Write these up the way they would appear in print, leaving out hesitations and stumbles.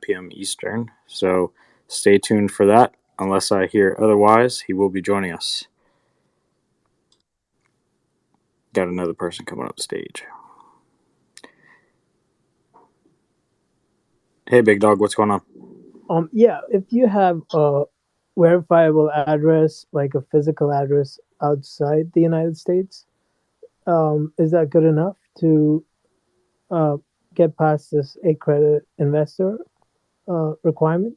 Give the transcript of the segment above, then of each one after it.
p.m. Eastern. So stay tuned for that. Unless I hear otherwise, he will be joining us. Got another person coming up stage. Hey, big dog, what's going on? Yeah, if you have a verifiable address, like a physical address outside the United States, is that good enough to uh, get past this accredited investor requirement?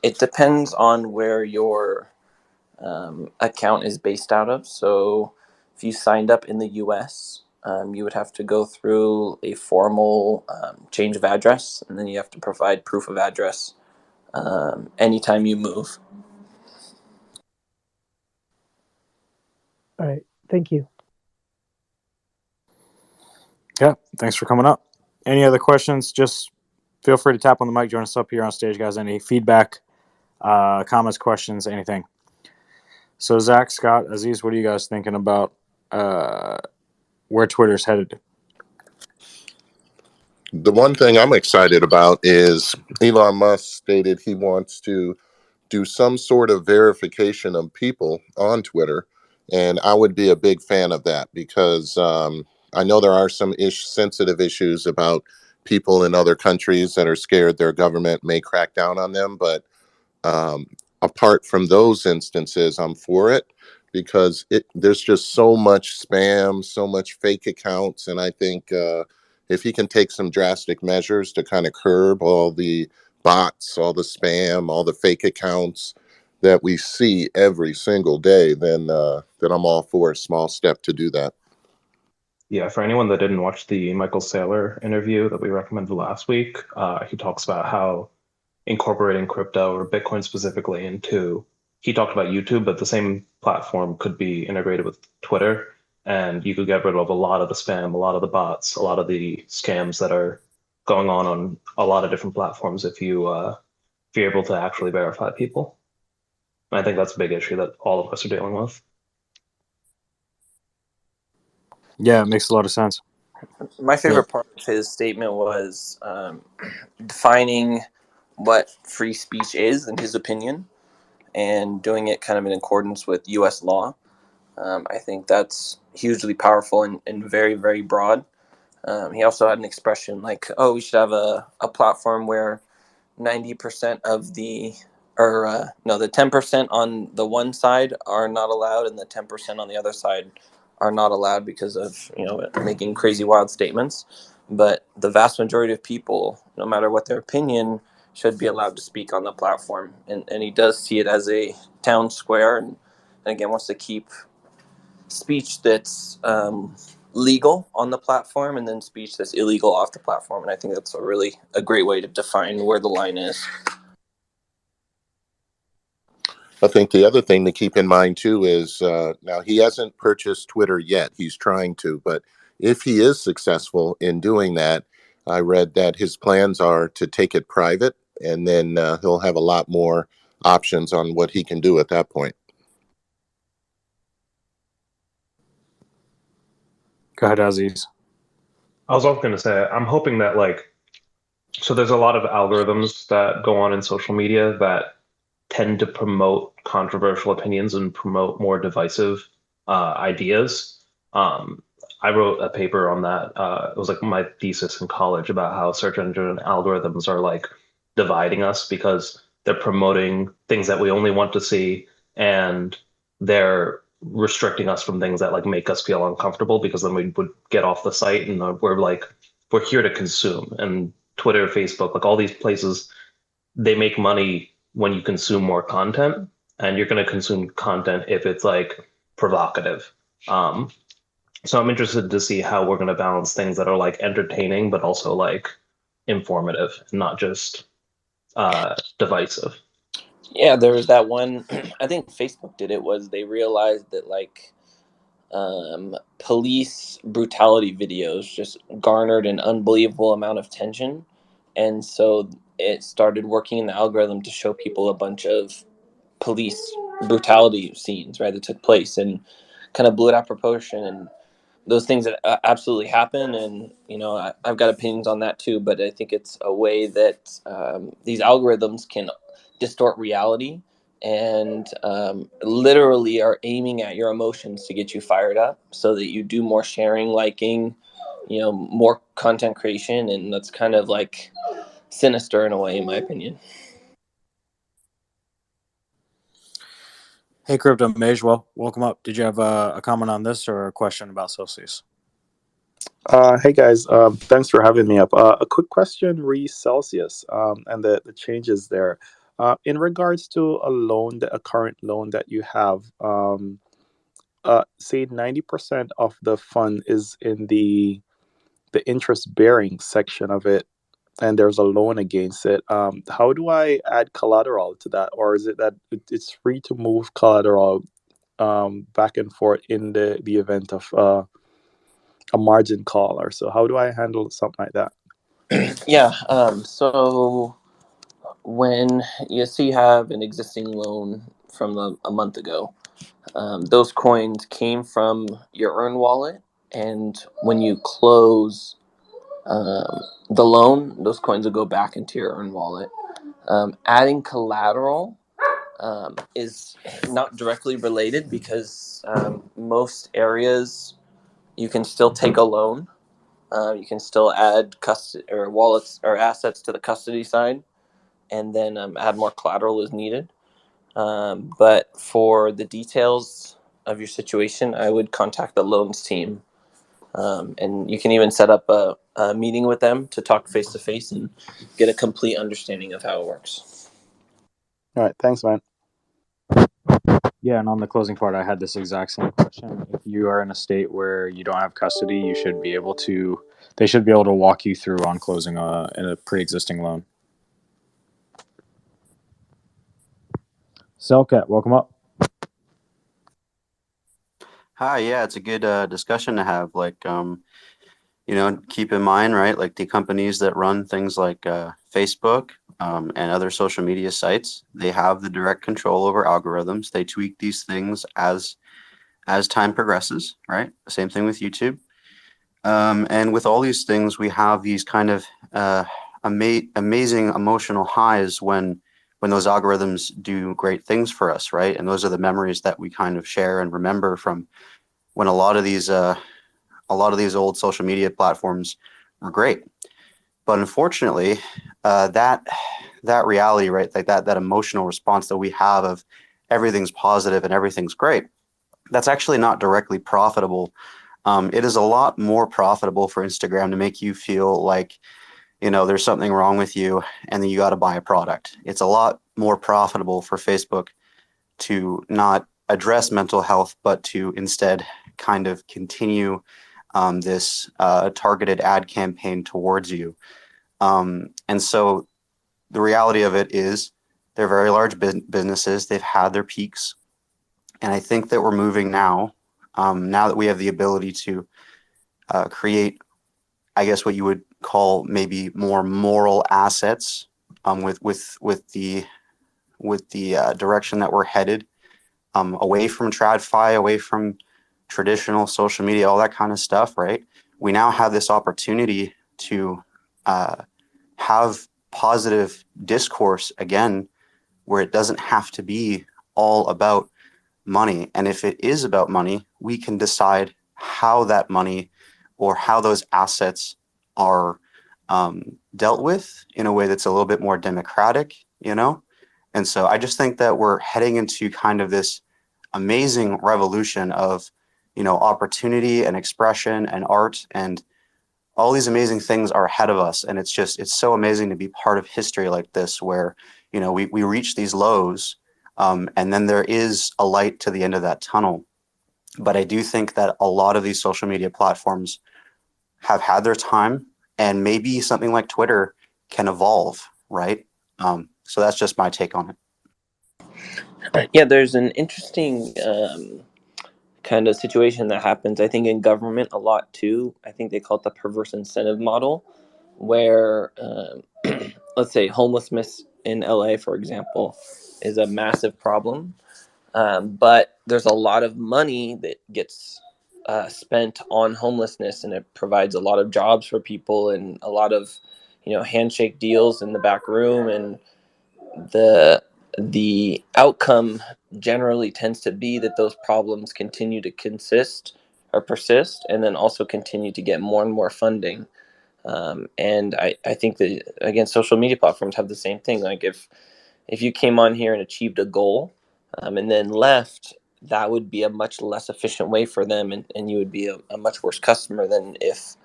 It depends on where your account is based out of. So if you signed up in the US, you would have to go through a formal change of address, and then you have to provide proof of address anytime you move. All right, thank you. Yeah, thanks for coming up. Any other questions? Just feel free to tap on the mic, join us up here on stage, guys. Any feedback, comments, questions, anything. So Zach, Scott, Aziz, what are you guys thinking about where Twitter's headed? The one thing I'm excited about is Elon Musk stated he wants to do some sort of verification of people on Twitter. And I would be a big fan of that because I know there are some sensitive issues about people in other countries that are scared their government may crack down on them. But um, apart from those instances, I'm for it because there's just so much spam, so much fake accounts. And I think if he can take some drastic measures to kind of curb all the bots, all the spam, all the fake accounts that we see every single day, then I'm all for a small step to do that. Yeah, for anyone that didn't watch the Michael Saylor interview that we recommended last week, he talks about how incorporating crypto or Bitcoin specifically into, he talked about YouTube, but the same platform could be integrated with Twitter, and you could get rid of a lot of the spam, a lot of the bots, a lot of the scams that are going on a lot of different platforms if you're able to actually verify people. And I think that's a big issue that all of us are dealing with. Yeah, it makes a lot of sense. My favorite part of his statement was defining what free speech is, in his opinion, and doing it kind of in accordance with U.S. law. I think that's hugely powerful and very, very broad. He also had an expression like, oh, we should have a platform where 90% of the, or no, the 10% on the one side are not allowed and the 10% on the other side are not allowed because of, making crazy wild statements. But the vast majority of people, no matter what their opinion, should be allowed to speak on the platform. And he does see it as a town square, and again wants to keep speech that's legal on the platform and then speech that's illegal off the platform. And I think that's a great way to define where the line is. I think the other thing to keep in mind too is now he hasn't purchased Twitter yet. He's trying to, but if he is successful in doing that, I read that his plans are to take it private, and then he'll have a lot more options on what he can do at that point. Go ahead, Aziz. I was also going to say, I'm hoping that so there's a lot of algorithms that go on in social media that tend to promote controversial opinions and promote more divisive ideas. I wrote a paper on that. It was like my thesis in college about how search engine algorithms are like dividing us because they're promoting things that we only want to see, and they're restricting us from things that like make us feel uncomfortable because then we would get off the site, and we're here to consume. And Twitter, Facebook, like all these places, they make money when you consume more content, and you're going to consume content if it's like provocative. So I'm interested to see how we're going to balance things that are like entertaining but also like informative and not just divisive. Yeah, there was that one. I think Facebook did it. Was they realized that police brutality videos just garnered an unbelievable amount of attention, and so it started working in the algorithm to show people a bunch of police brutality scenes, right, that took place, and kind of blew it out of proportion. And those things that absolutely happen, and I've got opinions on that too. But I think it's a way that these algorithms can distort reality and literally are aiming at your emotions to get you fired up, so that you do more sharing, liking, more content creation, and that's kind of like sinister in a way, in my opinion. Hey, Crypto Mage, welcome up. Did you have a comment on this or a question about Celsius? Hey guys, thanks for having me up. A quick question re Celsius and the changes there. In regards to a current loan that you have, say 90% of the fund is in the interest bearing section of it, and there's a loan against it. How do I add collateral to that, or is it that it's free to move collateral back and forth in the event of a margin call or so? How do I handle something like that? Yeah. So when you have an existing loan from a month ago, those coins came from your Earn wallet, and when you close the loan, those coins will go back into your Earn wallet. Adding collateral is not directly related, because most areas you can still take a loan. You can still add custody or wallets or assets to the custody side, and then add more collateral as needed. But for the details of your situation, I would contact the loans team, and you can even set up a meeting with them to talk face to face and get a complete understanding of how it works. All right, thanks, man. Yeah, and on the closing part, I had this exact same question. If you are in a state where you don't have custody, you should be able to. They should be able to walk you through on closing a pre-existing loan. Cellcat, welcome up. Hi, yeah, it's a good discussion to have. Keep in mind, right, like the companies that run things like Facebook and other social media sites, they have the direct control over algorithms. They tweak these things as time progresses, right? Same thing with YouTube. And with all these things, we have these kind of amazing emotional highs when those algorithms do great things for us, right? And those are the memories that we kind of share and remember from when a lot of these old social media platforms were great. But unfortunately, that reality, right, like that emotional response that we have of everything's positive and everything's great, that's actually not directly profitable. It is a lot more profitable for Instagram to make you feel like, there's something wrong with you and then you got to buy a product. It's a lot more profitable for Facebook to not address mental health, but to instead kind of continue this targeted ad campaign towards you. And so the reality of it is they're very large businesses. They've had their peaks. And I think that we're moving now that we have the ability to create, I guess, what you would call maybe more moral assets with the direction that we're headed, away from TradFi, away from traditional social media, all that kind of stuff, right? We now have this opportunity to have positive discourse again, where it doesn't have to be all about money. And if it is about money, we can decide how that money or how those assets are dealt with in a way that's a little bit more democratic, And so I just think that we're heading into kind of this amazing revolution of, opportunity and expression and art, and all these amazing things are ahead of us. And it's so amazing to be part of history like this, where, we reach these lows, and then there is a light to the end of that tunnel. But I do think that a lot of these social media platforms have had their time, and maybe something like Twitter can evolve, right? So that's just my take on it. Yeah, there's an interesting kind of situation that happens, I think, in government a lot too. I think they call it the perverse incentive model, where let's say homelessness in LA, for example, is a massive problem. But there's a lot of money that gets spent on homelessness, and it provides a lot of jobs for people and a lot of handshake deals in the back room, and the outcome generally tends to be that those problems continue to persist, and then also continue to get more and more funding. And I think that, again, social media platforms have the same thing. Like if you came on here and achieved a goal, and then left, that would be a much less efficient way for them, and you would be a much worse customer than if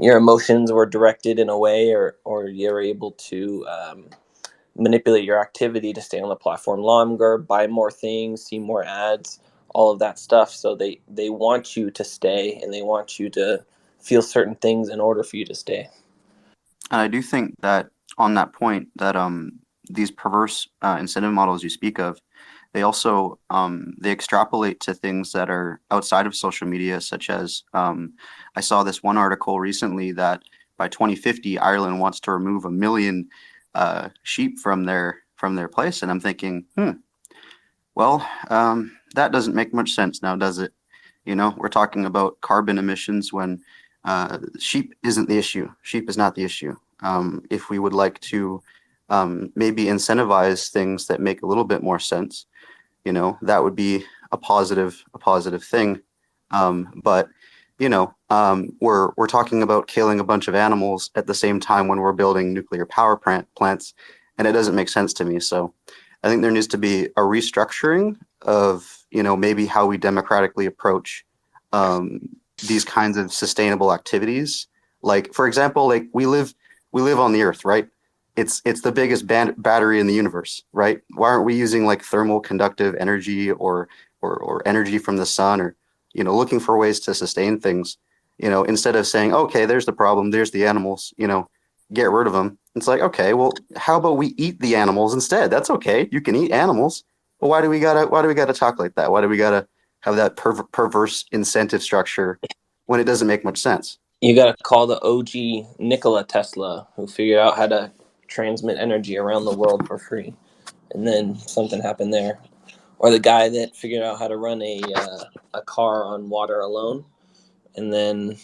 your emotions were directed in a way, or you're able to manipulate your activity to stay on the platform longer, buy more things, see more ads, all of that stuff. So they want you to stay, and they want you to feel certain things in order for you to stay. And I do think that on that point that these perverse incentive models you speak of, they also they extrapolate to things that are outside of social media, such as I saw this one article recently that by 2050 Ireland wants to remove 1 million sheep from their place, and I'm thinking, well, that doesn't make much sense now, does it? We're talking about carbon emissions when sheep isn't the issue. Sheep is not the issue. If we would like to maybe incentivize things that make a little bit more sense, that would be a positive thing. But we're talking about killing a bunch of animals at the same time when we're building nuclear power plants, and it doesn't make sense to me. So I think there needs to be a restructuring of maybe how we democratically approach these kinds of sustainable activities. Like, for example, like we live on the Earth, right? It's the biggest battery in the universe, right? Why aren't we using like thermal conductive energy or energy from the sun, or looking for ways to sustain things, instead of saying, okay, there's the problem, there's the animals, get rid of them. It's like, okay, well, how about we eat the animals instead? That's okay. You can eat animals. But why do we gotta talk like that? Why do we gotta have that perverse incentive structure when it doesn't make much sense? You got to call the OG Nikola Tesla, who figured out how to transmit energy around the world for free, and then something happened there. Or the guy that figured out how to run a car on water alone, and then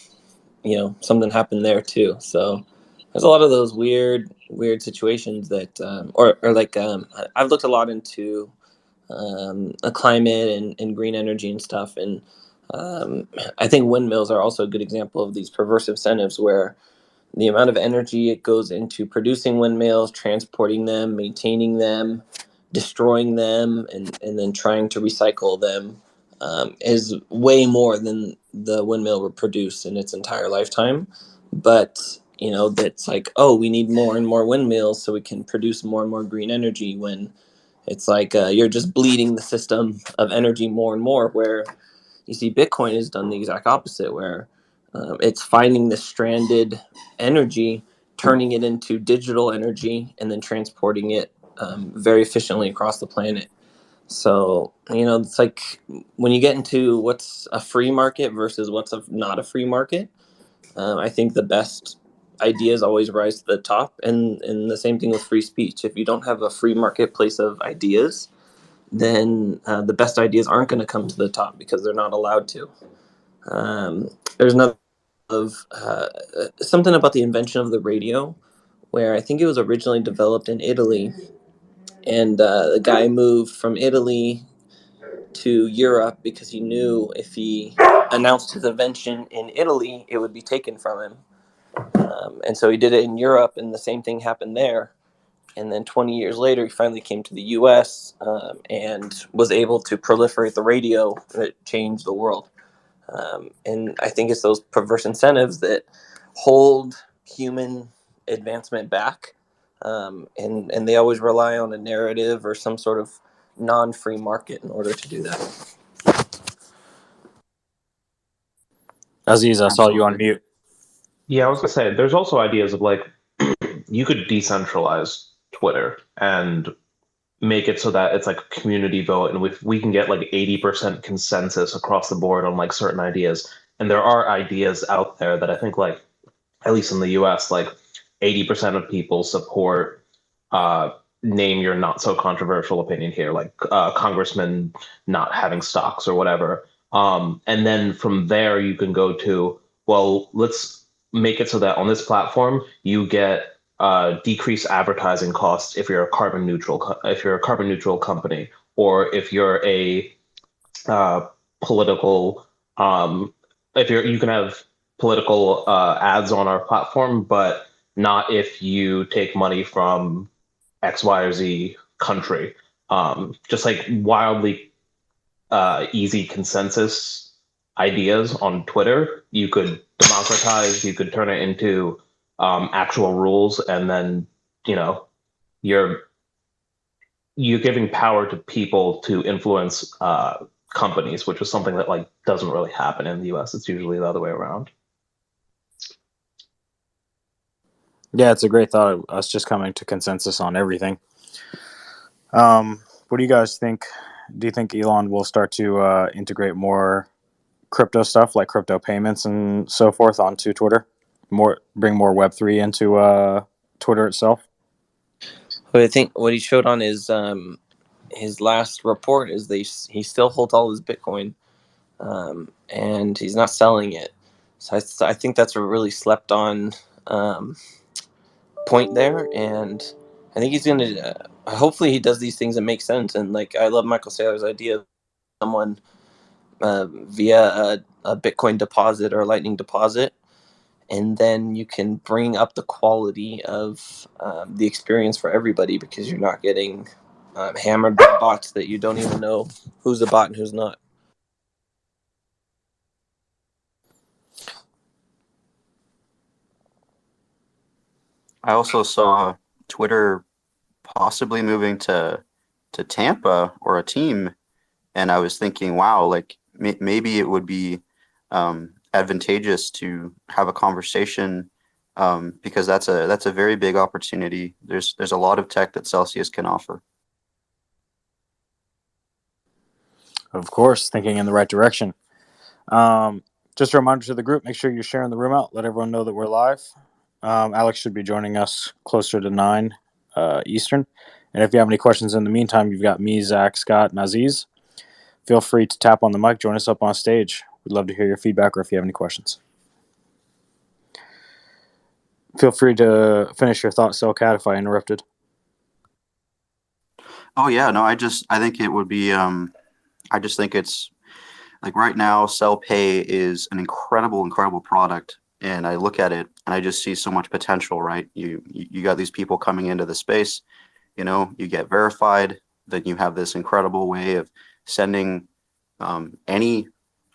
something happened there too. So there's a lot of those weird situations that or like I've looked a lot into a climate and green energy and stuff, and I think windmills are also a good example of these perverse incentives, where the amount of energy it goes into producing windmills, transporting them, maintaining them, destroying them, and then trying to recycle them is way more than the windmill would produce in its entire lifetime. But that's like, oh, we need more and more windmills so we can produce more and more green energy, when it's like you're just bleeding the system of energy more and more, where you see Bitcoin has done the exact opposite, where it's finding the stranded energy, turning it into digital energy, and then transporting it very efficiently across the planet. So, it's like when you get into what's a free market versus what's not a free market, I think the best ideas always rise to the top. And the same thing with free speech. If you don't have a free marketplace of ideas, then the best ideas aren't going to come to the top because they're not allowed to. There's another of something about the invention of the radio, where I think it was originally developed in Italy, and the guy moved from Italy to Europe because he knew if he announced his invention in Italy, it would be taken from him. And so he did it in Europe, and the same thing happened there. And then 20 years later, he finally came to the U.S. And was able to proliferate the radio that changed the world. And I think it's those perverse incentives that hold human advancement back. And they always rely on a narrative or some sort of non-free market in order to do that. Aziz, I saw you on mute. Yeah, I was gonna say there's also ideas of like you could decentralize Twitter and make it so that it's like a community vote, and if we can get like 80% consensus across the board on like certain ideas, and there are ideas out there that I think, like at least in the US, like 80% of people support name your not so controversial opinion here, like congressman not having stocks or whatever. And then from there, you can go to, well, let's make it so that on this platform, you get decreased advertising costs if you're a carbon neutral, if you're a carbon neutral company, or if you're a political, if you can have political ads on our platform, but not if you take money from X, Y, or Z country. Just like wildly easy consensus ideas on Twitter, you could democratize, you could turn it into actual rules, and then you know you're giving power to people to influence companies, which is something that like doesn't really happen in the U.S. It's usually the other way around. Yeah, it's a great thought of us just coming to consensus on everything. What do you guys think? Do you think Elon will start to integrate more crypto stuff like crypto payments and so forth onto Twitter? Bring more Web3 into Twitter itself? But I think what he showed on his last report is he still holds all his Bitcoin, and he's not selling it. So I think that's a really slept on point there, and I think he's gonna. Hopefully, he does these things that make sense. And like, I love Michael Saylor's idea of someone via a Bitcoin deposit or a Lightning deposit, and then you can bring up the quality of the experience for everybody because you're not getting hammered by bots that you don't even know who's a bot and who's not. I also saw Twitter possibly moving to Tampa or a team, and I was thinking, wow, like maybe it would be advantageous to have a conversation because that's a very big opportunity. There's a lot of tech that Celsius can offer. Of course, thinking in the right direction. Just a reminder to the group, make sure you're sharing the room out. Let everyone know that we're live. Alex should be joining us closer to 9 Eastern. And if you have any questions in the meantime, you've got me, Zach, Scott, and Aziz. Feel free to tap on the mic, join us up on stage. We'd love to hear your feedback or if you have any questions. Feel free to finish your thought, Cellcat, if I interrupted. Oh yeah, no, I think it would be I just think it's like right now CellPay is an incredible product, and I look at it and I just see so much potential, right? You got these people coming into the space, you get verified, then you have this incredible way of sending any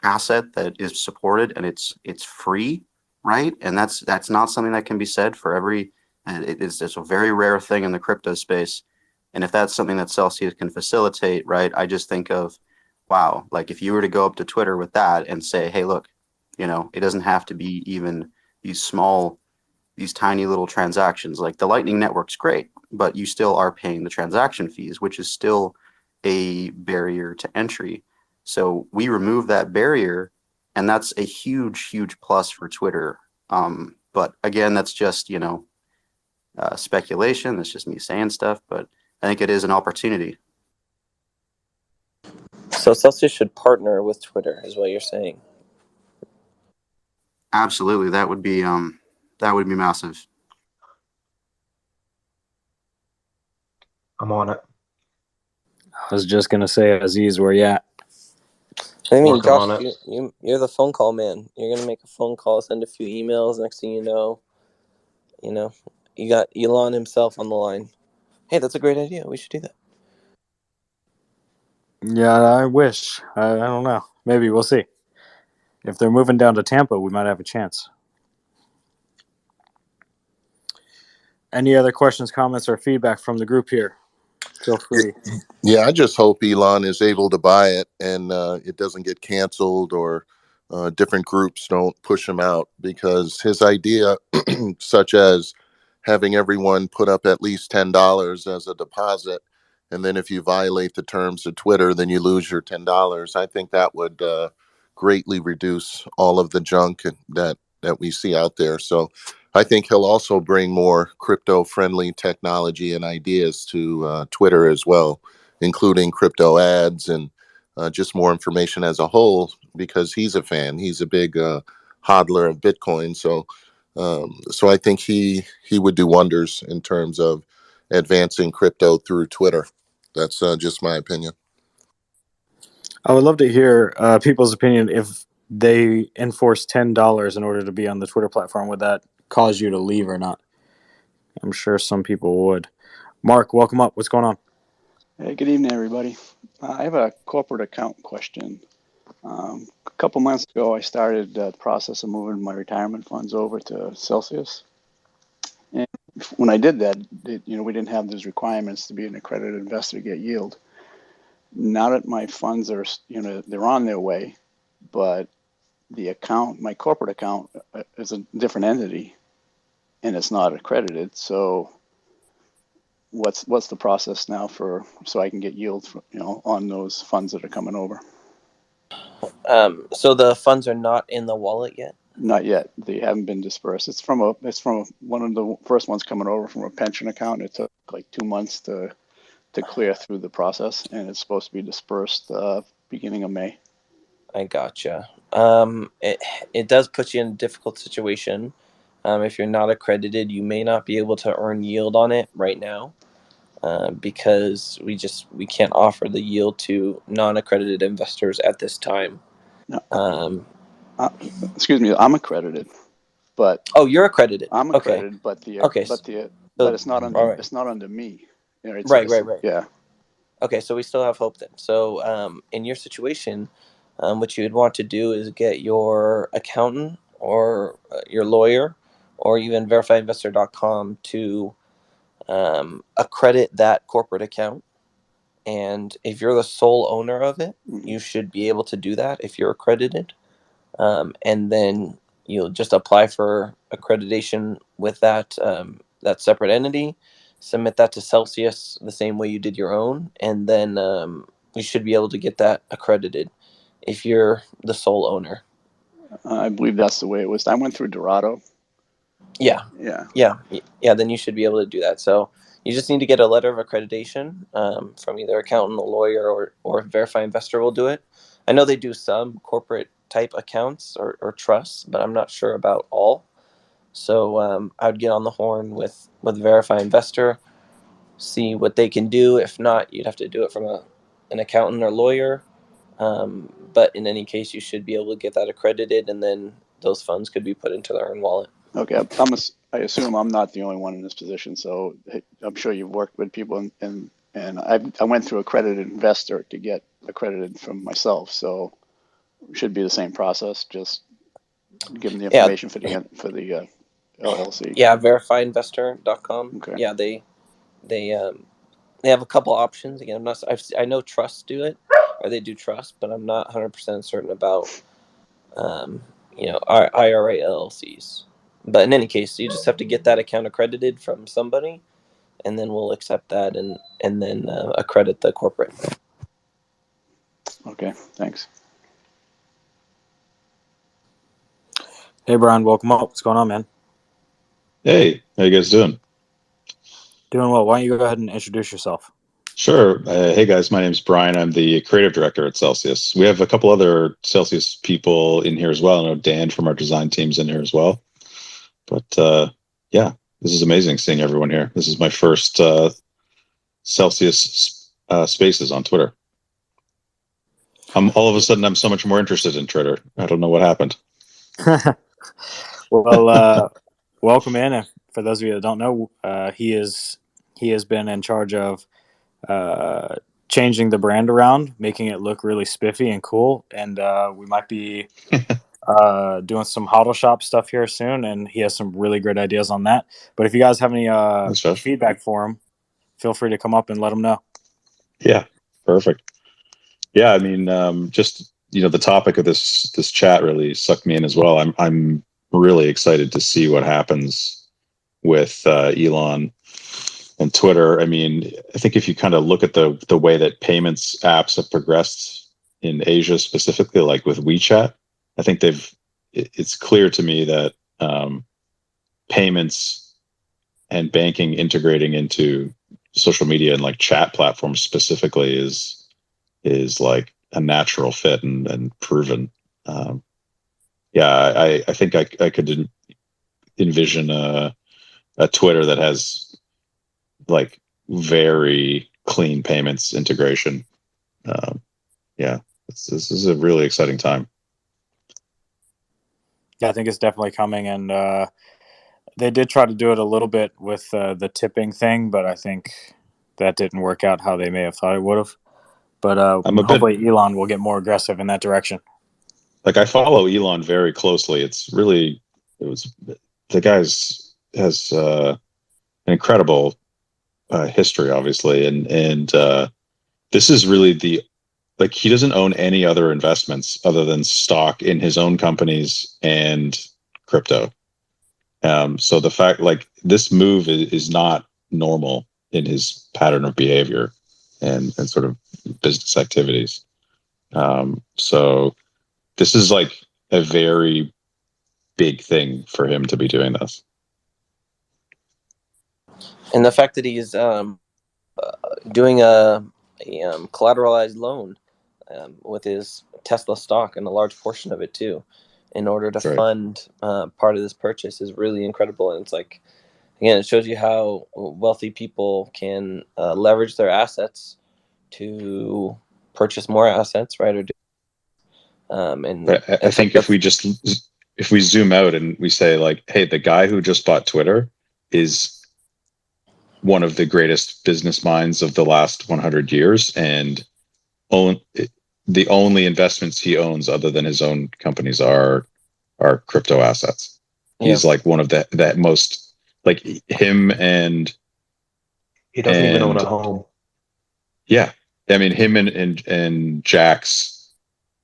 asset that is supported, and it's free, right? And that's not something that can be said for every, and it's a very rare thing in the crypto space. And if that's something that Celsius can facilitate, right? I just think of, wow, like if you were to go up to Twitter with that and say, hey, look, it doesn't have to be even these tiny little transactions. Like the Lightning Network's great, but you still are paying the transaction fees, which is still a barrier to entry. So we remove that barrier, and that's a huge plus for Twitter. But again, that's just, speculation. That's just me saying stuff, but I think it is an opportunity. So Celsius should partner with Twitter, is what you're saying. Absolutely, that would be massive. I'm on it. I was just going to say, Aziz, where you at? I mean, Working on Josh, you're the phone call man. You're going to make a phone call, send a few emails. Next thing you know, you got Elon himself on the line. Hey, that's a great idea. We should do that. Yeah, I wish. I don't know. Maybe we'll see. If they're moving down to Tampa, we might have a chance. Any other questions, comments, or feedback from the group here? Feel free. Yeah, I just hope Elon is able to buy it and it doesn't get canceled or different groups don't push him out, because his idea, such as having everyone put up at least $10 as a deposit, and then if you violate the terms of Twitter, then you lose your $10. I think that would greatly reduce all of the junk that we see out there. So I think he'll also bring more crypto-friendly technology and ideas to Twitter as well, including crypto ads and just more information as a whole, because he's a fan. He's a big hodler of Bitcoin. So I think he would do wonders in terms of advancing crypto through Twitter. That's just my opinion. I would love to hear people's opinion. If they enforce $10 in order to be on the Twitter platform, would that cause you to leave or not? I'm sure some people would. Mark, welcome up. What's going on? Hey, good evening, everybody. I have a corporate account question. A couple months ago, I started the process of moving my retirement funds over to Celsius. And when I did that, we didn't have those requirements to be an accredited investor to get yield. Now that my funds are, they're on their way, but the account, my corporate account, is a different entity, and it's not accredited. So what's the process now so I can get yield on those funds that are coming over? So the funds are not in the wallet yet? Not yet. They haven't been dispersed. It's from one of the first ones coming over from a pension account. It took like 2 months to clear through the process, and it's supposed to be dispersed beginning of May. I gotcha. It does put you in a difficult situation. If you're not accredited, you may not be able to earn yield on it right now, because we can't offer the yield to non-accredited investors at this time. No, excuse me, I'm accredited, but you're accredited. I'm accredited, okay. But it's not under right. It's not under me. Right. Yeah. Okay, so we still have hope then. So in your situation, what you would want to do is get your accountant or your lawyer or even verifyinvestor.com to accredit that corporate account. And if you're the sole owner of it, you should be able to do that if you're accredited. And then you'll just apply for accreditation with that separate entity, submit that to Celsius the same way you did your own, and then you should be able to get that accredited if you're the sole owner. I believe that's the way it was. I went through Dorado. Yeah. Then you should be able to do that. So you just need to get a letter of accreditation from either accountant, a lawyer, or Verify Investor will do it. I know they do some corporate type accounts or trusts, but I'm not sure about all. So I would get on the horn with Verify Investor, see what they can do. If not, you'd have to do it from an accountant or lawyer. But in any case, you should be able to get that accredited, and then those funds could be put into their own wallet. Okay, I assume I'm not the only one in this position, so I'm sure you've worked with people, and I went through Accredited Investor to get accredited from myself, so it should be the same process. Just give them the information for the LLC. Yeah, verifyinvestor.com. Okay. Yeah, they have a couple options. Again, I know trusts do it, or they do trust, but I'm not 100% certain about our IRA LLCs. But in any case, you just have to get that account accredited from somebody, and then we'll accept that and then accredit the corporate. Okay, thanks. Hey, Brian, welcome up. What's going on, man? Hey, how you guys doing? Doing well. Why don't you go ahead and introduce yourself? Sure. Hey, guys, my name's Brian. I'm the creative director at Celsius. We have a couple other Celsius people in here as well. I know Dan from our design team's in here as well. But yeah, this is amazing seeing everyone here. This is my first Celsius Spaces on Twitter. All of a sudden, I'm so much more interested in Twitter. I don't know what happened. Well, welcome in. And for those of you that don't know, he has been in charge of changing the brand around, making it look really spiffy and cool. And we might be doing some HODL Shop stuff here soon, and he has some really great ideas on that. But if you guys have any feedback for him, feel free to come up and let him know. Yeah, perfect. Yeah, I mean, just the topic of this chat really sucked me in as well. I'm really excited to see what happens with Elon and Twitter. I mean, I think if you kind of look at the way that payments apps have progressed in Asia specifically, like with WeChat, I think it's clear to me that payments and banking integrating into social media and like chat platforms specifically is like a natural fit and proven. Yeah, I think I could envision a Twitter that has like very clean payments integration. Yeah, this is a really exciting time. Yeah, I think it's definitely coming, and they did try to do it a little bit with the tipping thing, but I think that didn't work out how they may have thought it would have. But hopefully Elon will get more aggressive in that direction. Like, I follow Elon very closely. The guy's has an incredible history, obviously, and this is really like, he doesn't own any other investments other than stock in his own companies and crypto. So the fact, like, this move is not normal in his pattern of behavior and sort of business activities. So this is like a very big thing for him to be doing this. And the fact that he's doing a collateralized loan with his Tesla stock, and a large portion of it too, in order to fund part of this purchase, is really incredible. And it's like, again, it shows you how wealthy people can leverage their assets to purchase more assets, right? And I think if we zoom out and we say, like, hey, the guy who just bought Twitter is one of the greatest business minds of the last 100 years, and the only investments he owns other than his own companies are crypto assets. Yeah. He's like one of that most, like, him, and he doesn't even own a home. Yeah, I mean, him and Jack's,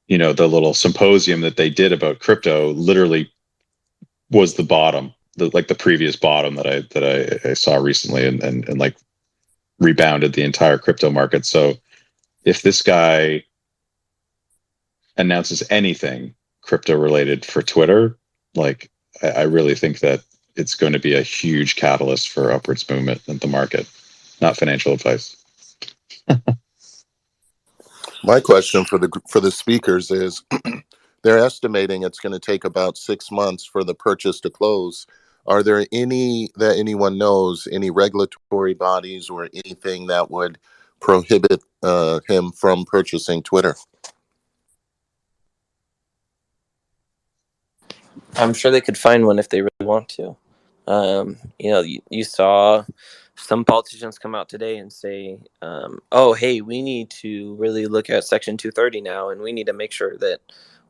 the little symposium that they did about crypto literally was the bottom, the previous bottom that I saw recently, and like rebounded the entire crypto market. So if this guy announces anything crypto related for Twitter, like, I really think that it's going to be a huge catalyst for upwards movement in the market. Not financial advice. My question for the speakers is, they're estimating it's going to take about 6 months for the purchase to close. Are there any that anyone knows, any regulatory bodies or anything that would prohibit him from purchasing Twitter? I'm sure they could find one if they really want to. You saw some politicians come out today and say, oh, hey, we need to really look at Section 230 now, and we need to make sure that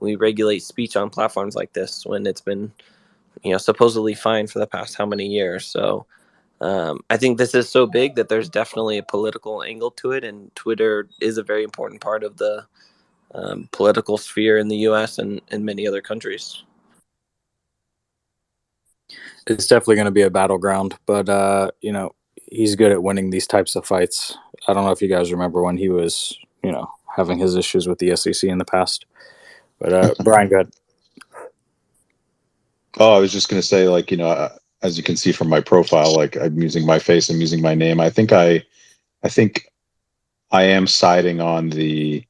we regulate speech on platforms like this, when it's been, supposedly fine for the past how many years. So I think this is so big that there's definitely a political angle to it, and Twitter is a very important part of the political sphere in the U.S. and in many other countries. It's definitely going to be a battleground, but he's good at winning these types of fights. I don't know if you guys remember when he was, having his issues with the SEC in the past. But Brian, go ahead. Oh, I was just going to say, like, as you can see from my profile, like, I'm using my face, I'm using my name. I think I am siding on the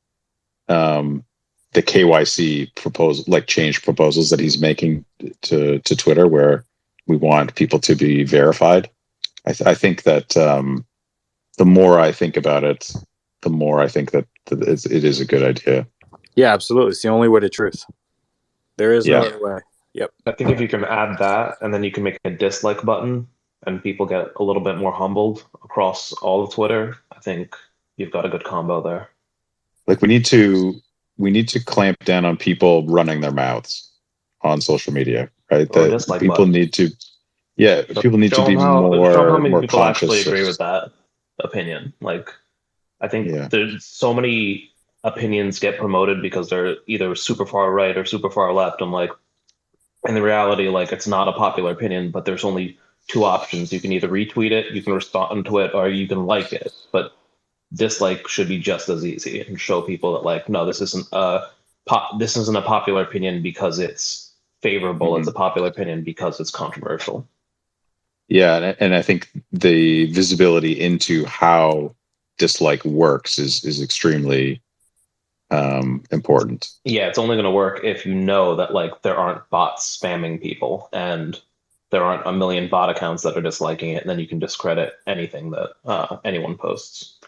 KYC proposal, like, change proposals that he's making to Twitter, where we want people to be verified. I think that the more I think about it, the more I think that it is a good idea. Yeah, absolutely. It's the only way to truth. There is no other way. Yep. I think if you can add that, and then you can make a dislike button, and people get a little bit more humbled across all of Twitter, I think you've got a good combo there. Like, we need to clamp down on people running their mouths on social media, right? That people need to, people need to be more people conscious. Actually agree with that opinion. Like, I think there's so many opinions get promoted because they're either super far right or super far left. I'm like, in the reality, like, it's not a popular opinion, but there's only two options. You can either retweet it, you can respond to it, or you can like it. But dislike should be just as easy, and show people that, like, no, this isn't a popular opinion because it's favorable. Mm-hmm. It's a popular opinion because it's controversial. Yeah, and I think the visibility into how dislike works is extremely important. Yeah, it's only going to work if you know that like there aren't bots spamming people and there aren't a million bot accounts that are disliking it, and then you can discredit anything that anyone posts.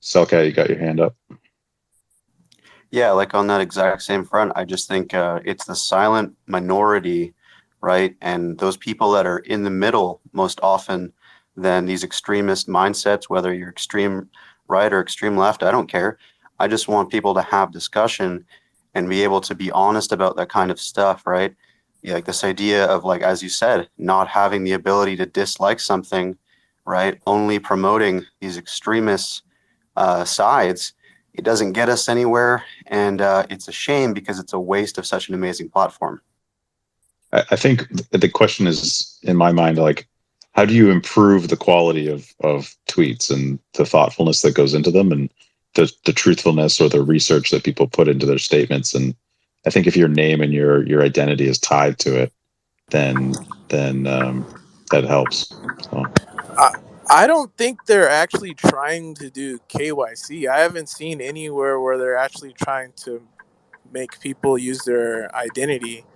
Selka, you got your hand up. Yeah, like on that exact same front, I just think it's the silent minority, right? And those people that are in the middle most often than these extremist mindsets, whether you're extreme right or extreme left, I don't care. I just want people to have discussion and be able to be honest about that kind of stuff, right? Yeah, like this idea of, like, as you said, not having the ability to dislike something, right? Only promoting these extremist sides. It doesn't get us anywhere, and it's a shame because it's a waste of such an amazing platform. I think the question is, in my mind, like, how do you improve the quality of tweets and the thoughtfulness that goes into them and the truthfulness or the research that people put into their statements? And I think if your name and your identity is tied to it, then that helps. So. I don't think they're actually trying to do KYC. I haven't seen anywhere where they're actually trying to make people use their identity.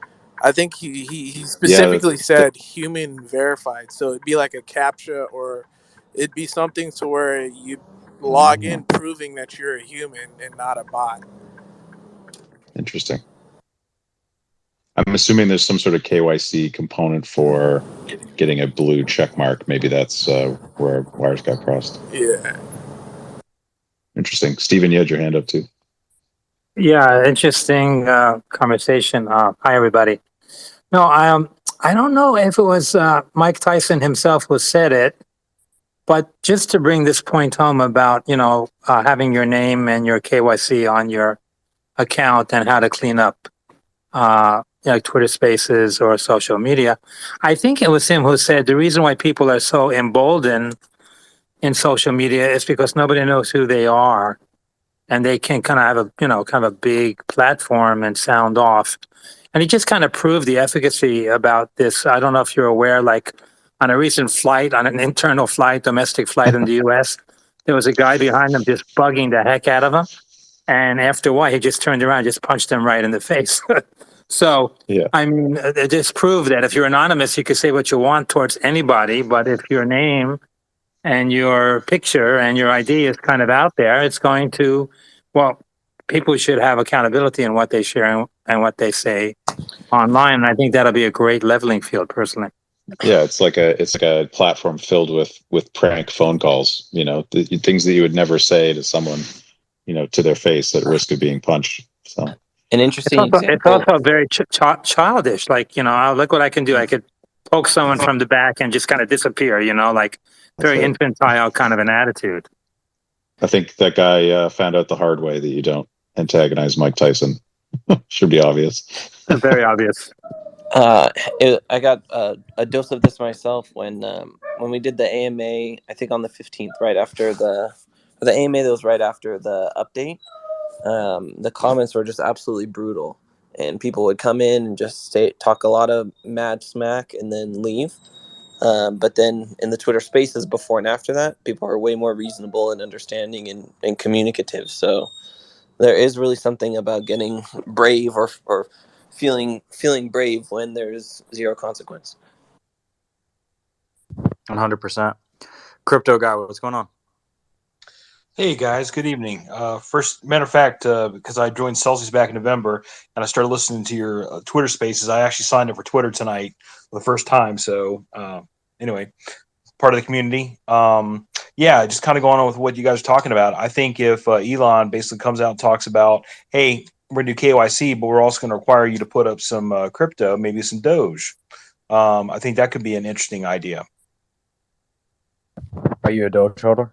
I think he specifically said human verified, so it'd be like a CAPTCHA, or it'd be something to where you log in proving that you're a human and not a bot. Interesting. I'm assuming there's some sort of KYC component for getting a blue check mark. Maybe that's where wires got crossed. Yeah. Interesting. Steven, you had your hand up too. Yeah, interesting conversation. Hi, everybody. No, I don't know if it was Mike Tyson himself who said it, but just to bring this point home about, having your name and your KYC on your account and how to clean up like Twitter Spaces or social media. I think it was him who said the reason why people are so emboldened in social media is because nobody knows who they are, and they can kind of have a big platform and sound off. And he just kind of proved the efficacy about this. I don't know if you're aware, like on a recent flight, on an internal flight, domestic flight in the US, there was a guy behind him just bugging the heck out of him. And after a while, he just turned around, just punched him right in the face. So, yeah. I mean, it just proved that if you're anonymous, you can say what you want towards anybody. But if your name and your picture and your ID is kind of out there, it's going to, well, people should have accountability in what they share and what they say online. And I think that'll be a great leveling field, personally. Yeah, it's like a platform filled with prank phone calls, the things that you would never say to someone, to their face at risk of being punched. So. An interesting example. It's also very childish. Like, look what I can do. I could poke someone from the back and just kind of disappear, like very infantile kind of an attitude. I think that guy found out the hard way that you don't antagonize Mike Tyson. Should be obvious. Very obvious. I got a dose of this myself when we did the AMA, I think on the 15th, right after the AMA that was right after the update. The comments were just absolutely brutal, and people would come in and just talk a lot of mad smack and then leave. But then in the Twitter Spaces before and after that, people are way more reasonable and understanding and communicative. So there is really something about getting brave or feeling brave when there's zero consequence. 100%. Crypto guy, what's going on? Hey guys, good evening. First, matter of fact, because I joined Celsius back in November and I started listening to your Twitter Spaces, I actually signed up for Twitter tonight for the first time. So anyway, part of the community. Just kind of going on with what you guys are talking about. I think if Elon basically comes out and talks about, hey, we're going to do KYC, but we're also going to require you to put up some crypto, maybe some Doge. I think that could be an interesting idea. Are you a Doge holder?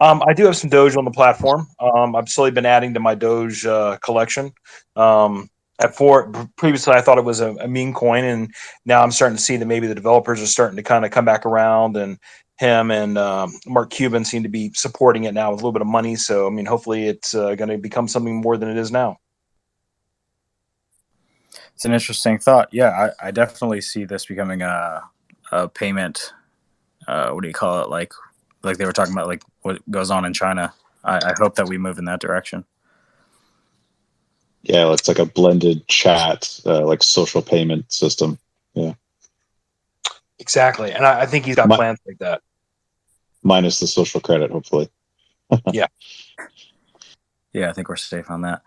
I do have some Doge on the platform. I've slowly been adding to my Doge collection. Previously, I thought it was a meme coin, and now I'm starting to see that maybe the developers are starting to kind of come back around, and him and Mark Cuban seem to be supporting it now with a little bit of money. So, I mean, hopefully it's going to become something more than it is now. It's an interesting thought. Yeah, I definitely see this becoming a payment. What do you call it? Like they were talking about, like what goes on in China. I hope that we move in that direction. Yeah, it's like a blended chat, like social payment system. Yeah. Exactly, and I think he's got Mi- plans like that. Minus the social credit, hopefully. Yeah. Yeah, I think we're safe on that.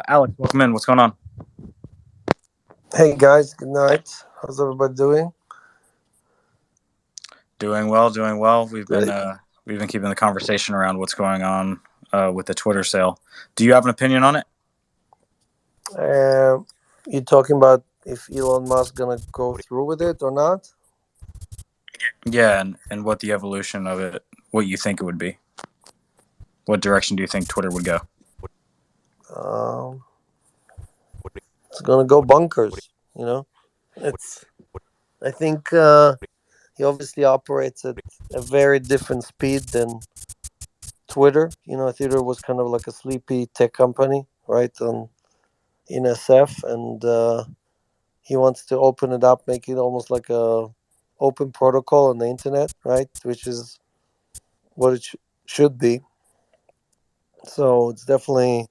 Alex, welcome in. What's going on? Hey guys, good night. How's everybody doing? Doing well, doing well. We've Great. been keeping the conversation around what's going on with the Twitter sale. Do you have an opinion on it? You talking about if Elon Musk gonna go through with it or not? Yeah, and what the evolution of it, what you think it would be. What direction do you think Twitter would go? It's gonna go bunkers. You know, it's. I think he obviously operates at a very different speed than Twitter. You know, Twitter was kind of like a sleepy tech company, right? In SF, and he wants to open it up, make it almost like a open protocol on the internet, right? Which is what it should be. So it's definitely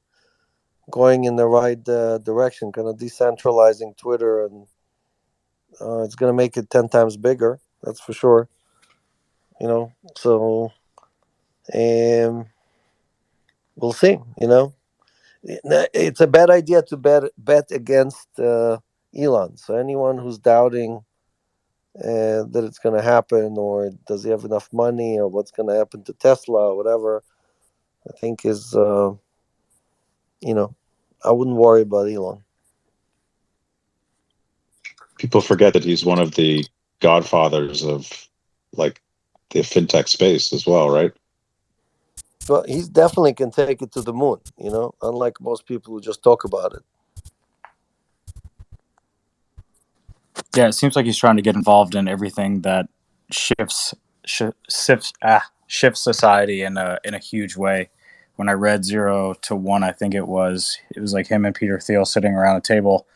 going in the right direction, kind of decentralizing Twitter, and it's going to make it 10 times bigger. That's for sure. You know, so we'll see. You know, it's a bad idea to bet against Elon. So anyone who's doubting that it's going to happen, or does he have enough money, or what's going to happen to Tesla, or whatever, I think is, you know, I wouldn't worry about Elon. People forget that he's one of the godfathers of like the fintech space as well, right? But he definitely can take it to the moon, you know, unlike most people who just talk about it. Yeah, it seems like he's trying to get involved in everything that shifts society in a huge way. When I read 0 to 1, I think it was like him and Peter Thiel sitting around a table,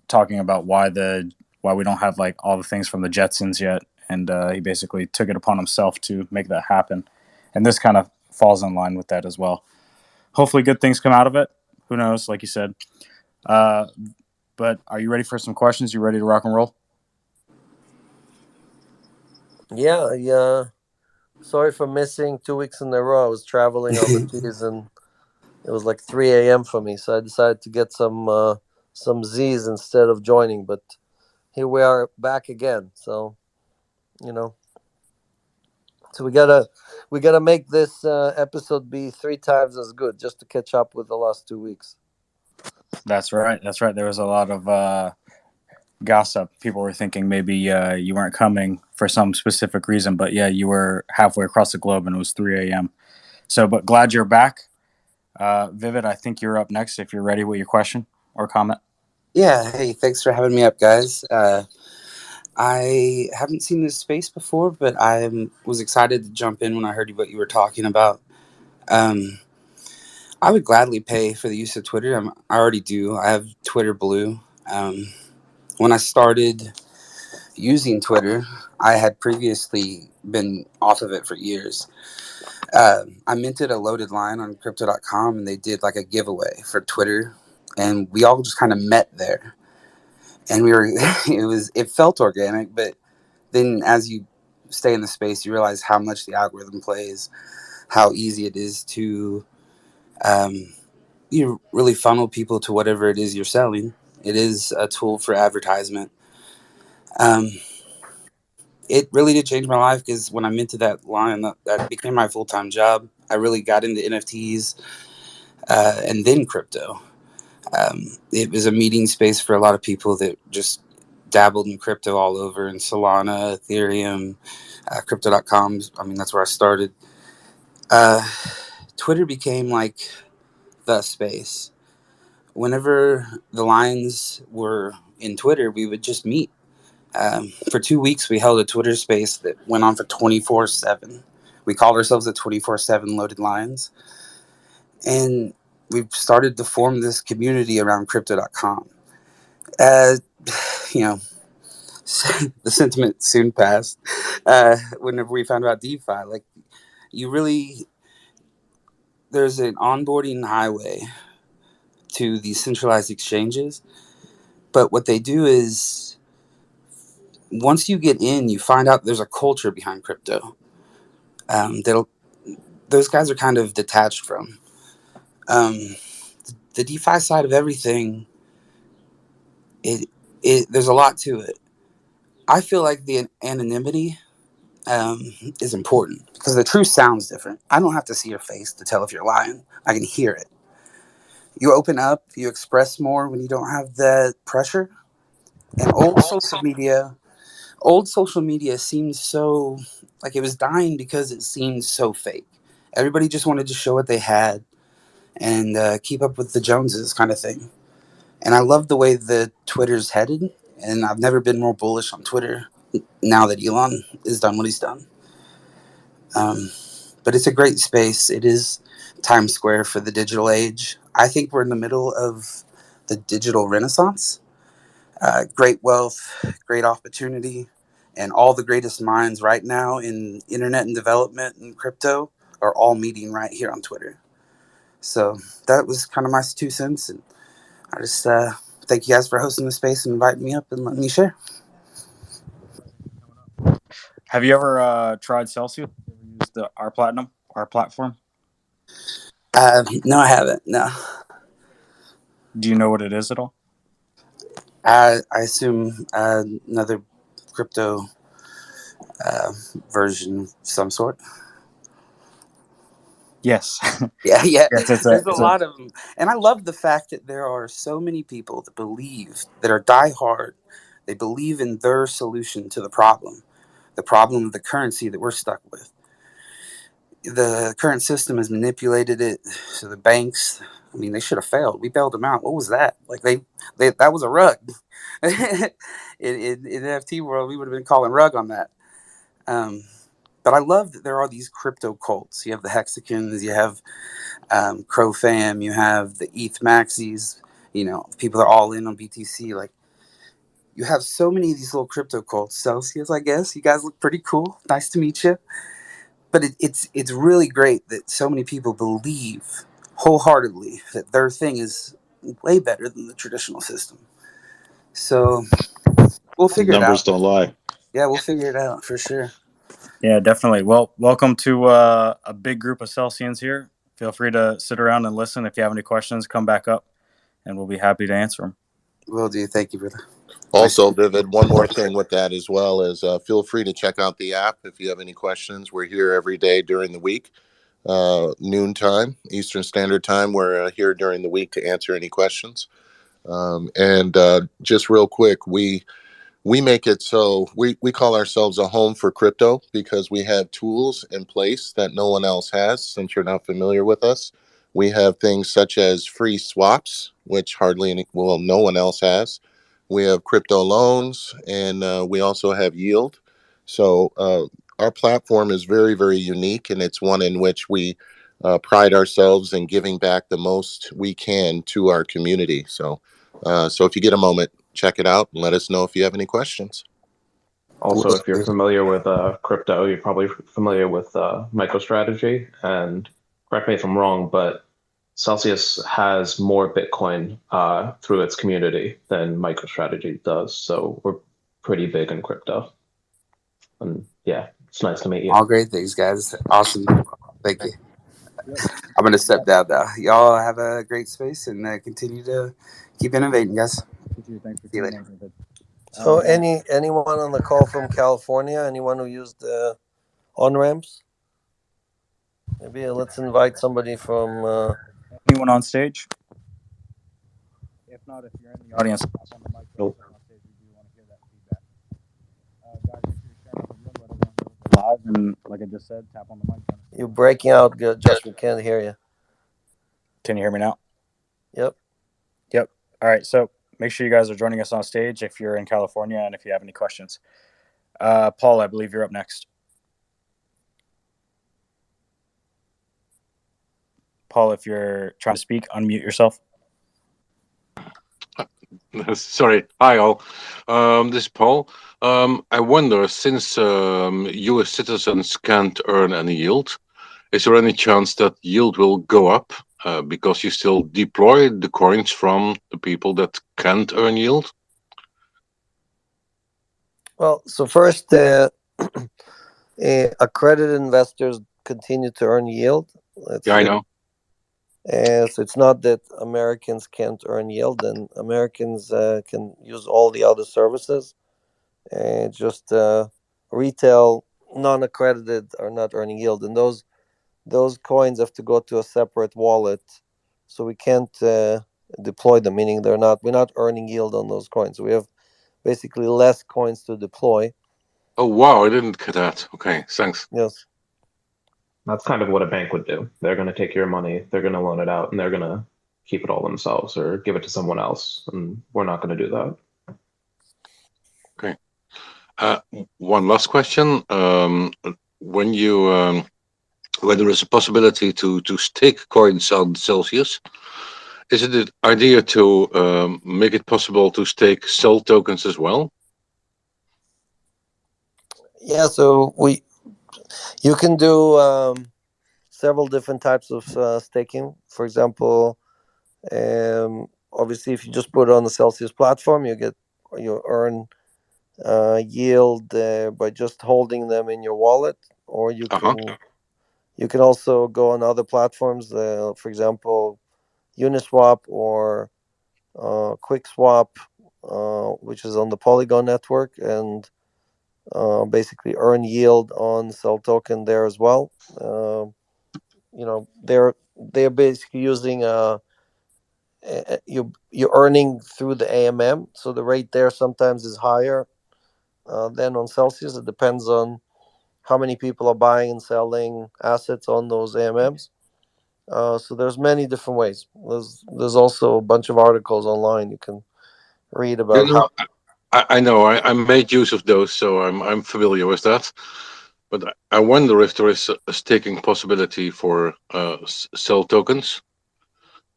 talking about why we don't have like all the things from the Jetsons yet, and he basically took it upon himself to make that happen. And this kind of falls in line with that as well. Hopefully, good things come out of it. Who knows? Like you said. But are you ready for some questions? You ready to rock and roll? Yeah. Sorry for missing 2 weeks in a row. I was traveling overseas, and it was like 3 a.m. for me, so I decided to get some Z's instead of joining. But here we are back again. So, you know, so we gotta make this episode be 3 times as good, just to catch up with the last 2 weeks. That's right. There was a lot of gossip. People were thinking maybe you weren't coming for some specific reason, but yeah, you were halfway across the globe and it was 3 a.m. So, but glad you're back. Vivid, I think you're up next if you're ready with your question or comment. Yeah, hey, thanks for having me up, guys. I haven't seen this space before, but I was excited to jump in when I heard what you were talking about. I would gladly pay for the use of Twitter. I already do. I have Twitter Blue. When I started using Twitter, I had previously been off of it for years. I minted a loaded line on Crypto.com, and they did like a giveaway for Twitter, and we all just kind of met there. And it felt organic, but then as you stay in the space, you realize how much the algorithm plays, how easy it is to you really funnel people to whatever it is you're selling. It is a tool for advertisement. It really did change my life, because when I minted that line, that became my full-time job. I really got into NFTs and then crypto. It was a meeting space for a lot of people that just dabbled in crypto all over, in Solana, Ethereum, Crypto.com. I mean, that's where I started. Twitter became like the space. Whenever the lines were in Twitter, we would just meet. For 2 weeks, we held a Twitter space that went on for 24/7. We called ourselves the 24/7 Loaded Lions. And we've started to form this community around Crypto.com. You know, the sentiment soon passed whenever we found out DeFi. Like, you really, there's an onboarding highway to these centralized exchanges, but what they do is once you get in, you find out there's a culture behind crypto. Those guys are kind of detached from the DeFi side of everything. There's a lot to it. I feel like the anonymity is important because the truth sounds different. I don't have to see your face to tell if you're lying. I can hear it. You open up, you express more when you don't have that pressure. And old social media seems so like it was dying because it seemed so fake. Everybody just wanted to show what they had and keep up with the Joneses kind of thing. And I love the way the Twitter's headed. And I've never been more bullish on Twitter now that Elon has done what he's done. But it's a great space. It is Times Square for the digital age. I think we're in the middle of the digital renaissance. Great wealth, great opportunity, and all the greatest minds right now in internet and development and crypto are all meeting right here on Twitter. So that was kind of my 2 cents. And I just thank you guys for hosting the space and inviting me up and letting me share. Have you ever tried Celsius? Have you ever used our platform? No, I haven't. No. Do you know what it is at all? I assume another crypto version of some sort. Yes. Yeah. Yes, There's a lot of them. And I love the fact that there are so many people that believe, that are diehard. They believe in their solution to the problem of the currency that we're stuck with. The current system has manipulated it. So the banks, I mean, they should have failed. We bailed them out. What was that? Like they that was a rug. in NFT world, we would have been calling rug on that. But I love that there are these crypto cults. You have the Hexicans, you have CrowFam, you have the ETH Maxis, people are all in on BTC. Like, you have so many of these little crypto cults. Celsius, I guess. You guys look pretty cool. Nice to meet you. But it's really great that so many people believe wholeheartedly that their thing is way better than the traditional system. So we'll figure it out. Numbers don't lie. Yeah, we'll figure it out for sure. Yeah, definitely. Well, welcome to a big group of Celsians here. Feel free to sit around and listen. If you have any questions, come back up, and we'll be happy to answer them. Will do. Thank you, brother. Also, Vivid, one more thing with that as well is feel free to check out the app if you have any questions. We're here every day during the week, noontime, Eastern Standard Time. We're here during the week to answer any questions. And just real quick, we make it so we call ourselves a home for crypto because we have tools in place that no one else has. Since you're not familiar with us, we have things such as free swaps, which no one else has. We have crypto loans, and we also have yield. So our platform is very, very unique, and it's one in which we pride ourselves in giving back the most we can to our community. So if you get a moment, check it out and let us know if you have any questions. Also, if you're familiar with crypto, you're probably familiar with MicroStrategy. And correct me if I'm wrong, but Celsius has more Bitcoin through its community than MicroStrategy does. So we're pretty big in crypto. And yeah, it's nice to meet you. All great things, guys. Awesome. Thank you. I'm going to step down now. Y'all have a great space and continue to keep innovating, guys. Thanks for See you later. So anyone on the call from California? Anyone who used on-ramps? Maybe let's invite somebody from... Anyone on stage? If not, if you're in the audience, pass on the mic. Nope. On stage, we do want to hear that feedback. Guys, if you're sharing the room, let everyone know we're live. And like I just said, tap on the mic. You're breaking out, Josh. We can't hear you. Can you hear me now? Yep. All right. So make sure you guys are joining us on stage if you're in California and if you have any questions. Paul, I believe you're up next. Paul, if you're trying to speak, unmute yourself. Sorry. Hi, all. This is Paul. I wonder, since U.S. citizens can't earn any yield, is there any chance that yield will go up because you still deploy the coins from the people that can't earn yield? Well, so first, accredited investors continue to earn yield. Yeah, I know. So it's not that Americans can't earn yield, and Americans can use all the other services. And just retail non-accredited are not earning yield, and those coins have to go to a separate wallet, so we can't deploy them. Meaning we're not earning yield on those coins. We have basically less coins to deploy. Oh wow, I didn't get that. Okay, thanks. Yes. That's kind of what a bank would do. They're going to take your money, they're going to loan it out, and they're going to keep it all themselves or give it to someone else. And we're not going to do that. Okay. One last question. When you when there is a possibility to stake coins on Celsius, is it an idea to make it possible to stake SEL tokens as well? Yeah. So you can do several different types of staking. For example, obviously, if you just put it on the Celsius platform, you earn yield by just holding them in your wallet, or you can also go on other platforms. For example, Uniswap or QuickSwap, which is on the Polygon network, and basically earn yield on SEL token there as well. They're basically using you're earning through the AMM, so the rate there sometimes is higher than on Celsius. It depends on how many people are buying and selling assets on those AMMs. So there's many different ways. There's also a bunch of articles online you can read about how. I know. I made use of those, so I'm familiar with that. But I wonder if there is a staking possibility for SEL tokens.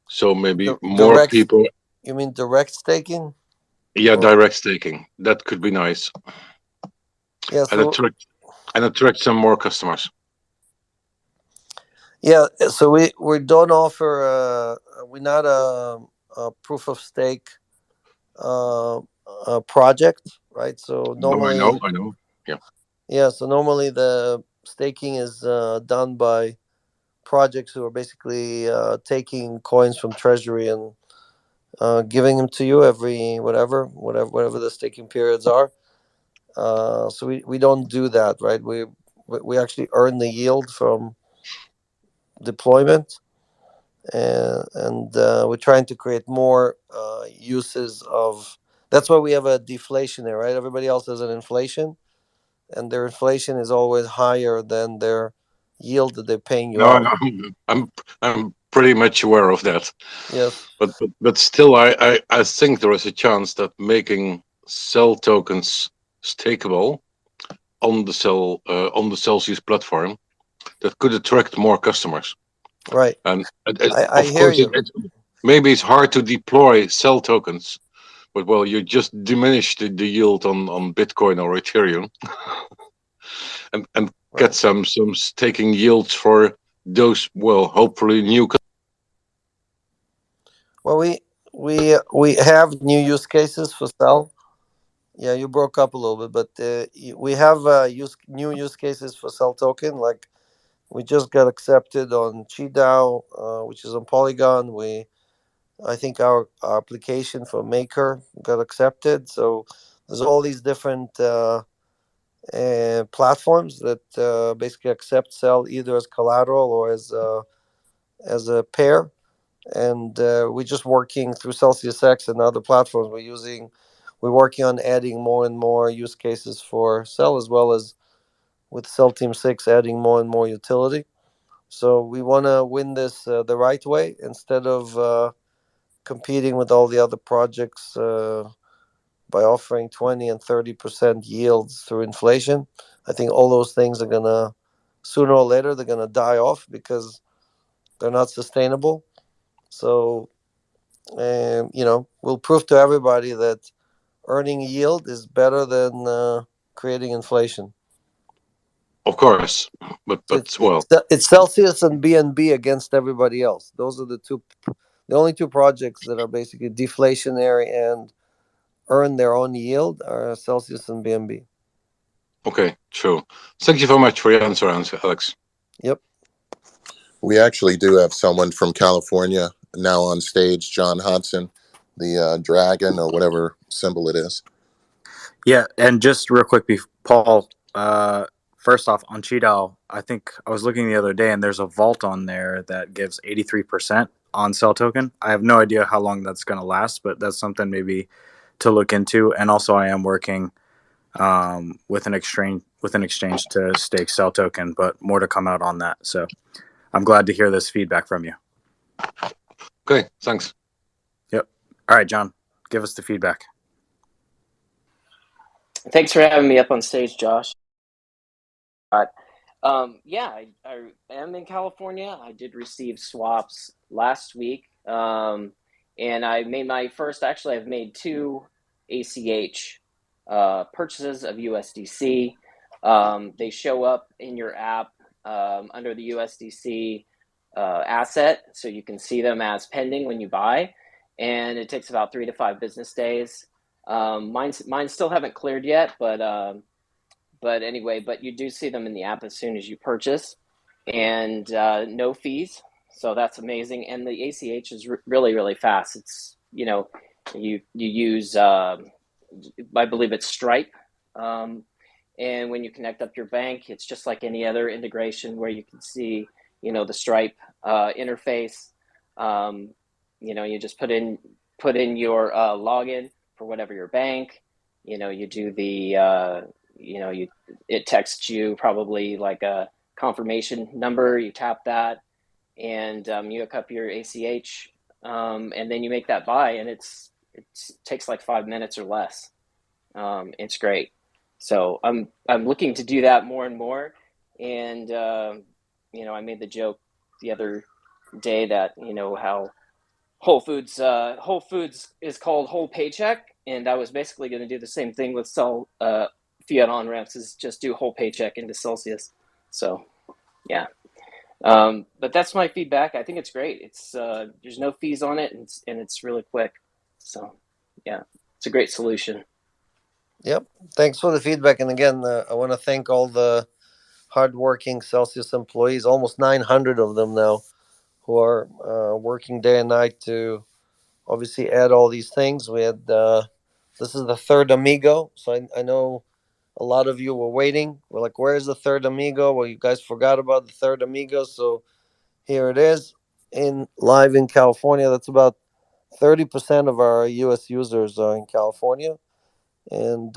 So maybe more people. You mean direct staking? Yeah, direct staking. That could be nice. Yeah, and attract some more customers. Yeah, so we don't offer. We're not a proof of stake project, right? So normally, No, I know. Yeah. Yeah, so normally the staking is done by projects who are basically taking coins from Treasury and giving them to you every whatever the staking periods are. So we don't do that, right? We actually earn the yield from deployment, and we're trying to create more uses of. That's why we have a deflation there, right? Everybody else has an inflation, and their inflation is always higher than their yield that they're paying you out. I'm pretty much aware of that. Yes. But still, I think there is a chance that making SEL tokens stakeable on the Celsius platform, that could attract more customers. Right. And I hear you. Maybe it's hard to deploy SEL tokens, but well, you just diminish the yield on Bitcoin or Ethereum, and get some staking yields for those, well, hopefully new. Well, we have new use cases for SEL. Yeah, you broke up a little bit, but we have new use cases for SEL token. Like we just got accepted on QiDao, which is on Polygon. I think our application for Maker got accepted. So there's all these different platforms that basically accept SEL either as collateral or as a pair. And we're just working through CelsiusX and other platforms. We're working on adding more and more use cases for SEL, as well as with SEL Team 6 adding more and more utility. So we want to win this the right way instead of competing with all the other projects by offering 20 and 30% yields through inflation. I think all those things are going to, sooner or later, they're going to die off because they're not sustainable. So, we'll prove to everybody that earning yield is better than creating inflation. Of course, but well, It's Celsius and BNB against everybody else. Those are the only two projects that are basically deflationary and earn their own yield are Celsius and BNB. okay, sure. Thank you very much for your answer, Alex. Yep. We actually do have someone from California now on stage, John Hodson, the dragon or whatever symbol it is. Yeah, and just real quick, Paul. First off, on Cheetah, I think I was looking the other day, and there's a vault on there that gives 83% on Cell Token. I have no idea how long that's going to last, but that's something maybe to look into. And also, I am working with an exchange to stake Cell Token, but more to come out on that. So I'm glad to hear this feedback from you. Okay, thanks. Yep. All right, John, give us the feedback. Thanks for having me up on stage, Josh. Yeah, I am in California. I did receive swaps last week, and I made my first. Actually, I've made 2 ACH purchases of USDC. They show up in your app under the USDC asset, so you can see them as pending when you buy, and it takes about 3 to 5 business days. Mine still haven't cleared yet, but anyway, but you do see them in the app as soon as you purchase, and no fees, so that's amazing. And the ACH is really fast. It's you use I believe it's Stripe, and when you connect up your bank, it's just like any other integration where you can see the Stripe interface. You just put in your login for whatever your bank. You do the it texts you probably like a confirmation number. You tap that, and you hook up your ACH, and then you make that buy, and it takes like 5 minutes or less. It's great. So I'm looking to do that more and more, and I made the joke the other day that how Whole Foods is called Whole Paycheck, and I was basically going to do the same thing with fiat on ramps, is just do Whole Paycheck into Celsius. So yeah, but that's my feedback. I think it's great. It's there's no fees on it, and it's really quick. So yeah, it's a great solution. Yep. Thanks for the feedback. And again, I want to thank all the hardworking Celsius employees, almost 900 of them now, who are working day and night to obviously add all these things. We had this is the third Amigo, so I know a lot of you were waiting. We're like, where's the third Amigo? Well, you guys forgot about the third Amigo, so here it is live in California. That's about 30% of our U.S. users are in California, and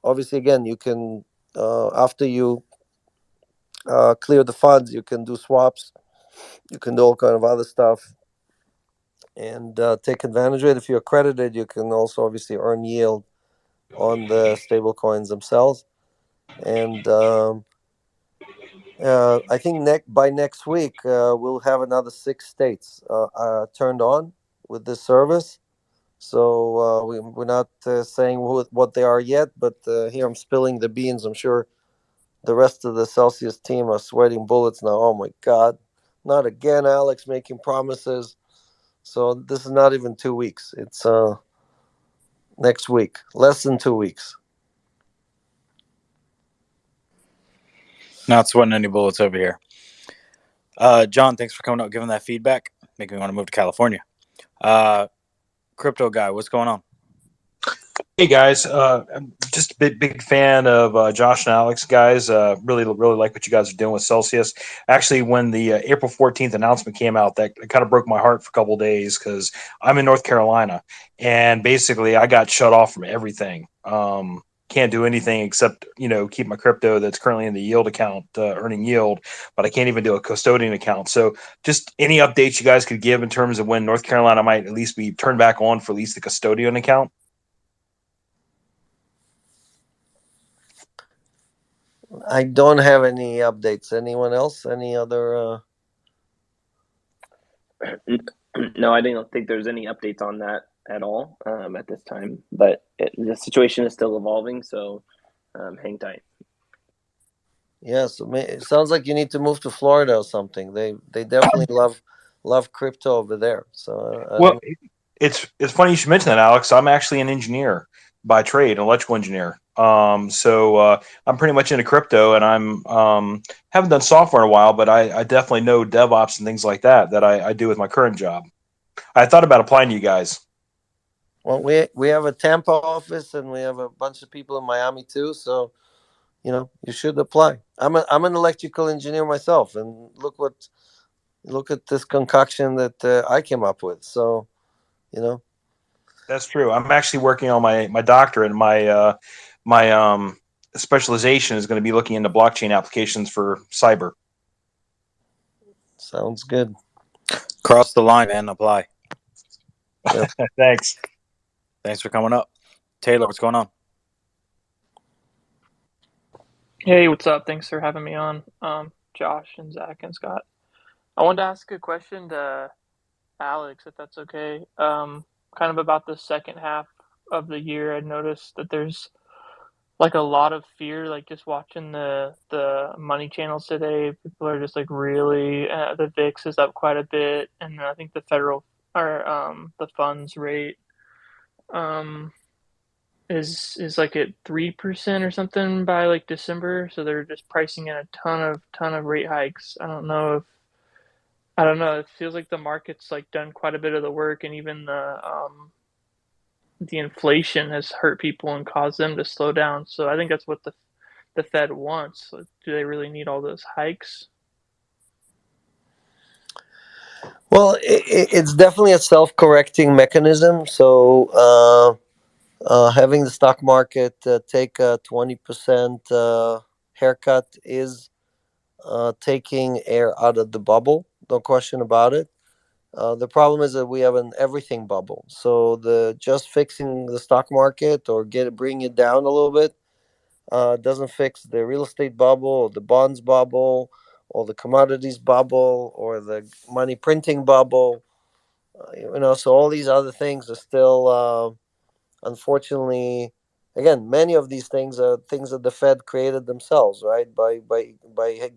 obviously, again, you can after you clear the funds, you can do swaps, you can do all kind of other stuff, and take advantage of it. If you're accredited, you can also obviously earn yield on the stable coins themselves. And I think by next week, we'll have another 6 states turned on with this service. So we're not saying what they are yet, but here I'm spilling the beans. I'm sure the rest of the Celsius team are sweating bullets now. Oh my God, not again, Alex, making promises. So this is not even 2 weeks. It's next week, less than 2 weeks. Not sweating any bullets over here. John, thanks for coming up, giving that feedback. Making me want to move to California. Crypto guy, what's going on? Hey guys, I'm just a big fan of Josh and Alex, guys. Really like what you guys are doing with Celsius. Actually, when the April 14th announcement came out, that kind of broke my heart for a couple of days because I'm in North Carolina, and basically I got shut off from everything. Can't do anything except keep my crypto that's currently in the yield account earning yield, but I can't even do a custodian account. So just any updates you guys could give in terms of when North Carolina might at least be turned back on for at least the custodian account. I don't have any updates. Anyone else? Any other? No, I don't think there's any updates on that at all at this time. But the situation is still evolving, so hang tight. Yeah, so it sounds like you need to move to Florida or something. They definitely love crypto over there. So I don't Well, know. it's funny you should mention that, Alex. I'm actually an engineer by trade, an electrical engineer. I'm pretty much into crypto, and I'm haven't done software in a while, but I definitely know DevOps and things like that I do with my current job. I thought about applying to you guys. Well, we have a Tampa office and we have a bunch of people in Miami too. So you should apply. I'm an electrical engineer myself, and look at this concoction that I came up with. So you know. That's true. I'm actually working on my doctorate, and my specialization is going to be looking into blockchain applications for cyber. Sounds good. Cross the line and apply. Yep. Thanks. Thanks for coming up. Taylor, what's going on? Hey, what's up? Thanks for having me on, Josh and Zach and Scott. I wanted to ask a question to Alex, if that's okay. Kind of about the second half of the year. I noticed that there's like a lot of fear, like just watching the money channels today. People are just like really the VIX is up quite a bit, and I think the federal or the funds rate um is like at 3% or something by like December. So they're just pricing in a ton of rate hikes. I don't know. It feels like the market's like done quite a bit of the work, and even the inflation has hurt people and caused them to slow down. So I think that's what the Fed wants. Like, do they really need all those hikes? Well, it's definitely a self-correcting mechanism. So having the stock market take a 20% haircut is taking air out of the bubble. No question about it. The problem is that we have an everything bubble. So the just fixing the stock market or bring it down a little bit doesn't fix the real estate bubble or the bonds bubble or the commodities bubble or the money printing bubble. So all these other things are still, unfortunately, again, many of these things are things that the Fed created themselves, right? By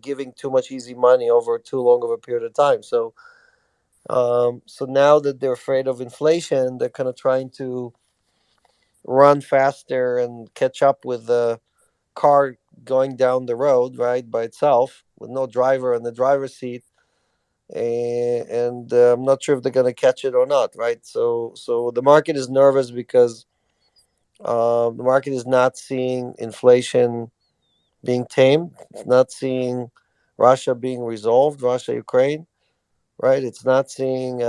giving too much easy money over too long of a period of time. So now that they're afraid of inflation, they're kind of trying to run faster and catch up with the car going down the road, right, by itself with no driver in the driver's seat. And I'm not sure if they're going to catch it or not, right? So the market is nervous because the market is not seeing inflation being tamed. It's not seeing Russia being resolved, Russia, Ukraine, right? It's not seeing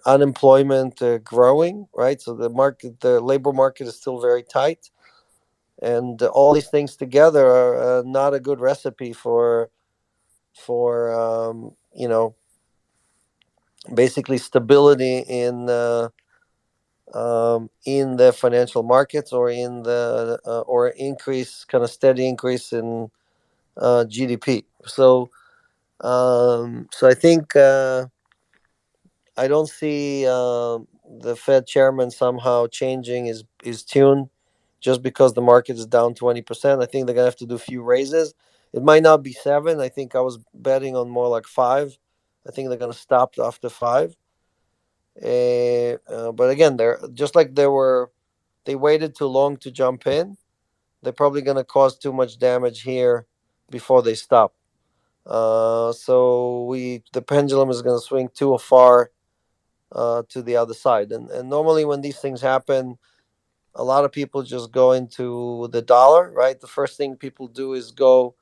unemployment growing, right? So the labor market is still very tight, and all these things together are not a good recipe for basically stability in the financial markets or in the or steady increase in GDP. So I think I don't see the Fed chairman somehow changing his tune just because the market is down 20%. I think they're gonna have to do a few raises. It might not be 7. I think I was betting on more like 5. I think they're gonna stop after 5. But again, they're just like they waited too long to jump in. They're probably gonna cause too much damage here before they stop. So the pendulum is gonna swing too far to the other side. And normally when these things happen, a lot of people just go into the dollar, right? The first thing people do is go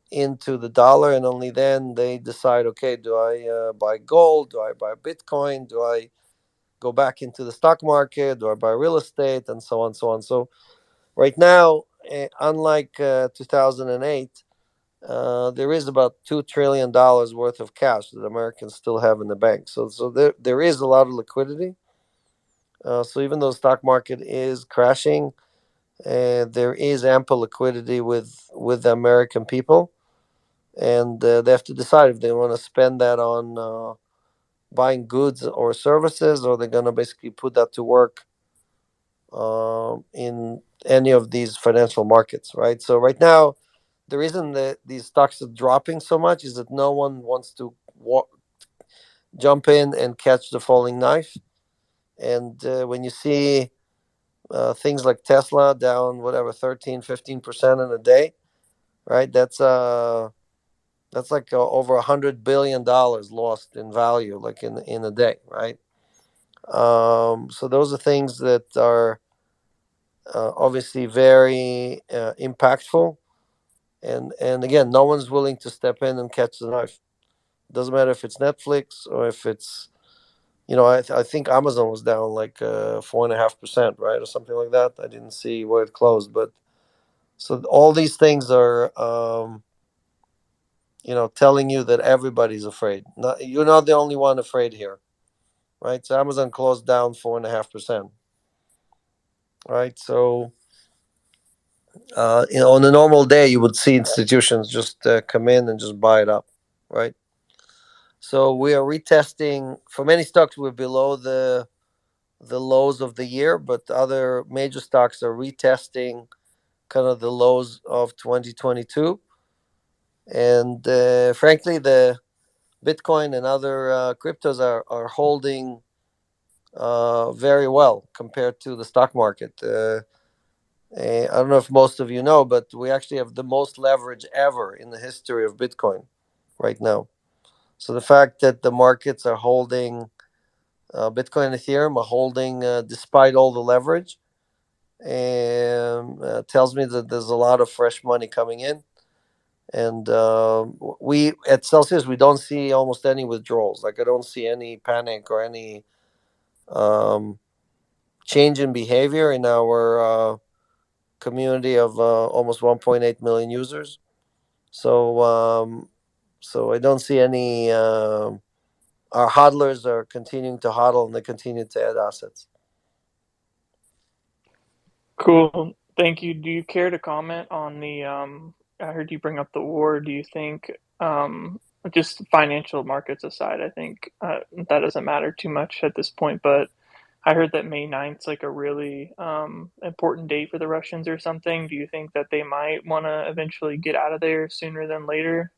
into the dollar, and only then they decide, okay, do I buy gold? Do I buy Bitcoin? Do I go back into the stock market? Do I buy real estate? And so on, so on. So right now, unlike 2008, there is about $2 trillion worth of cash that Americans still have in the bank. So there is a lot of liquidity. So even though the stock market is crashing, there is ample liquidity with the American people, and they have to decide if they want to spend that on buying goods or services, or they're going to basically put that to work any of these financial markets, right? So right now, the reason that these stocks are dropping so much is that no one wants to jump in and catch the falling knife. And when you see things like Tesla down whatever 13-15% in a day, right? That's like over $100 billion lost in value, like in a day, right? So those are things that are obviously very impactful, and again, no one's willing to step in and catch the knife. Doesn't matter if it's Netflix or if it's, I think Amazon was down like 4.5%, right, or something like that. I didn't see where it closed, but so all these things are, telling you that everybody's afraid. You're not the only one afraid here, right? So Amazon closed down 4.5%, right? So on a normal day, you would see institutions just come in and just buy it up, right? So we are retesting. For many stocks, we're below the lows of the year, but other major stocks are retesting kind of the lows of 2022. And frankly, the Bitcoin and other cryptos are holding very well compared to the stock market. I don't know if most of you know, but we actually have the most leverage ever in the history of Bitcoin right now. So the fact that the markets are holding, Bitcoin and Ethereum are holding despite all the leverage, and tells me that there's a lot of fresh money coming in. And we at Celsius, we don't see almost any withdrawals. Like, I don't see any panic or any change in behavior in our community of almost 1.8 million users. So I don't see any. Our hodlers are continuing to hodl, and they continue to add assets. Cool. Thank you. Do you care to comment on the I heard you bring up the war. Do you think just financial markets aside, I think that doesn't matter too much at this point, but I heard that May 9th's like a really important date for the Russians or something. Do you think that they might want to eventually get out of there sooner than later?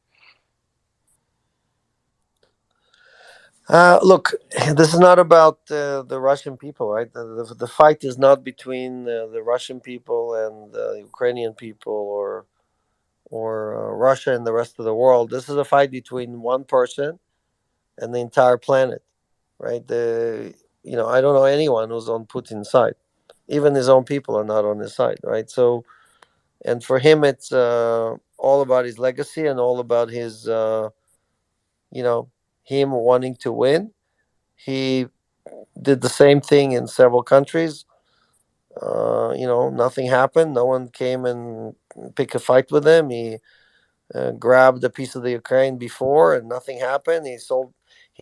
Look, this is not about the Russian people, right? The fight is not between the Russian people and the Ukrainian people, or Russia and the rest of the world. This is a fight between one person and the entire planet, right? I don't know anyone who's on Putin's side. Even his own people are not on his side, right? So, and for him, it's all about his legacy and all about his, him wanting to win. He did the same thing in several countries. Nothing happened. No one came and picked a fight with him. He grabbed a piece of the Ukraine before, and nothing happened. He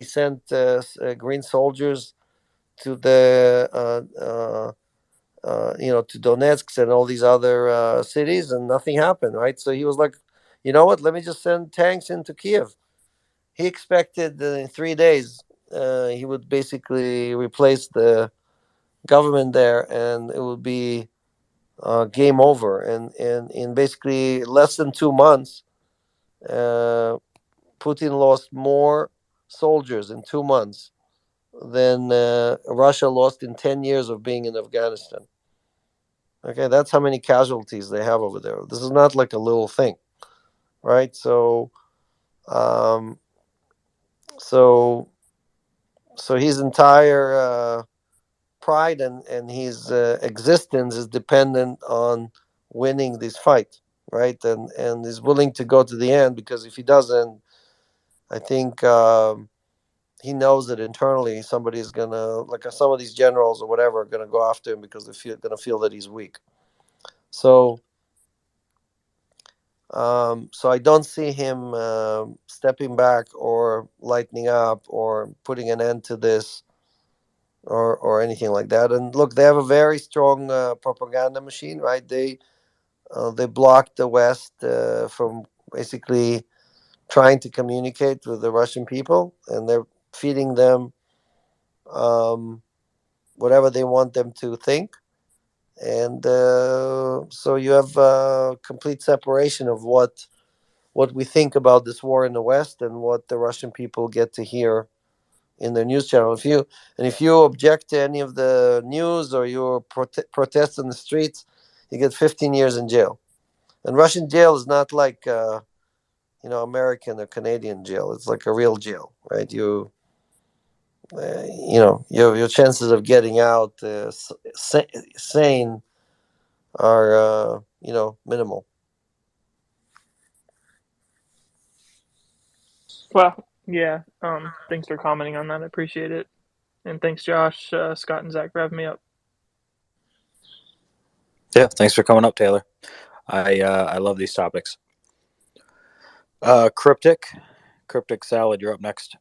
sent green soldiers to to Donetsk and all these other cities, and nothing happened, right? So he was like, you know what? Let me just send tanks into Kiev. He expected that in 3 days he would basically replace the government there, and it would be game over. And in basically less than 2 months, Putin lost more soldiers in 2 months than Russia lost in 10 years of being in Afghanistan. Okay, that's how many casualties they have over there. This is not like a little thing, right? So, so his entire pride and his existence is dependent on winning this fight, right? And is willing to go to the end, because if he doesn't, I think he knows that internally somebody's gonna, like some of these generals or whatever, are gonna go after him because they're gonna feel that he's weak. So I don't see him stepping back or lightening up or putting an end to this, or anything like that. And look, they have a very strong propaganda machine, right? They blocked the West from basically trying to communicate with the Russian people, and they're feeding them whatever they want them to think. and so you have complete separation of what we think about this war in the West and what the Russian people get to hear in their news channel. If you object to any of the news or you protest in the streets, you get 15 years in jail. And Russian jail is not like American or Canadian jail. It's like a real jail, right? Your chances of getting out sane are minimal. Well, yeah. Thanks for commenting on that. I appreciate it. And thanks, Josh, Scott, and Zach for having me up. Yeah, thanks for coming up, Taylor. I love these topics. Cryptic Salad, you're up next.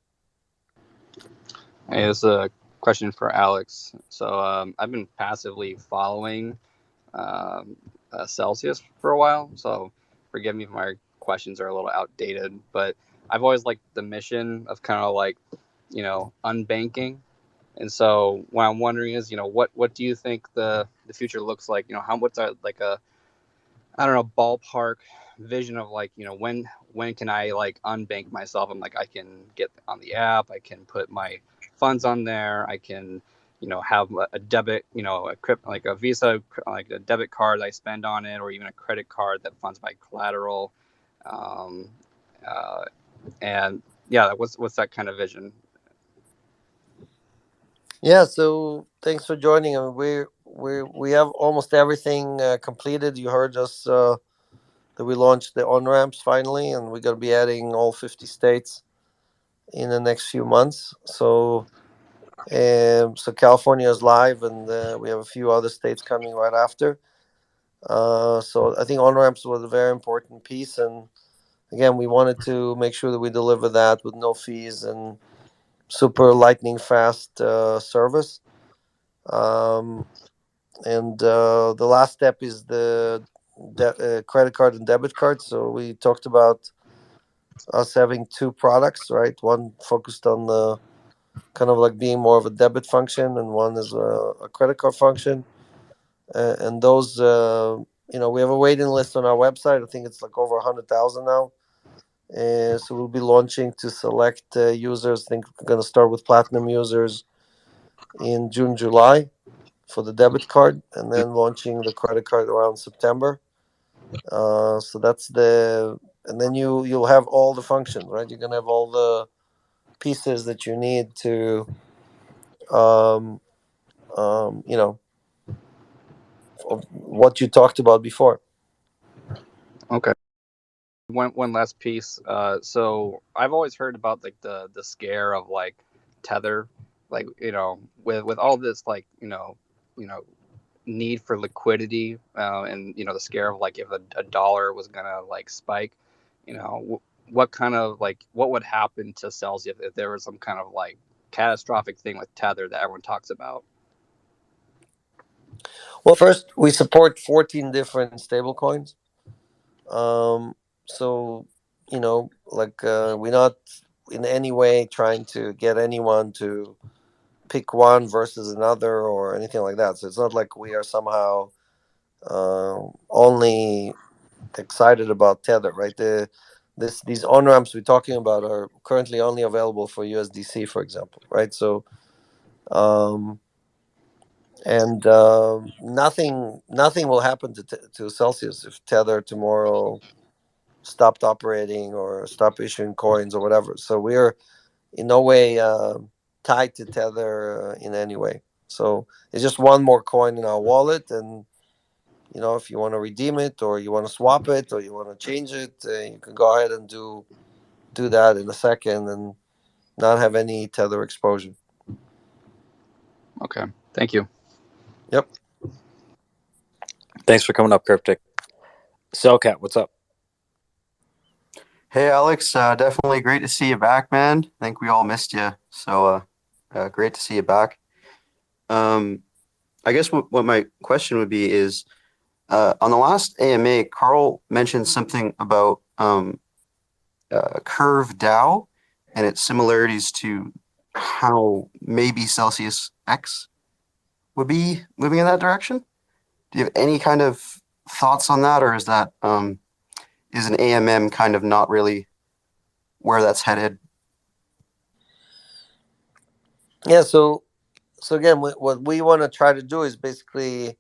Hey, this is a question for Alex. So I've been passively following Celsius for a while, so forgive me if my questions are a little outdated, but I've always liked the mission of kind of like, unbanking. And so what I'm wondering is, what do you think the future looks like? What's like a, I don't know, ballpark vision of like, when can I like unbank myself? I'm like, I can get on the app, I can put my funds on there, I can, have a debit, like a Visa, like a debit card I spend on it, or even a credit card that funds my collateral. And yeah, what's that kind of vision? Yeah, so thanks for joining. We have almost everything completed. You heard us that we launched the on ramps finally, and we're gonna be adding all 50 states in the next few months. So California is live, and we have a few other states coming right after. So I think on ramps was a very important piece, and again, we wanted to make sure that we deliver that with no fees and super lightning fast service. And the last step is the credit card and debit card. So we talked about us having two products, right? One focused on the kind of like being more of a debit function, and one is a credit card function. And those, we have a waiting list on our website. I think it's like over 100,000 now. And so we'll be launching to select users. I think we're going to start with platinum users in June, July for the debit card, and then launching the credit card around September. So that's and then you'll have all the functions, right? You're gonna have all the pieces that you need to, what you talked about before. Okay. One last piece. So I've always heard about like the scare of like Tether, like with all this like need for liquidity, and the scare of like if a dollar was gonna like spike, what kind of like what would happen to Celsius if there was some kind of like catastrophic thing with Tether that everyone talks about? Well, first we support 14 different stablecoins. So we're not in any way trying to get anyone to pick one versus another or anything like that. So it's not like we are somehow only excited about Tether, right? These on ramps we're talking about are currently only available for USDC, for example, right? So nothing will happen to Celsius if Tether tomorrow stopped operating or stopped issuing coins or whatever. So we're in no way tied to Tether in any way. So it's just one more coin in our wallet, and if you want to redeem it or you want to swap it or you want to change it, you can go ahead and do that in a second and not have any Tether exposure. Okay, thank you. Yep. Thanks for coming up, Cryptic. Cellcat, what's up? Hey, Alex, definitely great to see you back, man. I think we all missed you. So great to see you back. I guess what my question would be is, on the last AMA, Carl mentioned something about Curve DAO and its similarities to how maybe Celsius X would be moving in that direction. Do you have any kind of thoughts on that, or is that is an AMM kind of not really where that's headed? Yeah. So again, what we want to try to do is basically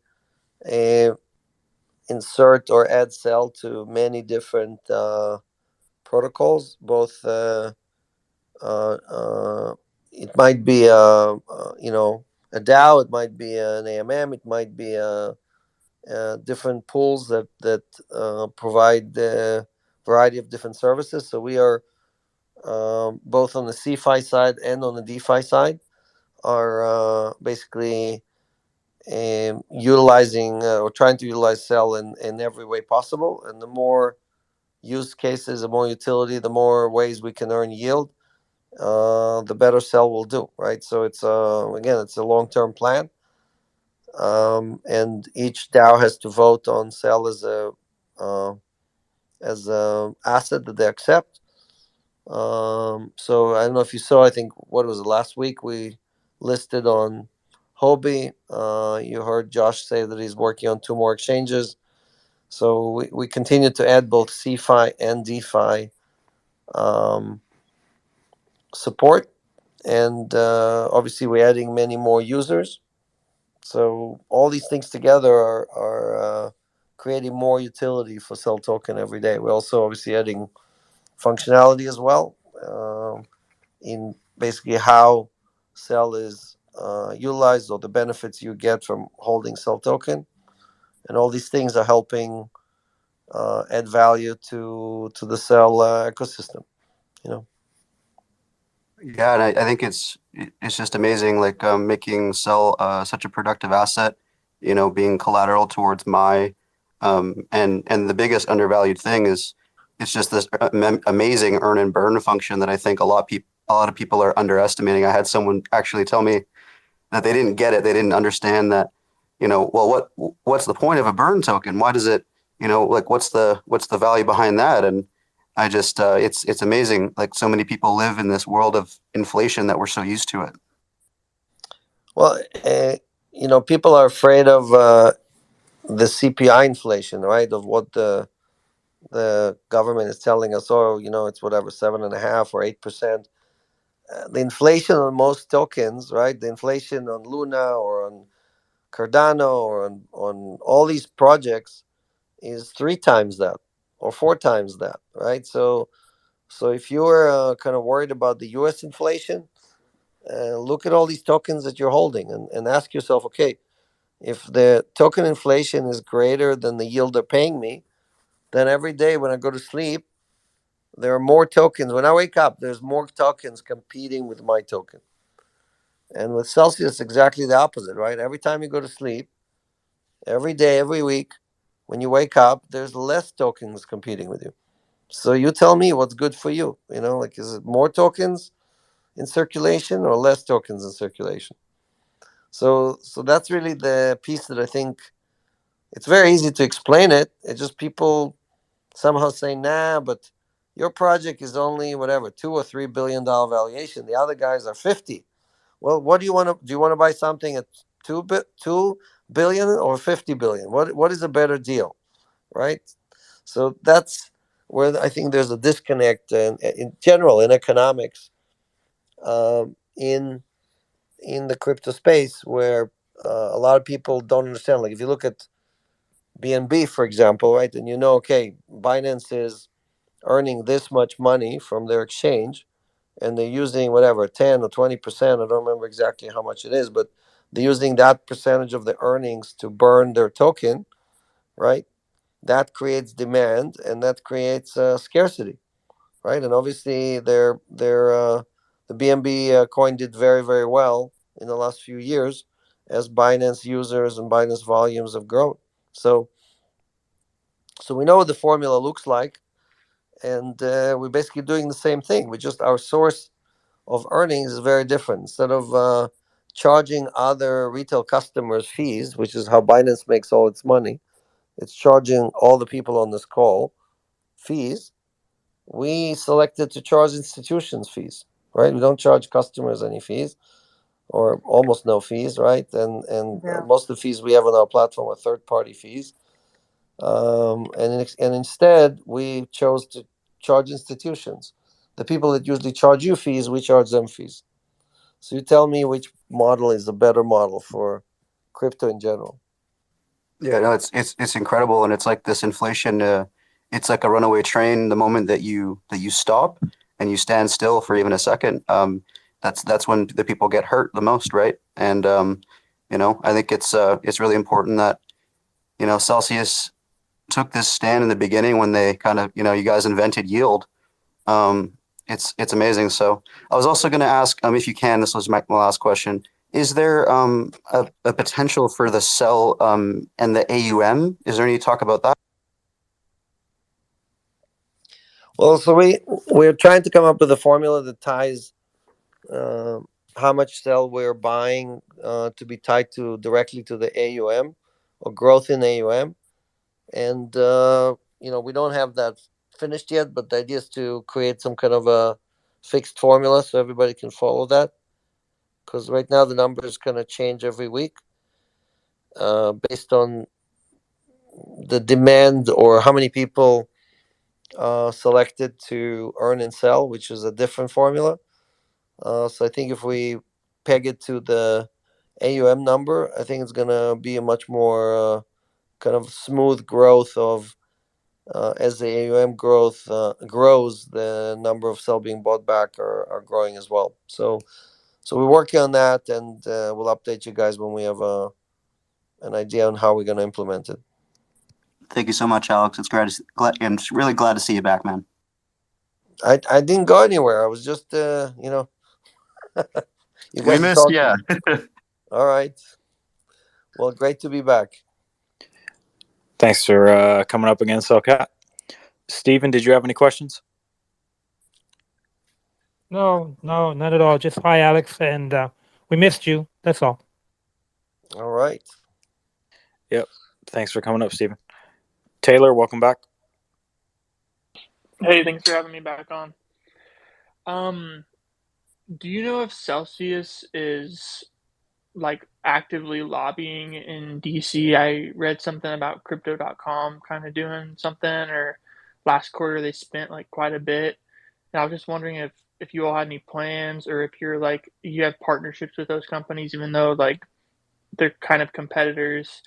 insert or add cell to many different protocols. Both it might be a DAO, it might be an AMM, it might be different pools that provide a variety of different services. So we are both on the CeFi side and on the DeFi side are basically utilizing or trying to utilize Cell in every way possible. And the more use cases, the more utility, the more ways we can earn yield, the better Cell will do, right? So it's again, it's a long-term plan, and each DAO has to vote on Cell as a asset that they accept. So I don't know if you saw. I think what was it last week we listed on Hobby. You heard Josh say that he's working on 2 more exchanges. So we continue to add both CeFi and DeFi support, and obviously we're adding many more users. So all these things together are creating more utility for Cell Token every day. We're also obviously adding functionality as well in basically how Cell is utilized or the benefits you get from holding Cell Token, and all these things are helping add value to the Cell ecosystem. You know. Yeah, and I think it's just amazing, like making Cell such a productive asset, being collateral towards my, and the biggest undervalued thing is it's just this amazing earn and burn function that I think a lot of people are underestimating. I had someone actually tell me that they didn't get it, they didn't understand that, well, what's the point of a burn token? Why does it, like what's the value behind that? And I just it's amazing. Like so many people live in this world of inflation that we're so used to it. Well, people are afraid of the CPI inflation, right? Of what the government is telling us. Oh, it's whatever 7.5% or 8%. The inflation on most tokens, right? The inflation on Luna or on Cardano or on all these projects is 3 times that or 4 times that, right? So if you're kind of worried about the U.S. inflation, look at all these tokens that you're holding and ask yourself, okay, if the token inflation is greater than the yield they're paying me, then every day when I go to sleep, there are more tokens. When I wake up, there's more tokens competing with my token. And with Celsius, exactly the opposite, right? Every time you go to sleep, every day, every week, when you wake up, there's less tokens competing with you. So you tell me what's good for you. Like, is it more tokens in circulation or less tokens in circulation? So that's really the piece that I think it's very easy to explain it. It's just people somehow say, nah, but your project is only whatever, $2 or $3 billion valuation. The other guys are 50. Well, what do you want to do? You want to buy something at 2 billion or 50 billion? What is a better deal, right? So that's where I think there's a disconnect in general in economics, in the crypto space, where a lot of people don't understand. Like if you look at BNB, for example, right, and okay, Binance is earning this much money from their exchange, and they're using whatever 10 or 20%. I don't remember exactly how much it is, but they're using that percentage of the earnings to burn their token, right? That creates demand, and that creates scarcity, right? And obviously, the BNB coin did very, very well in the last few years as Binance users and Binance volumes have grown. So we know what the formula looks like, and we're basically doing the same thing. We just our source of earnings is very different. Instead of charging other retail customers fees, which is how Binance makes all its money, it's charging all the people on this call fees. We selected to charge institutions fees, right? We don't charge customers any fees. or almost no fees, right? And most of the fees we have on our platform are third-party fees. And instead, we chose to charge institutions. The people that usually charge you fees, we charge them fees. So you tell me which model is a better model for crypto in general. Yeah, no, it's incredible, and it's like this inflation. It's like a runaway train. The moment that you stop and you stand still for even a second, that's when the people get hurt the most, right? And I think it's really important that Celsius took this stand in the beginning when they kind of you guys invented yield. It's amazing. So I was also going to ask, if you can, this was my last question. Is there a potential for the cell and the AUM? Is there any talk about that? Well, so we're trying to come up with a formula that ties how much cell we're buying to be tied directly to the AUM or growth in AUM, and we don't have that finished yet. But the idea is to create some kind of a fixed formula so everybody can follow that. Because right now the number is going to change every week based on the demand or how many people selected to earn and sell, which is a different formula. So I think if we peg it to the AUM number, I think it's going to be a much more kind of smooth growth of as the AUM grows, the number of cell being bought back are growing as well. So we're working on that, and we'll update you guys when we have an idea on how we're going to implement it. Thank you so much, Alex. It's great. I'm just really glad to see you back, man. I didn't go anywhere. I was just you guys missed you. All right. Well, great to be back. Thanks for coming up again, Cellcat. Steven, did you have any questions? No, not at all. Just hi, Alex, and we missed you. That's all. All right. Yep. Thanks for coming up, Steven. Taylor, welcome back. Hey, thanks for having me back on. Do you know if Celsius is like actively lobbying in DC? I read something about crypto.com kind of doing something, or last quarter they spent like quite a bit. And I was just wondering if you all had any plans, or if you have partnerships with those companies, even though like they're kind of competitors,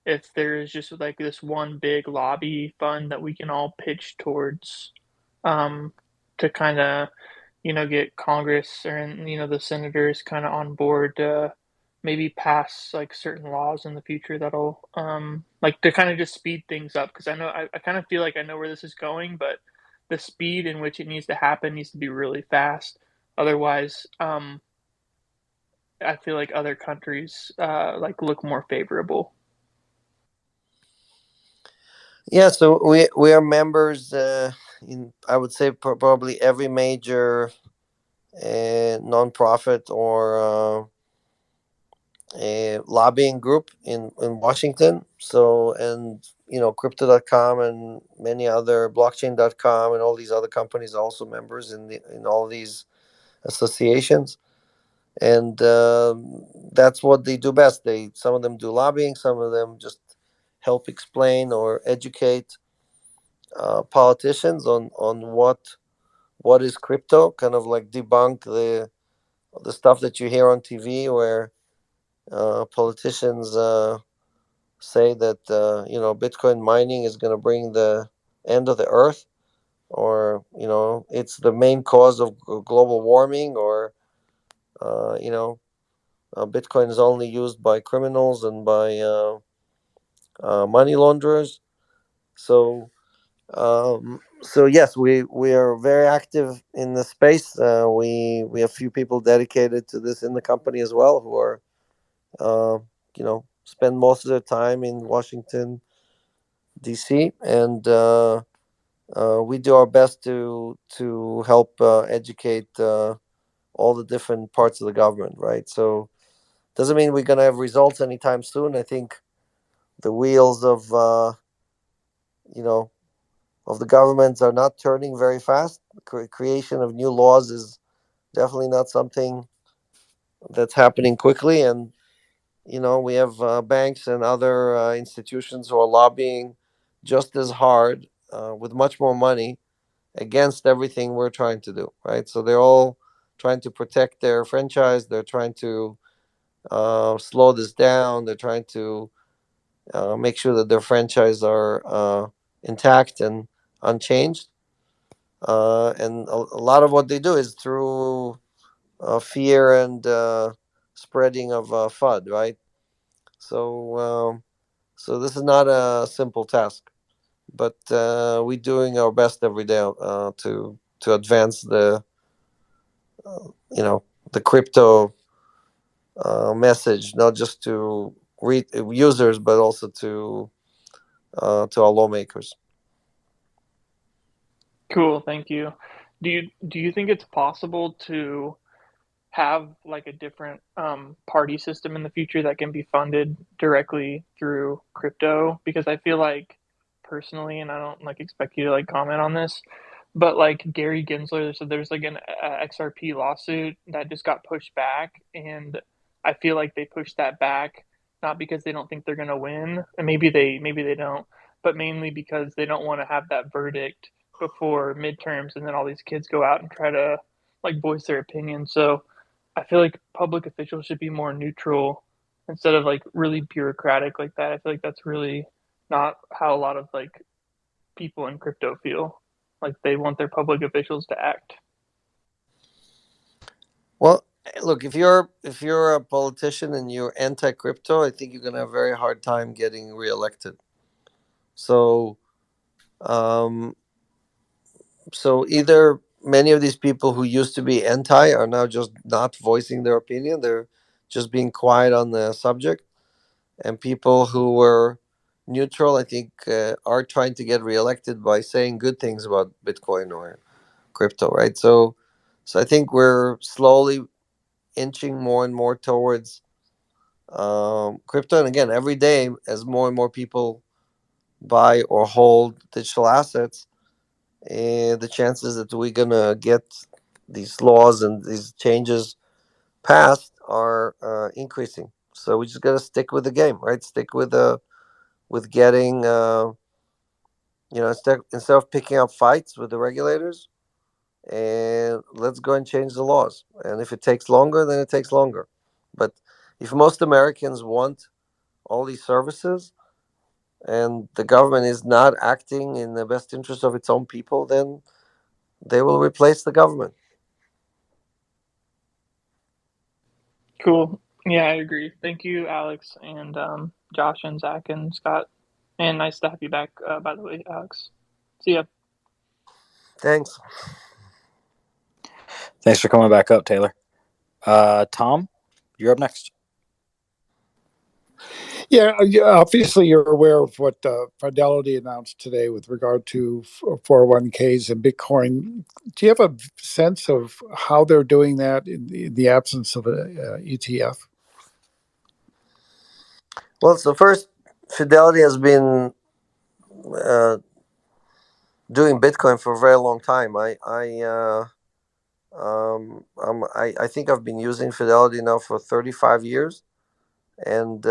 if there's just like this one big lobby fund that we can all pitch towards to kind of get Congress or the senators kind of on board to maybe pass like certain laws in the future that'll like to kind of just speed things up, because I kind of feel like I know where this is going, but the speed in which it needs to happen needs to be really fast. Otherwise, I feel like other countries like look more favorable. Yeah, so we are members in, I would say, probably every major nonprofit or a lobbying group in Washington. So, and crypto.com and many other blockchain.com and all these other companies are also members in all these associations. And that's what they do best. Some of them do lobbying, some of them just help explain or educate politicians on what is crypto, kind of like debunk the stuff that you hear on TV where politicians say that Bitcoin mining is going to bring the end of the earth, or it's the main cause of global warming, or Bitcoin is only used by criminals and by money launderers. So yes, we are very active in the space. We have few people dedicated to this in the company as well, who are spend most of their time in Washington, D.C., and we do our best to help educate all the different parts of the government, right? So doesn't mean we're going to have results anytime soon. I think the wheels of of the governments are not turning very fast. Creation of new laws is definitely not something that's happening quickly, and we have banks and other institutions who are lobbying just as hard with much more money against everything we're trying to do, right? So they're all trying to protect their franchise. They're trying to slow this down. They're trying to make sure that their franchise are intact and unchanged. And a lot of what they do is through fear and spreading of FUD, right? So this is not a simple task, but we're doing our best every day to advance the crypto message, not just to users, but also to our lawmakers. Cool, thank you. Do you think it's possible to have like a different party system in the future that can be funded directly through crypto? Because I feel like personally, and I don't like expect you to like comment on this, but like Gary Gensler, so there's like an XRP lawsuit that just got pushed back, and I feel like they pushed that back not because they don't think they're gonna win, and maybe they don't, but mainly because they don't want to have that verdict before midterms, and then all these kids go out and try to like voice their opinion. So I feel like public officials should be more neutral instead of like really bureaucratic like that. I feel like that's really not how a lot of like people in crypto feel. Like they want their public officials to act. Well, look, if you're a politician and you're anti-crypto, I think you're gonna have a very hard time getting reelected. So, um, so either many of these people who used to be anti are now just not voicing their opinion; they're just being quiet on the subject, and people who were neutral, I think, are trying to get reelected by saying good things about Bitcoin or crypto, right? So I think we're slowly inching more and more towards crypto. And again, every day, as more and more people buy or hold digital assets, the chances that we're gonna get these laws and these changes passed are increasing. So we just gotta stick with the game, right? Stick with getting instead of picking up fights with the regulators, and let's go and change the laws. And if it takes longer, then it takes longer. But if most Americans want all these services and the government is not acting in the best interest of its own people, then they will replace the government. Cool. Yeah, I agree. Thank you, Alex, and Josh, and Zach, and Scott. And nice to have you back, by the way, Alex. See ya. Thanks. Thanks for coming back up, Taylor. Tom, you're up next. Yeah, obviously you're aware of what Fidelity announced today with regard to 401ks and Bitcoin. Do you have a sense of how they're doing that in the absence of an ETF? Well, so first, Fidelity has been doing Bitcoin for a very long time. I think I've been using Fidelity now for 35 years, and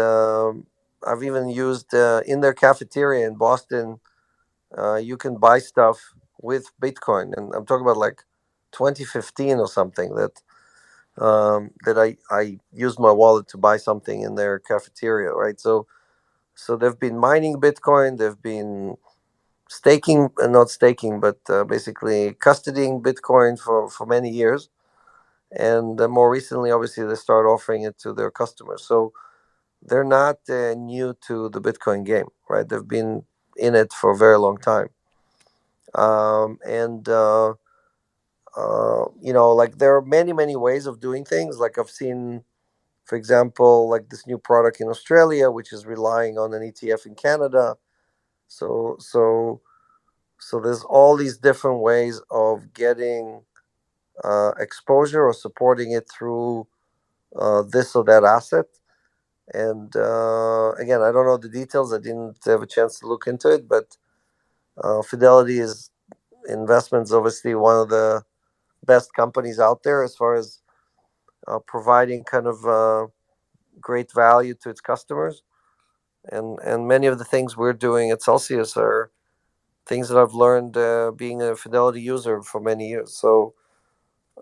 I've even used in their cafeteria in Boston. You can buy stuff with Bitcoin, and I'm talking about like 2015 or something that I used my wallet to buy something in their cafeteria, right? So they've been mining Bitcoin, they've been staking, not staking, but basically custodying Bitcoin for many years, and more recently, obviously, they start offering it to their customers. So they're not new to the Bitcoin game, right? They've been in it for a very long time. And like there are many ways of doing things. Like I've seen, for example, like this new product in Australia, which is relying on an ETF in Canada. So there's all these different ways of getting exposure or supporting it through this or that asset. And again, I don't know the details. I didn't have a chance to look into it, but Fidelity is investments obviously one of the best companies out there as far as providing kind of great value to its customers. And many of the things we're doing at Celsius are things that I've learned being a Fidelity user for many years. So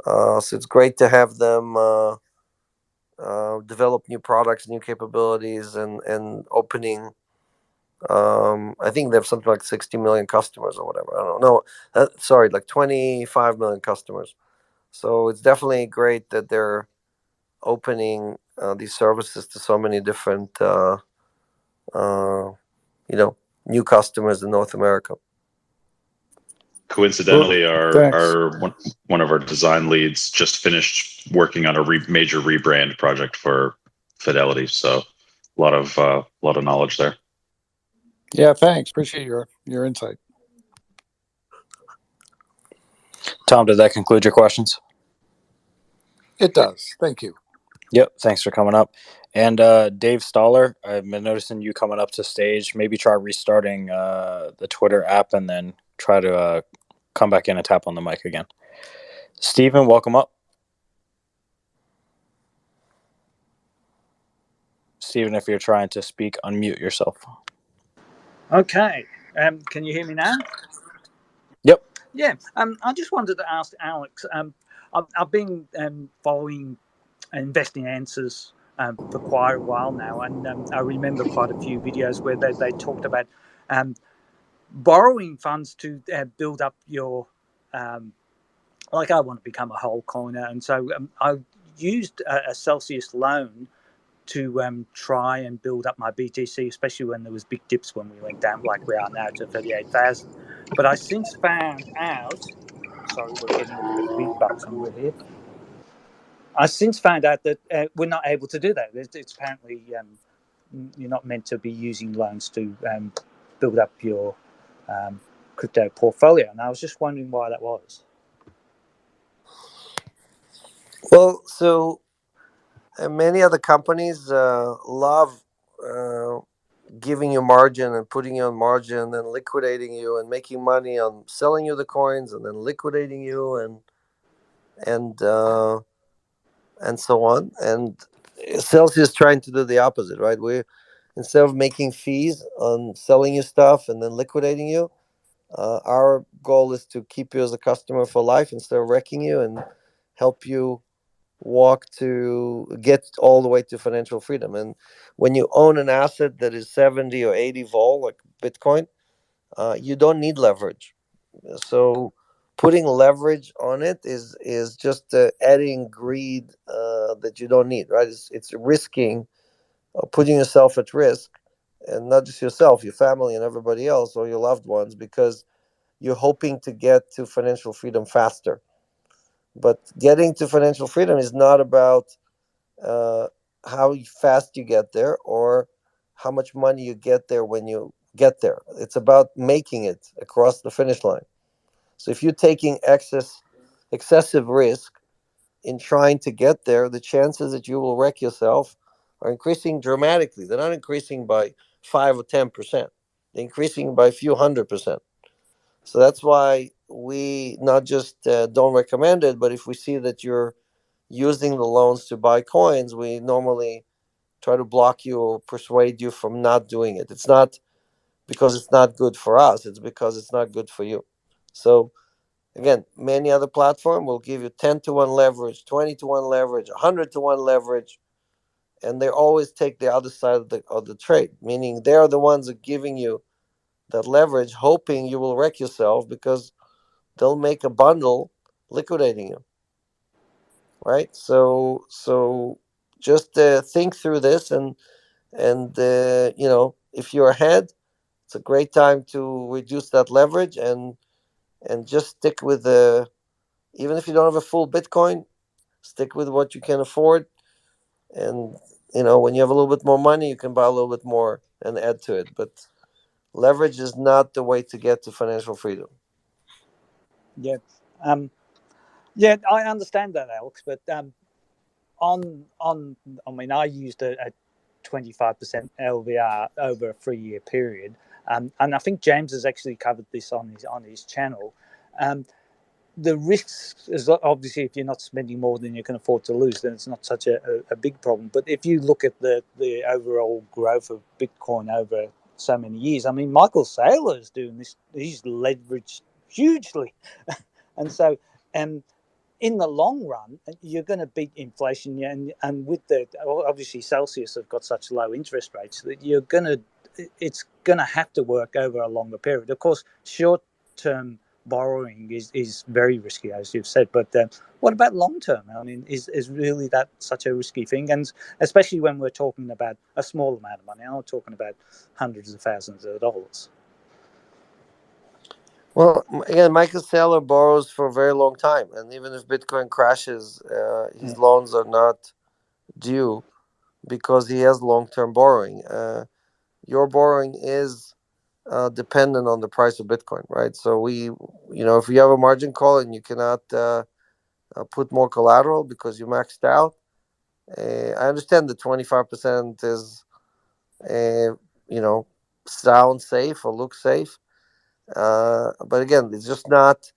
it's great to have them develop new products, new capabilities, and opening. I think they have something like 60 million customers or whatever. I don't know. Sorry, like 25 million customers. So it's definitely great that they're opening these services to so many different, new customers in North America. Coincidentally, Thanks. one of our design leads just finished working on a major rebrand project for Fidelity. So a lot of knowledge there. Yeah, thanks. Appreciate your insight. Tom, did that conclude your questions? It does. Thank you. Yep. Thanks for coming up. And Dave Stoller, I've been noticing you coming up to stage. Maybe try restarting the Twitter app and then try to come back in and tap on the mic again. Steven, welcome up. Steven, if you're trying to speak, unmute yourself. Okay. Can you hear me now? Yep. Yeah. I just wanted to ask Alex. I've been following Investing Answers for quite a while now, and I remember quite a few videos where they talked about borrowing funds to build up your. Like I want to become a whole coiner, and so I used a Celsius loan to try and build up my BTC, especially when there was big dips when we went down like we are now to 38,000. But I since found out, sorry, we're getting a bit of feedback somewhere here. I since found out that we're not able to do that. It's apparently you're not meant to be using loans to build up your crypto portfolio. And I was just wondering why that was. Well, so many other companies love giving you margin and putting you on margin and liquidating you and making money on selling you the coins and then liquidating you and so on. And Celsius is trying to do the opposite, right? Instead of making fees on selling you stuff and then liquidating you, our goal is to keep you as a customer for life instead of wrecking you and help you walk to get all the way to financial freedom. And when you own an asset that is 70 or 80 vol like Bitcoin, you don't need leverage. So putting leverage on it is just adding greed that you don't need, right? It's risking putting yourself at risk, and not just yourself, your family and everybody else or your loved ones, because you're hoping to get to financial freedom faster. But getting to financial freedom is not about how fast you get there or how much money you get there when you get there. It's about making it across the finish line. So if you're taking excessive risk in trying to get there, the chances that you will wreck yourself are increasing dramatically. They're not increasing by 5 or 10%. They're increasing by a few 100%. So that's why we not just don't recommend it, but if we see that you're using the loans to buy coins, we normally try to block you or persuade you from not doing it. It's not because it's not good for us, it's because it's not good for you. So again, many other platforms will give you 10 to 1 leverage, 20 to 1 leverage, 100 to 1 leverage, and they always take the other side of the trade, meaning they're the ones that are giving you that leverage, hoping you will wreck yourself because they'll make a bundle liquidating you. Right? So just think through this, and if you're ahead, it's a great time to reduce that leverage and just stick with even if you don't have a full Bitcoin, stick with what you can afford. And when you have a little bit more money, you can buy a little bit more and add to it. But leverage is not the way to get to financial freedom. Yeah. Yeah, I understand that, Alex. But I used a 25% LVR over a 3-year period, and I think James has actually covered this on his channel. the risks is obviously if you're not spending more than you can afford to lose, then it's not such a big problem. But if you look at the overall growth of Bitcoin over so many years, I mean, Michael Saylor is doing this; he's leveraged hugely, and so in the long run, you're going to beat inflation, and with obviously Celsius have got such low interest rates that it's going to have to work over a longer period. Of course, short term borrowing is very risky, as you've said. But what about long term? I mean, is really that such a risky thing? And especially when we're talking about a small amount of money, I'm not talking about hundreds of thousands of dollars. Well, again, Michael Saylor borrows for a very long time, and even if Bitcoin crashes, his loans are not due because he has long-term borrowing. Your borrowing is dependent on the price of Bitcoin, right? So if you have a margin call and you cannot put more collateral because you maxed out, I understand the 25% is, sound safe or look safe. But again, it's just not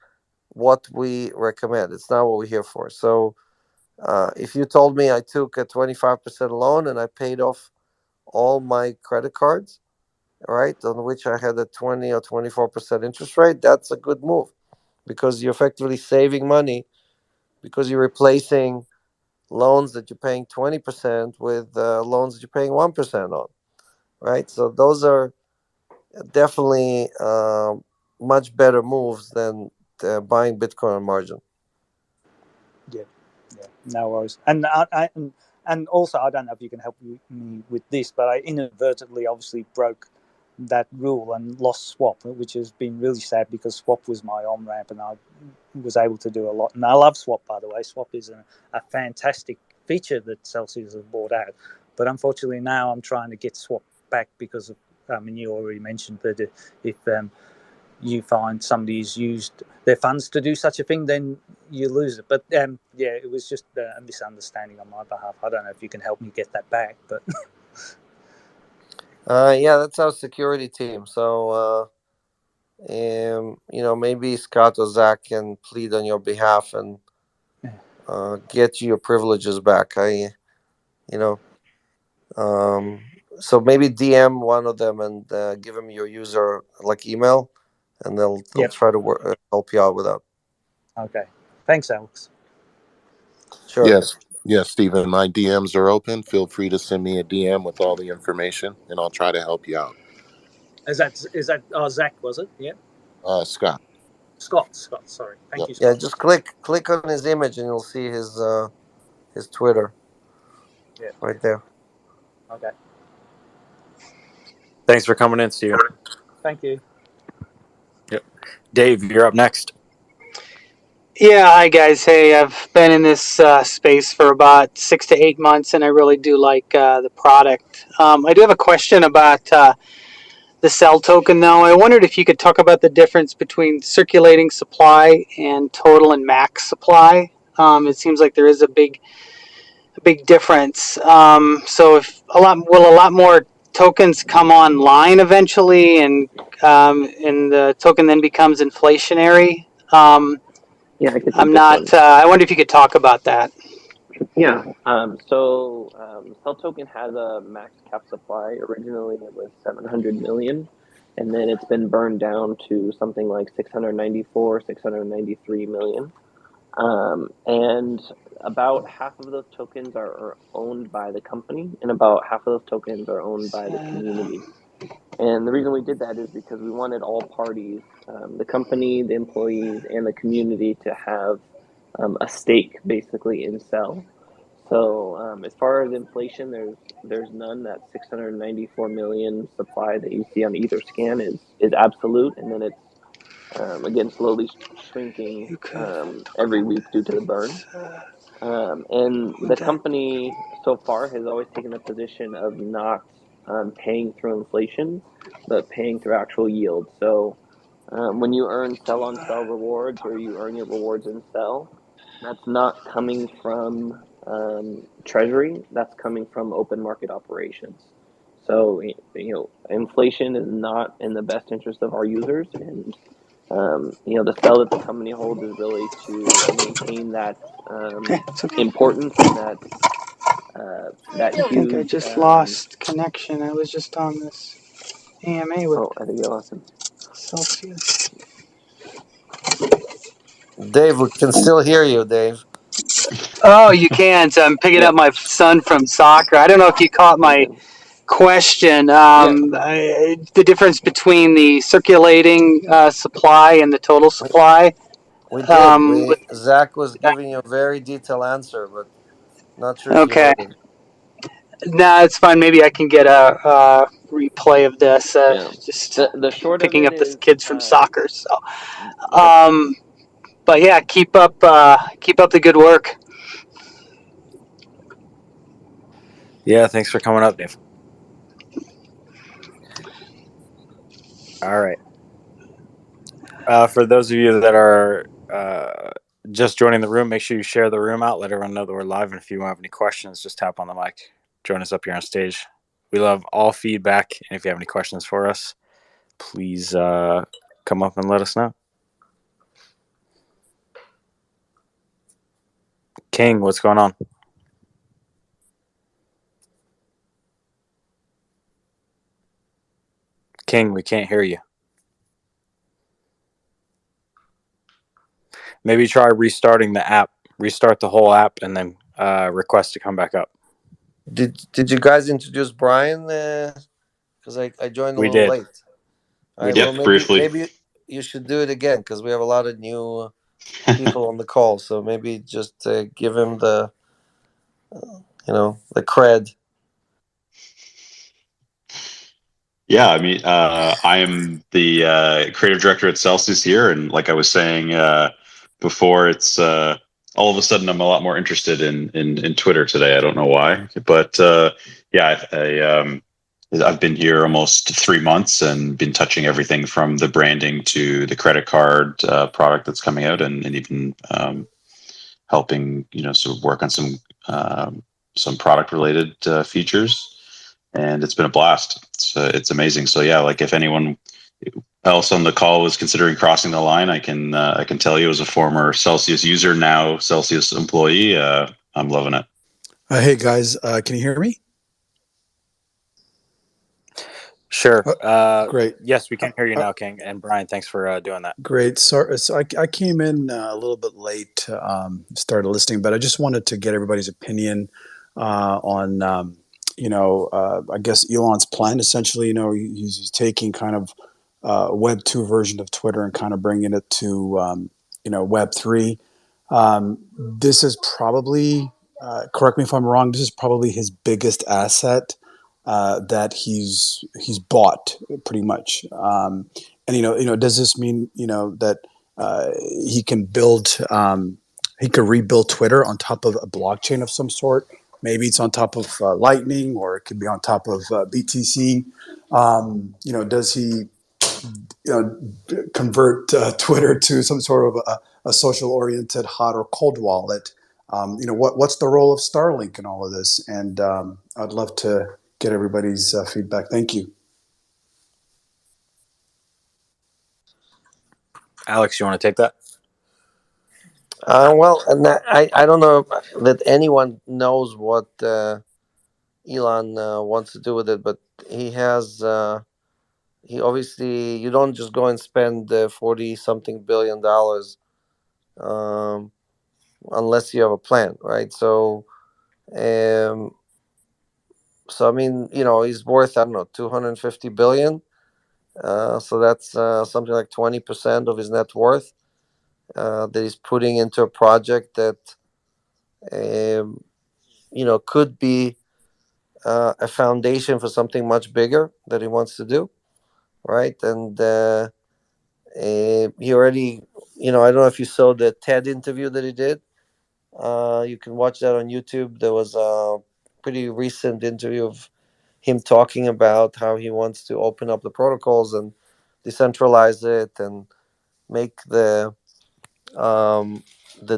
what we recommend. It's not what we're here for. So if you told me I took a 25% loan and I paid off all my credit cards, right, on which I had a 20 or 24% interest rate, that's a good move because you're effectively saving money because you're replacing loans that you're paying 20% with loans that you're paying 1% on, right? So those are definitely much better moves than buying Bitcoin on margin. Yeah, no worries. And and also, I don't know if you can help me with this, but I inadvertently obviously broke that rule and lost swap, which has been really sad because swap was my on ramp and I was able to do a lot. And I love swap, by the way. Swap is a fantastic feature that Celsius have brought out. But unfortunately, now I'm trying to get swap back because of, I mean, you already mentioned that if you find somebody's used their funds to do such a thing, then you lose it. But it was just a misunderstanding on my behalf. I don't know if you can help me get that back, but that's our security team. So maybe Scott or Zach can plead on your behalf and get you your privileges back. So maybe DM one of them and give them your user email, and they'll try to help you out with that. Okay, thanks, Alex. Sure. Yes, Stephen. My DMs are open. Feel free to send me a DM with all the information, and I'll try to help you out. Is that Zach? Was it? Yeah. Scott. Scott. Sorry. Thank you, Scott. Yeah, just click on his image, and you'll see his Twitter. Yeah. Right there. Okay. Thanks for coming in, Steven. Thank you. Yep. Dave, you're up next. Yeah, hi guys. Hey, I've been in this space for about 6 to 8 months, and I really do like the product. I do have a question about the Cell token, though. I wondered if you could talk about the difference between circulating supply and total and max supply. It seems like there is a big difference. So, if will a lot more tokens come online eventually, and the token then becomes inflationary? Yeah, I could take I'm this not. one. I wonder if you could talk about that. Yeah. So Cell Token has a max cap supply. Originally, it was 700 million, and then it's been burned down to something like 694, 693 million. And about half of those tokens are owned by the company, and about half of those tokens are owned by the community. And the reason we did that is because we wanted all parties, the company, the employees, and the community to have a stake basically in Cell. So as far as inflation, there's none. That 694 million supply that you see on either scan is absolute, and then it's again slowly shrinking every week due to the burn. And the company so far has always taken the position of not paying through inflation, but paying through actual yield. So when you earn Cell on Cell rewards, or you earn your rewards in Cell, that's not coming from Treasury. That's coming from open market operations. So inflation is not in the best interest of our users, and the spell that the company holds is really to maintain that It's okay. importance and that I think I huge. just lost connection. I was just on this AMA with Oh, I think you lost him. Celsius. Dave, we can still hear you, Dave. Oh, you can. So I'm picking Yeah. up my son from soccer. I don't know if you caught my question. The difference between the circulating supply and the total supply. We did. With, Zach was giving you a very detailed answer, but not sure if you okay. heard it. No, it's fine. Maybe I can get a replay of this. Yeah. Just The short of picking it up the is, kids from soccer. So, yep. but yeah, keep up the good work. Yeah, thanks for coming up, Dave. All right. For those of you that are just joining the room, make sure you share the room out. Let everyone know that we're live. And if you have any questions, just tap on the mic. Join us up here on stage. We love all feedback. And if you have any questions for us, please come up and let us know. King, what's going on? King, we can't hear you. Maybe try restarting the app. Restart the whole app and then request to come back up. Did you guys introduce Brian? Because I joined a We little did. late. All right. did. Well, briefly. maybe you should do it again because we have a lot of new people on the call. So maybe just give him the the cred. Yeah, I mean, I am the creative director at Celsius here, and like I was saying before, it's all of a sudden I'm a lot more interested in Twitter today. I don't know why, but yeah, I've been here almost 3 months and been touching everything from the branding to the credit card product that's coming out, and even helping sort of work on some product related features. And it's been a blast. It's amazing. So yeah, like if anyone else on the call was considering crossing the line, I can tell you as a former Celsius user, now Celsius employee, I'm loving it. Hey guys, can you hear me? Sure. Great. Yes, we can hear you now, King. And Brian, thanks for doing that. Great. So I came in a little bit late, started listening, but I just wanted to get everybody's opinion on, I guess Elon's plan. Essentially, he's taking kind of Web 2 version of Twitter and kind of bringing it to, Web 3. This is probably, correct me if I'm wrong, this is probably his biggest asset that he's bought pretty much. And does this mean that he can build, he could rebuild Twitter on top of a blockchain of some sort? Maybe it's on top of Lightning, or it could be on top of BTC. Does he convert Twitter to some sort of a social-oriented hot or cold wallet? What's the role of Starlink in all of this? And I'd love to get everybody's feedback. Thank you. Alex, you want to take that? Well, and I don't know that anyone knows what Elon wants to do with it, but he has. He obviously, you don't just go and spend $40-something billion unless you have a plan, right? So I mean, he's worth, I don't know, 250 billion. So that's something like 20% of his net worth that he's putting into a project that could be a foundation for something much bigger that he wants to do, right? And he already, I don't know if you saw the TED interview that he did. You can watch that on YouTube. There was a pretty recent interview of him talking about how he wants to open up the protocols and decentralize it and make the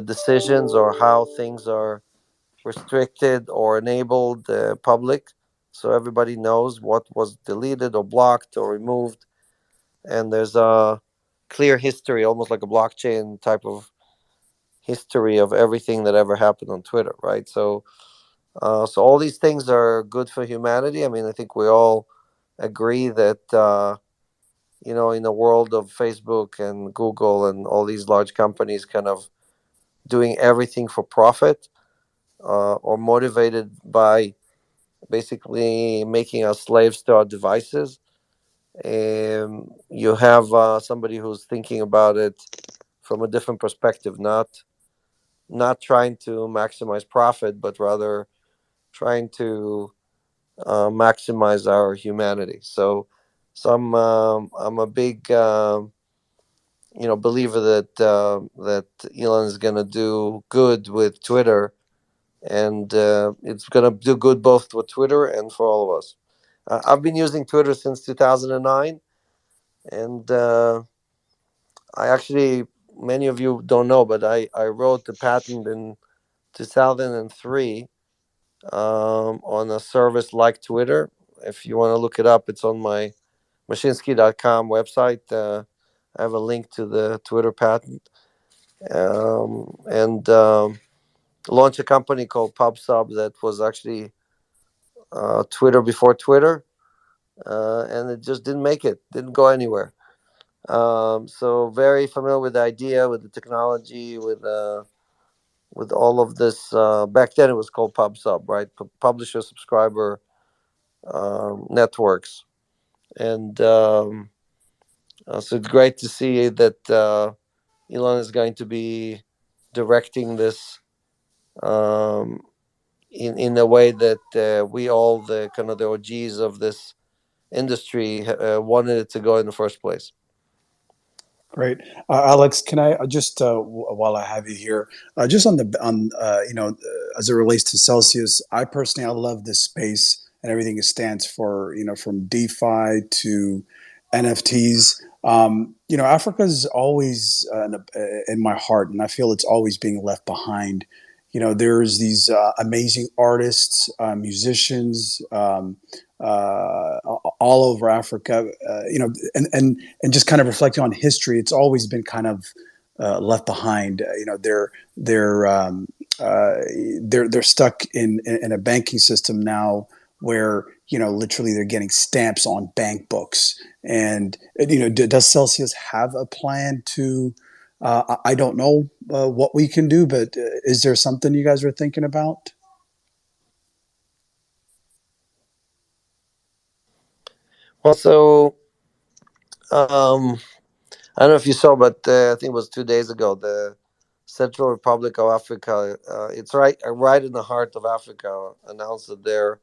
decisions or how things are restricted or enabled public, so everybody knows what was deleted or blocked or removed. And there's a clear history, almost like a blockchain type of history of everything that ever happened on Twitter, right? So so all these things are good for humanity. I mean, I think we all agree that in the world of Facebook and Google and all these large companies kind of doing everything for profit, or motivated by basically making us slaves to our devices. You have somebody who's thinking about it from a different perspective, not trying to maximize profit, but rather trying to maximize our humanity. So I'm a big believer that Elon is going to do good with Twitter, and it's going to do good both with Twitter and for all of us. I've been using Twitter since 2009, and I actually, many of you don't know, but I wrote the patent in 2003 on a service like Twitter. If you want to look it up, it's on my Mashinsky.com website. I have a link to the Twitter patent, and launched a company called PubSub that was actually Twitter before Twitter, and it just didn't make it, didn't go anywhere. So very familiar with the idea, with the technology, with all of this. Back then, it was called PubSub, right? Publisher subscriber networks, and so it's great to see that Elon is going to be directing this in a way that we all, the kind of the OGs of this industry, wanted it to go in the first place. Great, Alex. Can I just while I have you here, just on as it relates to Celsius, I personally love this space and everything it stands for. From DeFi to NFTs. Africa's always in my heart, and I feel it's always being left behind. There's these amazing artists, musicians, all over Africa. And just kind of reflecting on history, it's always been kind of left behind. They're stuck in a banking system now where literally they're getting stamps on bank books. And does Celsius have a plan to? I don't know what we can do, but is there something you guys are thinking about? Well, so I don't know if you saw, but I think it was 2 days ago, the Central Republic of Africa, it's right in the heart of Africa, announced that they're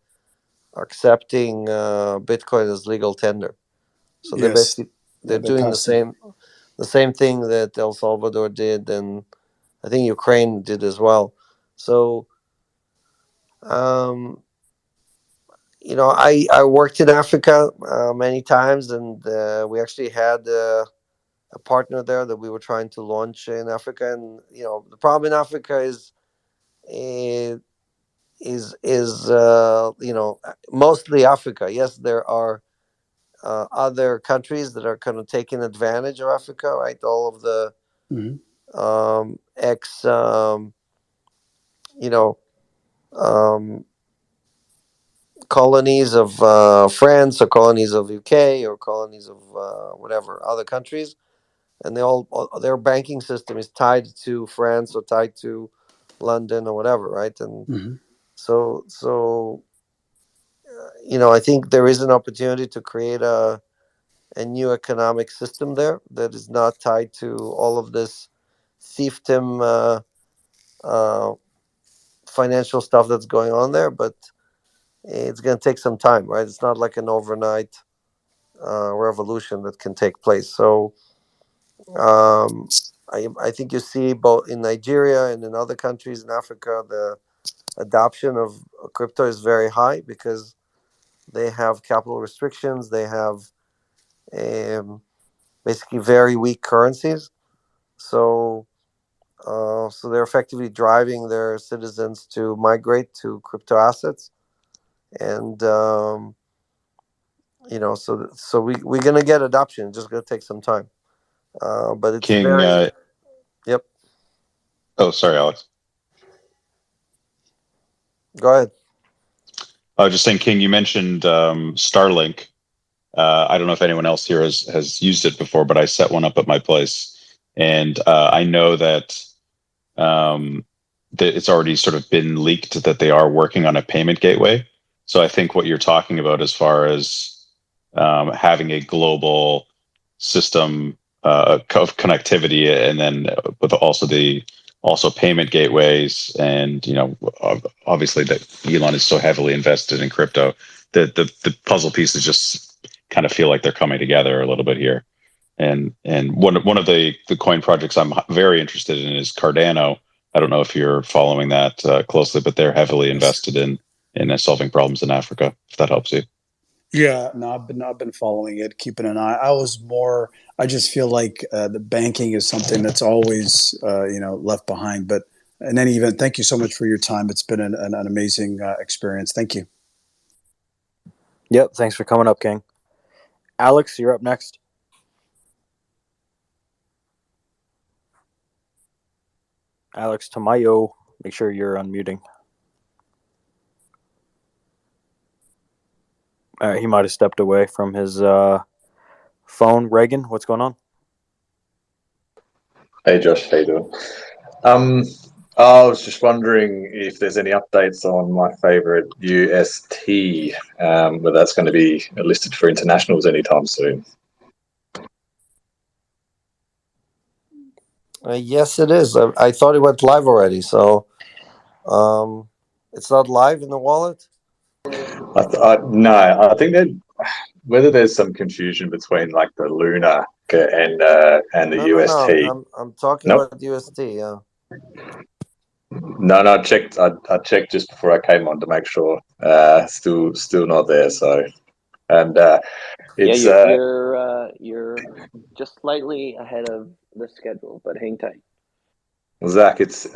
accepting Bitcoin as legal tender. So Yes. they're doing the same thing that El Salvador did, and I think Ukraine did as well. So I worked in Africa many times, and we actually had a partner there that we were trying to launch in Africa. And the problem in Africa is mostly Africa. Yes, there are other countries that are kind of taking advantage of Africa, right? All of the ex colonies of France, or colonies of UK, or colonies of whatever other countries, and their banking system is tied to France or tied to London or whatever, right? And so I think there is an opportunity to create a new economic system there that is not tied to all of this fiefdom financial stuff that's going on there, but it's going to take some time, right? It's not like an overnight revolution that can take place. So I think you see both in Nigeria and in other countries in Africa, the adoption of crypto is very high because they have capital restrictions. They have basically very weak currencies. So they're effectively driving their citizens to migrate to crypto assets. And so we're gonna get adoption. It's just gonna take some time. but it's King, very. Yep. Oh, sorry, Alex. Go ahead. I was just saying, King, you mentioned Starlink. I don't know if anyone else here has used it before, but I set one up at my place, and I know that that it's already sort of been leaked that they are working on a payment gateway. So I think what you're talking about as far as having a global system of connectivity, and then with also payment gateways, and obviously that Elon is so heavily invested in crypto, the puzzle pieces just kind of feel like they're coming together a little bit here. And one of the coin projects I'm very interested in is Cardano. I don't know if you're following that closely, but they're heavily invested in solving problems in Africa, if that helps you. Yeah, no, I've been following it, keeping an eye. I just feel like the banking is something that's always left behind. But in any event, thank you so much for your time. It's been an amazing experience. Thank you. Yep, thanks for coming up, King. Alex, you're up next. Alex Tamayo, make sure you're unmuting. He might have stepped away from his phone. Reagan, what's going on? Hey Josh, how you doing? I was just wondering if there's any updates on my favorite UST, whether that's going to be listed for internationals anytime soon. Yes, it is. I thought it went live already, so it's not live in the wallet. No, I think that whether there's some confusion between like the Luna and the UST. No, I'm talking Nope. about UST. Yeah. No, I checked. I checked just before I came on to make sure. Still not there. So, and it's you're just slightly ahead of the schedule, but hang tight. Zach, it's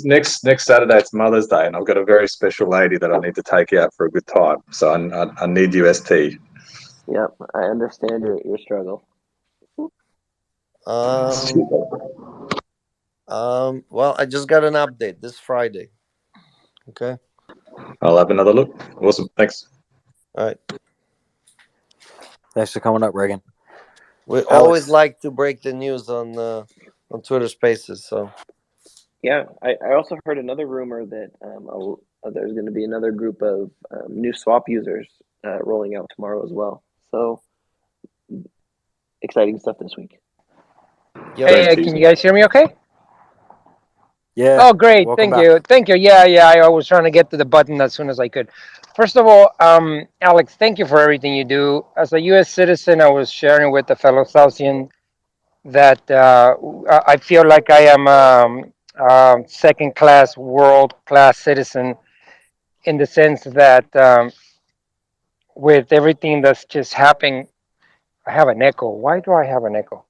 next Saturday. It's Mother's Day, and I've got a very special lady that I need to take out for a good time. So I need UST. Yep, I understand your struggle. Well, I just got an update this Friday. Okay. I'll have another look. Awesome. Thanks. All right. Thanks for coming up, Reagan. We always like to break the news on Twitter Spaces. So. Yeah, I also heard another rumor that there's going to be another group of new swap users rolling out tomorrow as well. So exciting stuff this week. Hey, can you guys hear me okay? Yeah. Oh, great. Welcome Thank you. Yeah. I was trying to get to the button as soon as I could. First of all, Alex, thank you for everything you do. As a U.S. citizen, I was sharing with a fellow Southsian that I feel like I am second-class, world-class citizen in the sense that with everything that's just happening, I have an echo. Why do I have an echo?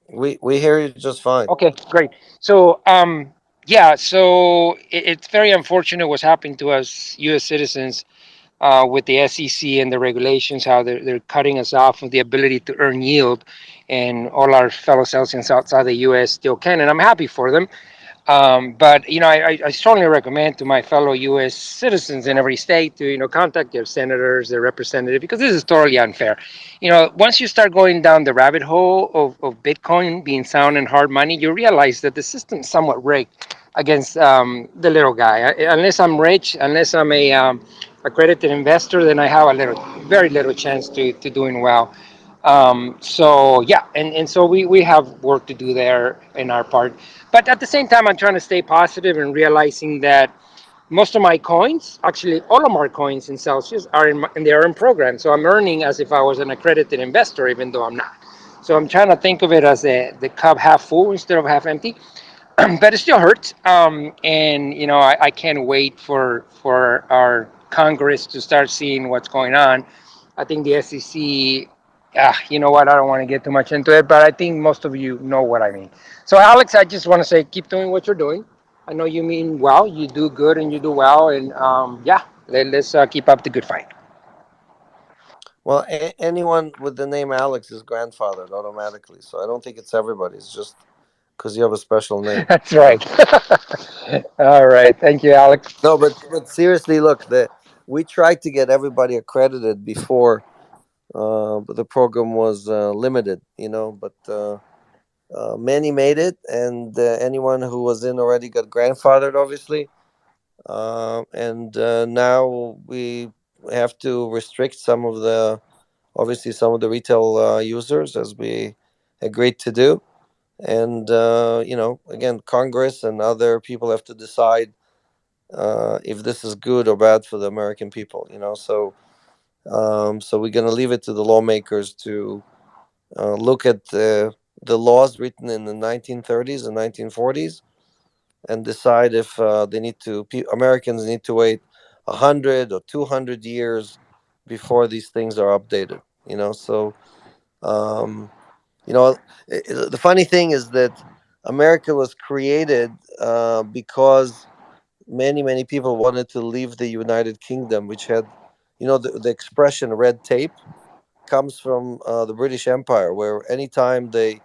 We hear you just fine. Okay, great. So it's very unfortunate what's happening to us U.S. citizens with the SEC and the regulations, how they're cutting us off of the ability to earn yield, and all our fellow citizens outside the U.S. still can, and I'm happy for them. But I strongly recommend to my fellow U.S. citizens in every state to contact their senators, their representatives, because this is totally unfair. Once you start going down the rabbit hole of Bitcoin being sound and hard money, you realize that the system's somewhat rigged against the little guy. Unless I'm rich, unless I'm a accredited investor, then I have very little chance to doing well. So we have work to do there in our part. But at the same time, I'm trying to stay positive and realizing that most of my coins, actually all of my coins in Celsius, are in programs. So I'm earning as if I was an accredited investor, even though I'm not. So I'm trying to think of it as the cup half full instead of half empty. But it still hurts. I can't wait for our Congress to start seeing what's going on. I think the SEC, you know what, I don't want to get too much into it, but I think most of you know what I mean. So, Alex, I just want to say, keep doing what you're doing. I know you mean well, you do good and you do well. And let's keep up the good fight. Well, anyone with the name Alex is grandfathered automatically. So I don't think it's everybody. It's just because you have a special name. That's right. All right. Thank you, Alex. No, but seriously, look, we tried to get everybody accredited before but the program was limited, but many made it, and anyone who was in already got grandfathered, obviously. And now we have to restrict obviously, some of the retail users, as we agreed to do. And, again, Congress and other people have to decide if this is good or bad for the American people, so we're going to leave it to the lawmakers to look at the laws written in the 1930s and 1940s and decide if Americans need to wait 100 or 200 years before these things are updated. So the funny thing is that America was created because many people wanted to leave the United Kingdom, which had, the expression red tape comes from the British Empire, where anytime they,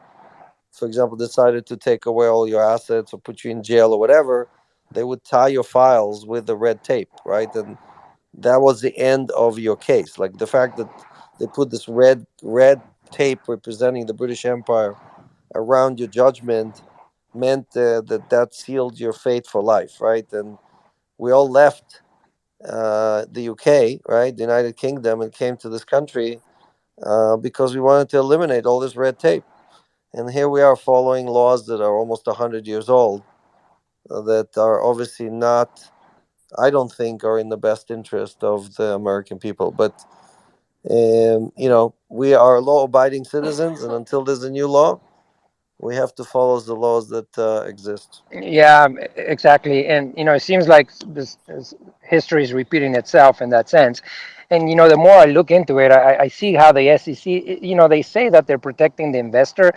for example, decided to take away all your assets or put you in jail or whatever, they would tie your files with the red tape, right? And that was the end of your case. Like the fact that they put this red tape representing the British Empire around your judgment meant that sealed your fate for life, right? And we all left the UK, right, the United Kingdom, and came to this country because we wanted to eliminate all this red tape. And here we are following laws that are almost 100 years old that are obviously not, I don't think, are in the best interest of the American people. But, we are law abiding citizens, and until there's a new law, we have to follow the laws that exist. Yeah, exactly. And it seems like this history is repeating itself in that sense. And the more I look into it, I see how the SEC, they say that they're protecting the investor,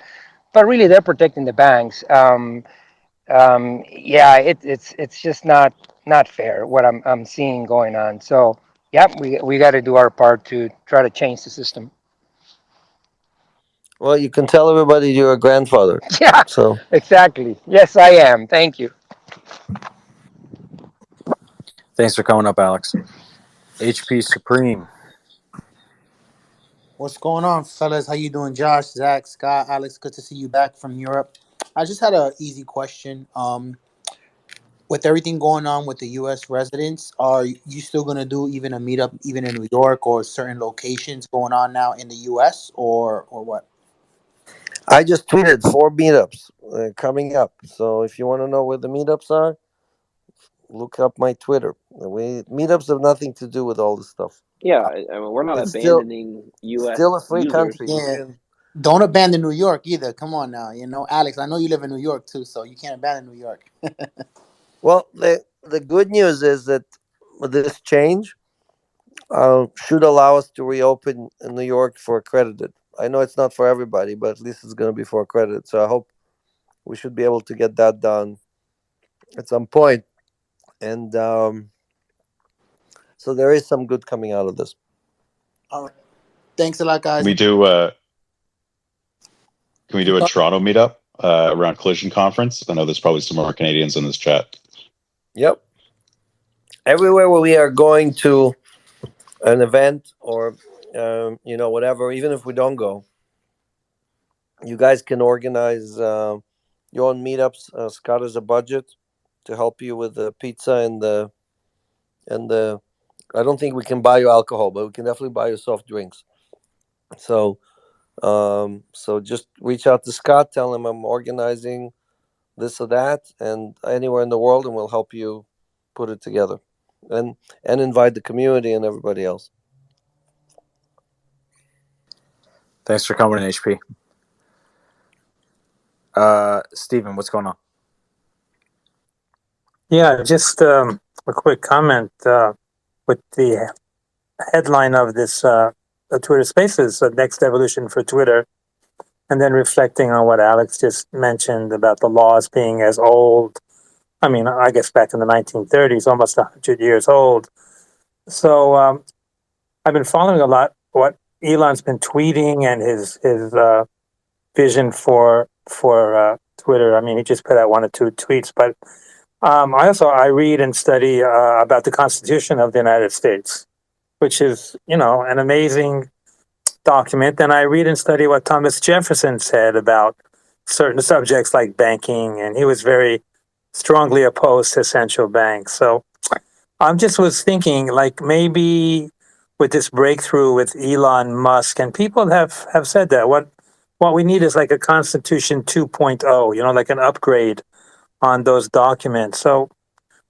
but really they're protecting the banks. Yeah, it's just not fair what I'm seeing going on. So yeah, we got to do our part to try to change the system. Well, you can tell everybody you're a grandfather. Yeah, So exactly. Yes, I am. Thank you. Thanks for coming up, Alex. HP Supreme. What's going on, fellas? How you doing, Josh, Zach, Scott, Alex? Good to see you back from Europe. I just had an easy question. With everything going on with the U.S. residents, are you still going to do even a meetup, even in New York or certain locations going on now in the U.S. or what? I just tweeted 4 meetups coming up. So if you want to know where the meetups are, look up my Twitter. Meetups have nothing to do with all this stuff. Yeah, I mean, we're not It's abandoning U.S. still a free users. country. Yeah. Don't abandon New York either. Come on now, Alex. I know you live in New York too, so you can't abandon New York. Well, the good news is that this change should allow us to reopen in New York for accredited. I know it's not for everybody, but at least it's going to be for accredited. So I hope we should be able to get that done at some point. And so there is some good coming out of this. All right. Thanks a lot, guys. Can we do a Toronto meetup around Collision Conference? I know there's probably some more Canadians in this chat. Yep. Everywhere where we are going to an event or whatever, even if we don't go, you guys can organize your own meetups. Scott has a budget to help you with the pizza and the. I don't think we can buy you alcohol, but we can definitely buy you soft drinks. So just reach out to Scott, tell him I'm organizing this or that, and anywhere in the world, and we'll help you put it together, and invite the community and everybody else. Thanks for coming in, HP. Steven, what's going on? Yeah, just a quick comment with the headline of this Twitter Spaces, Next Evolution for Twitter, and then reflecting on what Alex just mentioned about the laws being as old. I mean, I guess back in the 1930s, almost 100 years old. So I've been following a lot what Elon's been tweeting and his vision for Twitter. I mean, he just put out 1 or 2 tweets, but I read and study about the Constitution of the United States, which is, an amazing document. And I read and study what Thomas Jefferson said about certain subjects like banking, and he was very strongly opposed to central banks. So I just was thinking, like, maybe with this breakthrough with Elon Musk, and people have said that what we need is like a Constitution 2.0, like an upgrade on those documents. So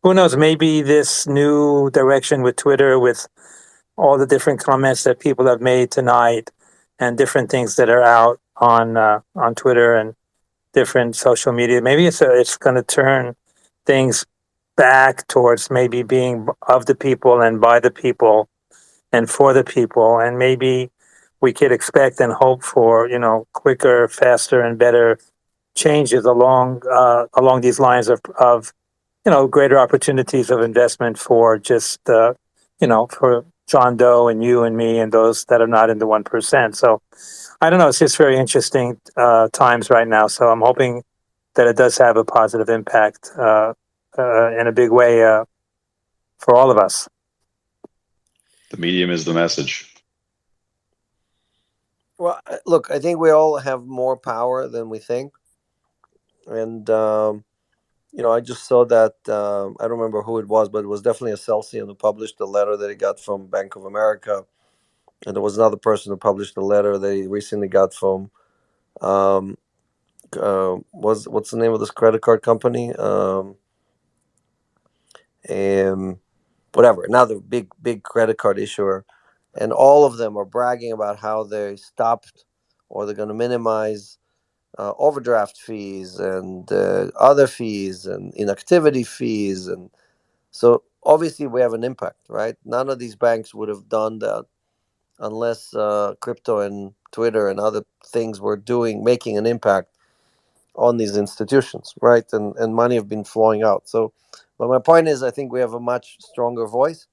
who knows, maybe this new direction with Twitter, with all the different comments that people have made tonight and different things that are out on Twitter and different social media, maybe it's going to turn things back towards maybe being of the people and by the people and for the people, and maybe we could expect and hope for quicker, faster, and better changes along these lines of greater opportunities of investment for just for John Doe and you and me and those that are not in the 1%. So I don't know. It's just very interesting times right now. So I'm hoping that it does have a positive impact in a big way for all of us. The medium is the message. Well, look, I think we all have more power than we think, and I just saw that. I don't remember who it was, but it was definitely a Celsian who published a letter that he got from Bank of America, and there was another person who published a letter that he recently got from. What's the name of this credit card company? Whatever, another big credit card issuer, and all of them are bragging about how they stopped or they're going to minimize overdraft fees and other fees and inactivity fees, and so obviously we have an impact, right? None of these banks would have done that unless crypto and Twitter and other things were making an impact on these institutions, right? And money have been flowing out. So, but my point is, I think we have a much stronger voice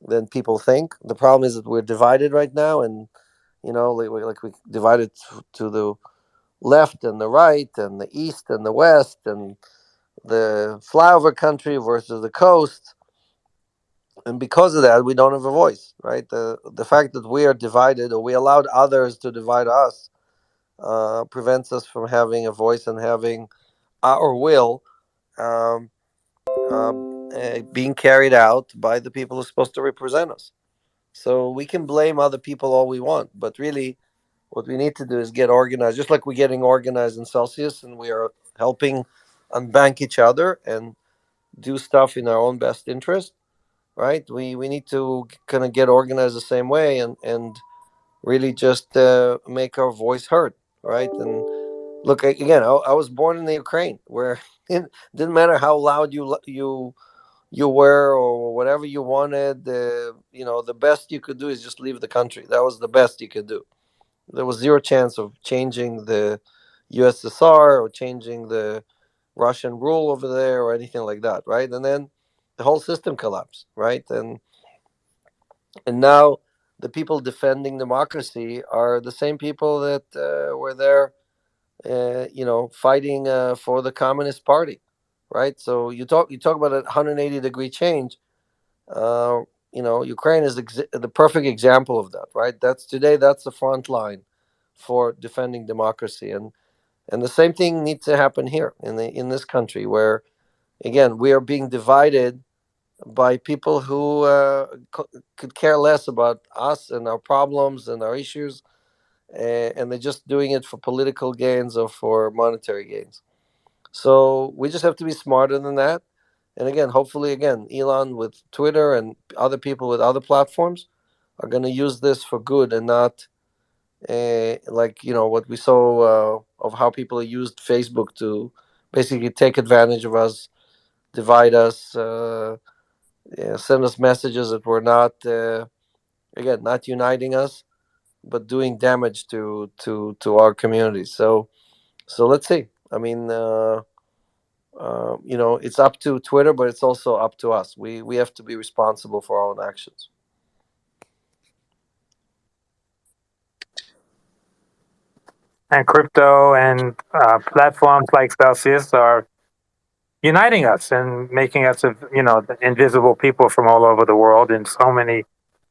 than people think. The problem is that we're divided right now, and like we divided to the left and the right and the east and the west and the flyover country versus the coast. And because of that, we don't have a voice, right? The fact that we are divided, or we allowed others to divide us, prevents us from having a voice and having our will um, being carried out by the people who are supposed to represent us. So we can blame other people all we want, but really what we need to do is get organized, just like we're getting organized in Celsius, and we are helping unbank each other and do stuff in our own best interest, right? We need to kind of get organized the same way and really just make our voice heard, right? And look, again, I was born in the Ukraine, where it didn't matter how loud you were or whatever you wanted. The best you could do is just leave the country. That was the best you could do. There was zero chance of changing the USSR or changing the Russian rule over there or anything like that, right? And then the whole system collapsed, right? And now the people defending democracy are the same people that were there, fighting for the Communist Party, right? So you talk about a 180-degree change. Ukraine is the perfect example of that, right? That's the front line for defending democracy, and the same thing needs to happen here in this country, where again we are being divided by people who could care less about us and our problems and our issues, and they're just doing it for political gains or for monetary gains. So we just have to be smarter than that. And again, hopefully, Elon with Twitter and other people with other platforms are going to use this for good and not what we saw of how people used Facebook to basically take advantage of us, divide us, send us messages that were not not uniting us, but doing damage to our community. So let's see. I mean, it's up to Twitter, but it's also up to us. We have to be responsible for our own actions. and crypto and platforms like Celsius are uniting us and making us, invisible people from all over the world in so many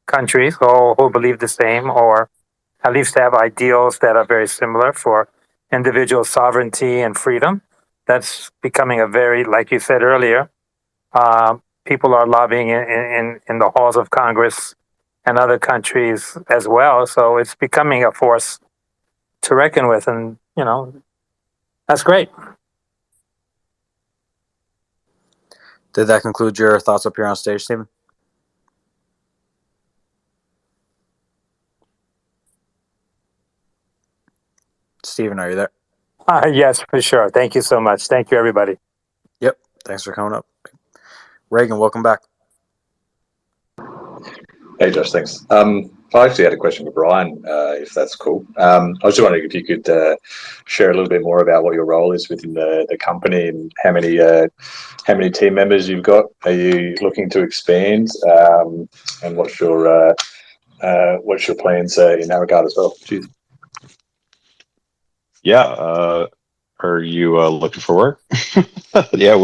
countries, all who believe the same, or at least have ideals that are very similar for individual sovereignty and freedom. That's becoming a very, like you said earlier, people are lobbying in the halls of Congress and other countries as well. So it's becoming a force to reckon with, and that's great. Did that conclude your thoughts up here on stage, Stephen? Stephen, are you there? Yes, for sure. Thank you so much. Thank you, everybody. Yep. Thanks for coming up. Reagan, welcome back. Hey, Josh, thanks. I actually had a question for Brian, if that's cool. I was just wondering if you could share a little bit more about what your role is within the company and how many team members you've got. Are you looking to expand? And what's your plans in that regard as well? Cheers. Yeah. Are you looking for work? Yeah,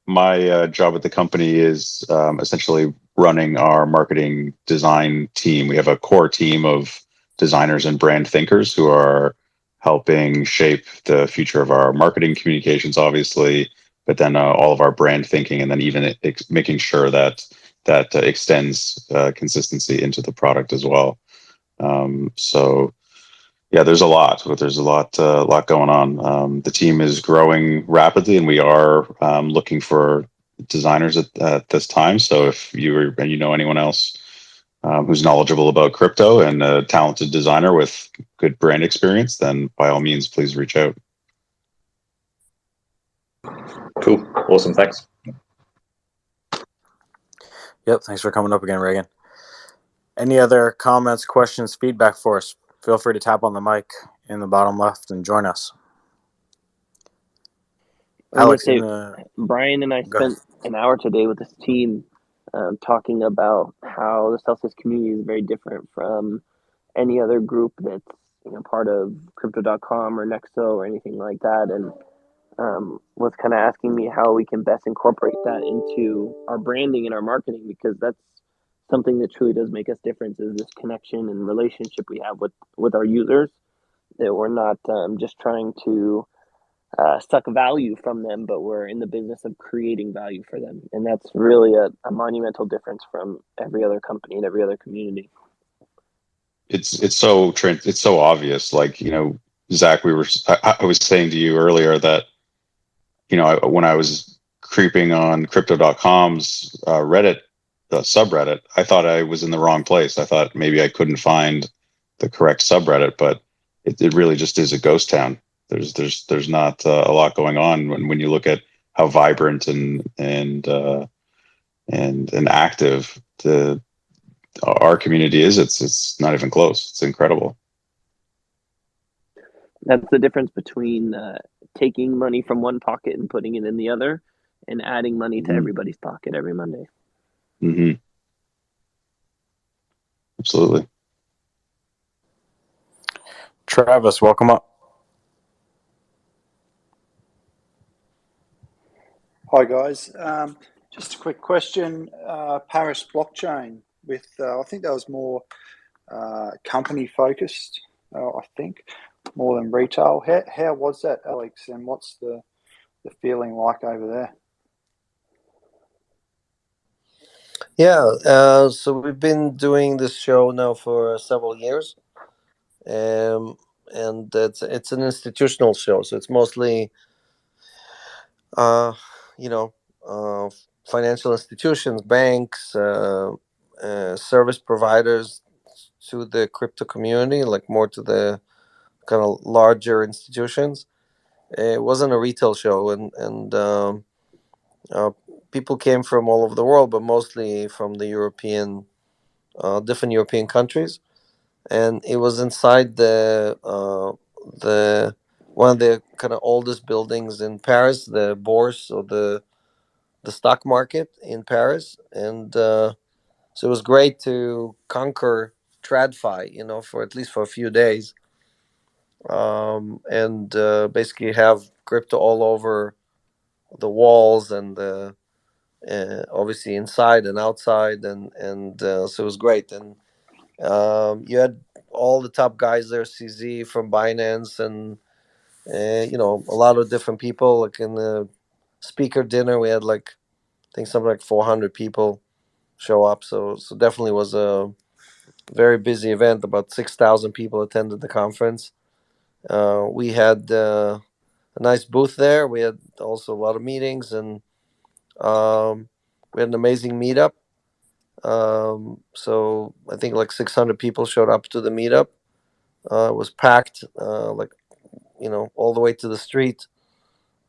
my job at the company is essentially running our marketing design team. We have a core team of designers and brand thinkers who are helping shape the future of our marketing communications, obviously, but then all of our brand thinking, and then even making sure that extends consistency into the product as well. So yeah, there's a lot. There's a lot going on. The team is growing rapidly, and we are looking for designers at this time. So if you know anyone else who's knowledgeable about crypto and a talented designer with good brand experience, then by all means, please reach out. Cool. Awesome. Thanks. Yep. Thanks for coming up again, Reagan. Any other comments, questions, feedback for us? Feel free to tap on the mic in the bottom left and join us. Alex, Brian and I spent an hour today with this team talking about how the Celsius community is very different from any other group that's part of Crypto.com or Nexo or anything like that, and was kind of asking me how we can best incorporate that into our branding and our marketing, because that's something that truly does make us different, is this connection and relationship we have with our users, that we're not just trying to suck value from them, but we're in the business of creating value for them. And that's really a monumental difference from every other company and every other community. It's so obvious. Like, Zach, I was saying to you earlier that, when I was creeping on crypto.com's Reddit, the subreddit, I thought I was in the wrong place. I thought maybe I couldn't find the correct subreddit, but it really just is a ghost town. There's not a lot going on when you look at how vibrant and active our community is. It's not even close. It's incredible. That's the difference between taking money from one pocket and putting it in the other, and adding money to everybody's pocket every Monday. Mm-hmm. Absolutely. Travis, welcome up. Hi guys, just a quick question. Paris blockchain with I think that was more company focused. I think more than retail. How was that, Alex? And what's the feeling like over there? Yeah, so we've been doing this show now for several years, and it's an institutional show, so it's mostly financial institutions, banks, service providers to the crypto community, like more to the kind of larger institutions. It wasn't a retail show, and people came from all over the world, but mostly from the different European countries, and it was inside the one of the kind of oldest buildings in Paris, the Bourse, or the stock market in Paris, and so it was great to conquer TradFi, for at least for a few days, and basically have crypto all over the walls and obviously inside and outside, and so it was great. And you had all the top guys there, CZ from Binance, and a lot of different people. Like in the speaker dinner, we had like I think something like 400 people show up. So definitely was a very busy event. About 6,000 people attended the conference. We had a nice booth there. We had also a lot of meetings, and we had an amazing meetup. So I think like 600 people showed up to the meetup. It was packed, like all the way to the street,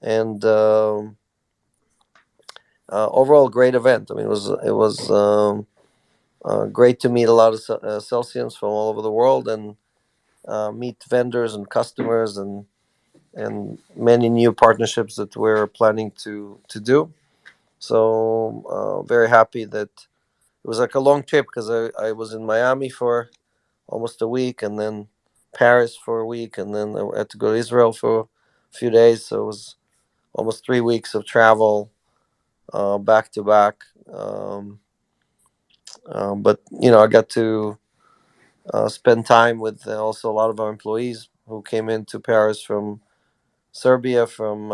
and overall great event. I mean, it was great to meet a lot of Celsians from all over the world, and meet vendors and customers, and many new partnerships that we're planning to do. So very happy that it was like a long trip, because I was in Miami for almost a week, and then Paris for a week, and then I had to go to Israel for a few days. So it was almost 3 weeks of travel, back to back. But I got to spend time with also a lot of our employees who came into Paris from Serbia, from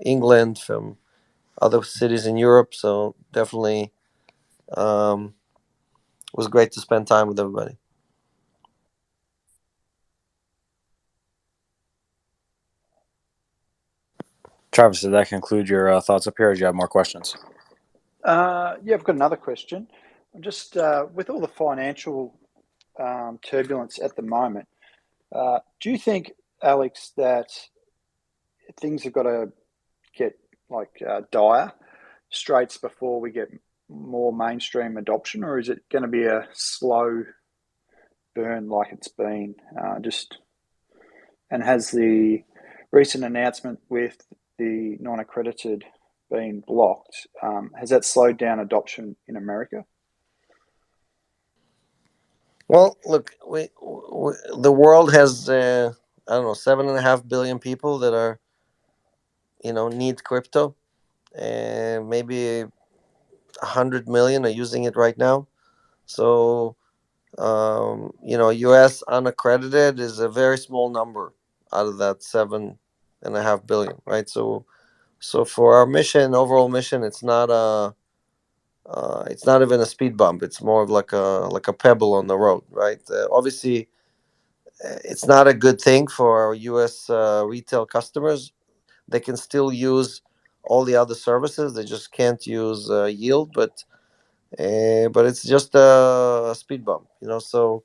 England, from other cities in Europe. So definitely was great to spend time with everybody. Travis, did that conclude your thoughts up here, or do you have more questions? Yeah, I've got another question. Just with all the financial turbulence at the moment, do you think, Alex, that things have got to get like dire straits before we get more mainstream adoption, or is it going to be a slow burn like it's been? And has the recent announcement with the non-accredited being blocked, has that slowed down adoption in America? Well, look, the world has I don't know, 7.5 billion people that are need crypto, and maybe 100 million are using it right now. So U.S. unaccredited is a very small number out of that 7.5 billion, right? So for our mission, overall mission, it's not even a speed bump. It's more of like a pebble on the road, right? Obviously, it's not a good thing for our U.S. Retail customers. They can still use all the other services. They just can't use yield, but it's just a speed bump, So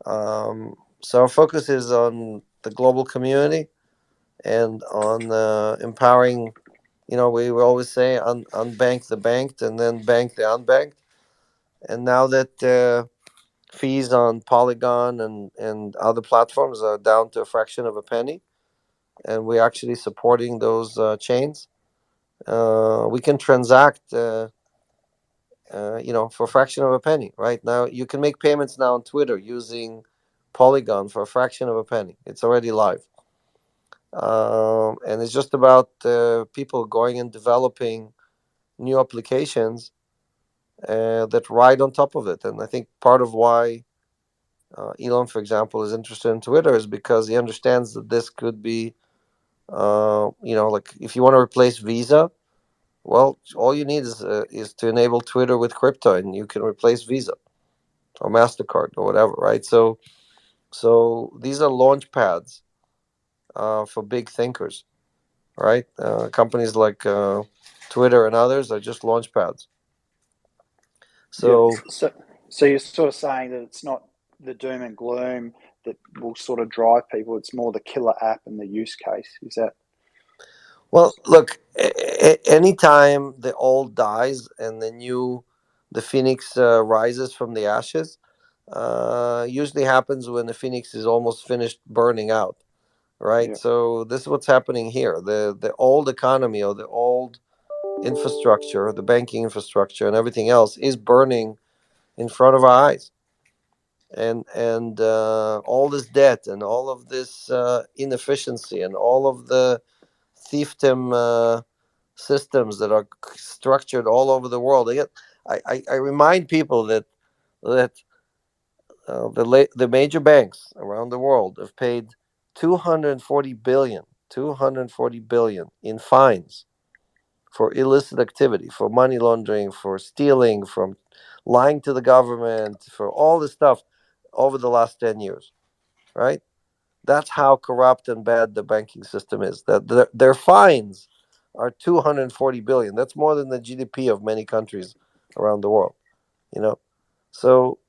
our focus is on the global community and on empowering. We will always say unbank the banked and then bank the unbanked. And now that fees on Polygon and other platforms are down to a fraction of a penny, and we're actually supporting those chains, we can transact, for a fraction of a penny. Right now, you can make payments now on Twitter using Polygon for a fraction of a penny. It's already live. And it's just about people going and developing new applications that ride on top of it. And I think part of why Elon, for example, is interested in Twitter is because he understands that this could be, like if you want to replace Visa, well, all you need is to enable Twitter with crypto, and you can replace Visa or MasterCard or whatever, right? So these are launch pads for big thinkers, right? Companies like Twitter and others are just launch pads. So, so you're sort of saying that it's not the doom and gloom that will sort of drive people. It's more the killer app and the use case. Is that? Well, look, anytime the old dies and the phoenix rises from the ashes, usually happens when the phoenix is almost finished burning out, right? Yeah. So this is what's happening here. The old economy, or the old infrastructure, the banking infrastructure and everything else is burning in front of our eyes. and all this debt and all of this inefficiency and all of the fiefdom systems that are structured all over the world. Again, I remind people that the major banks around the world have paid 240 billion in fines for illicit activity, for money laundering, for stealing, from lying to the government, for all this stuff over the last 10 years, right? That's how corrupt and bad the banking system is. That their fines are 240 billion. That's more than the GDP of many countries around the world, you know. So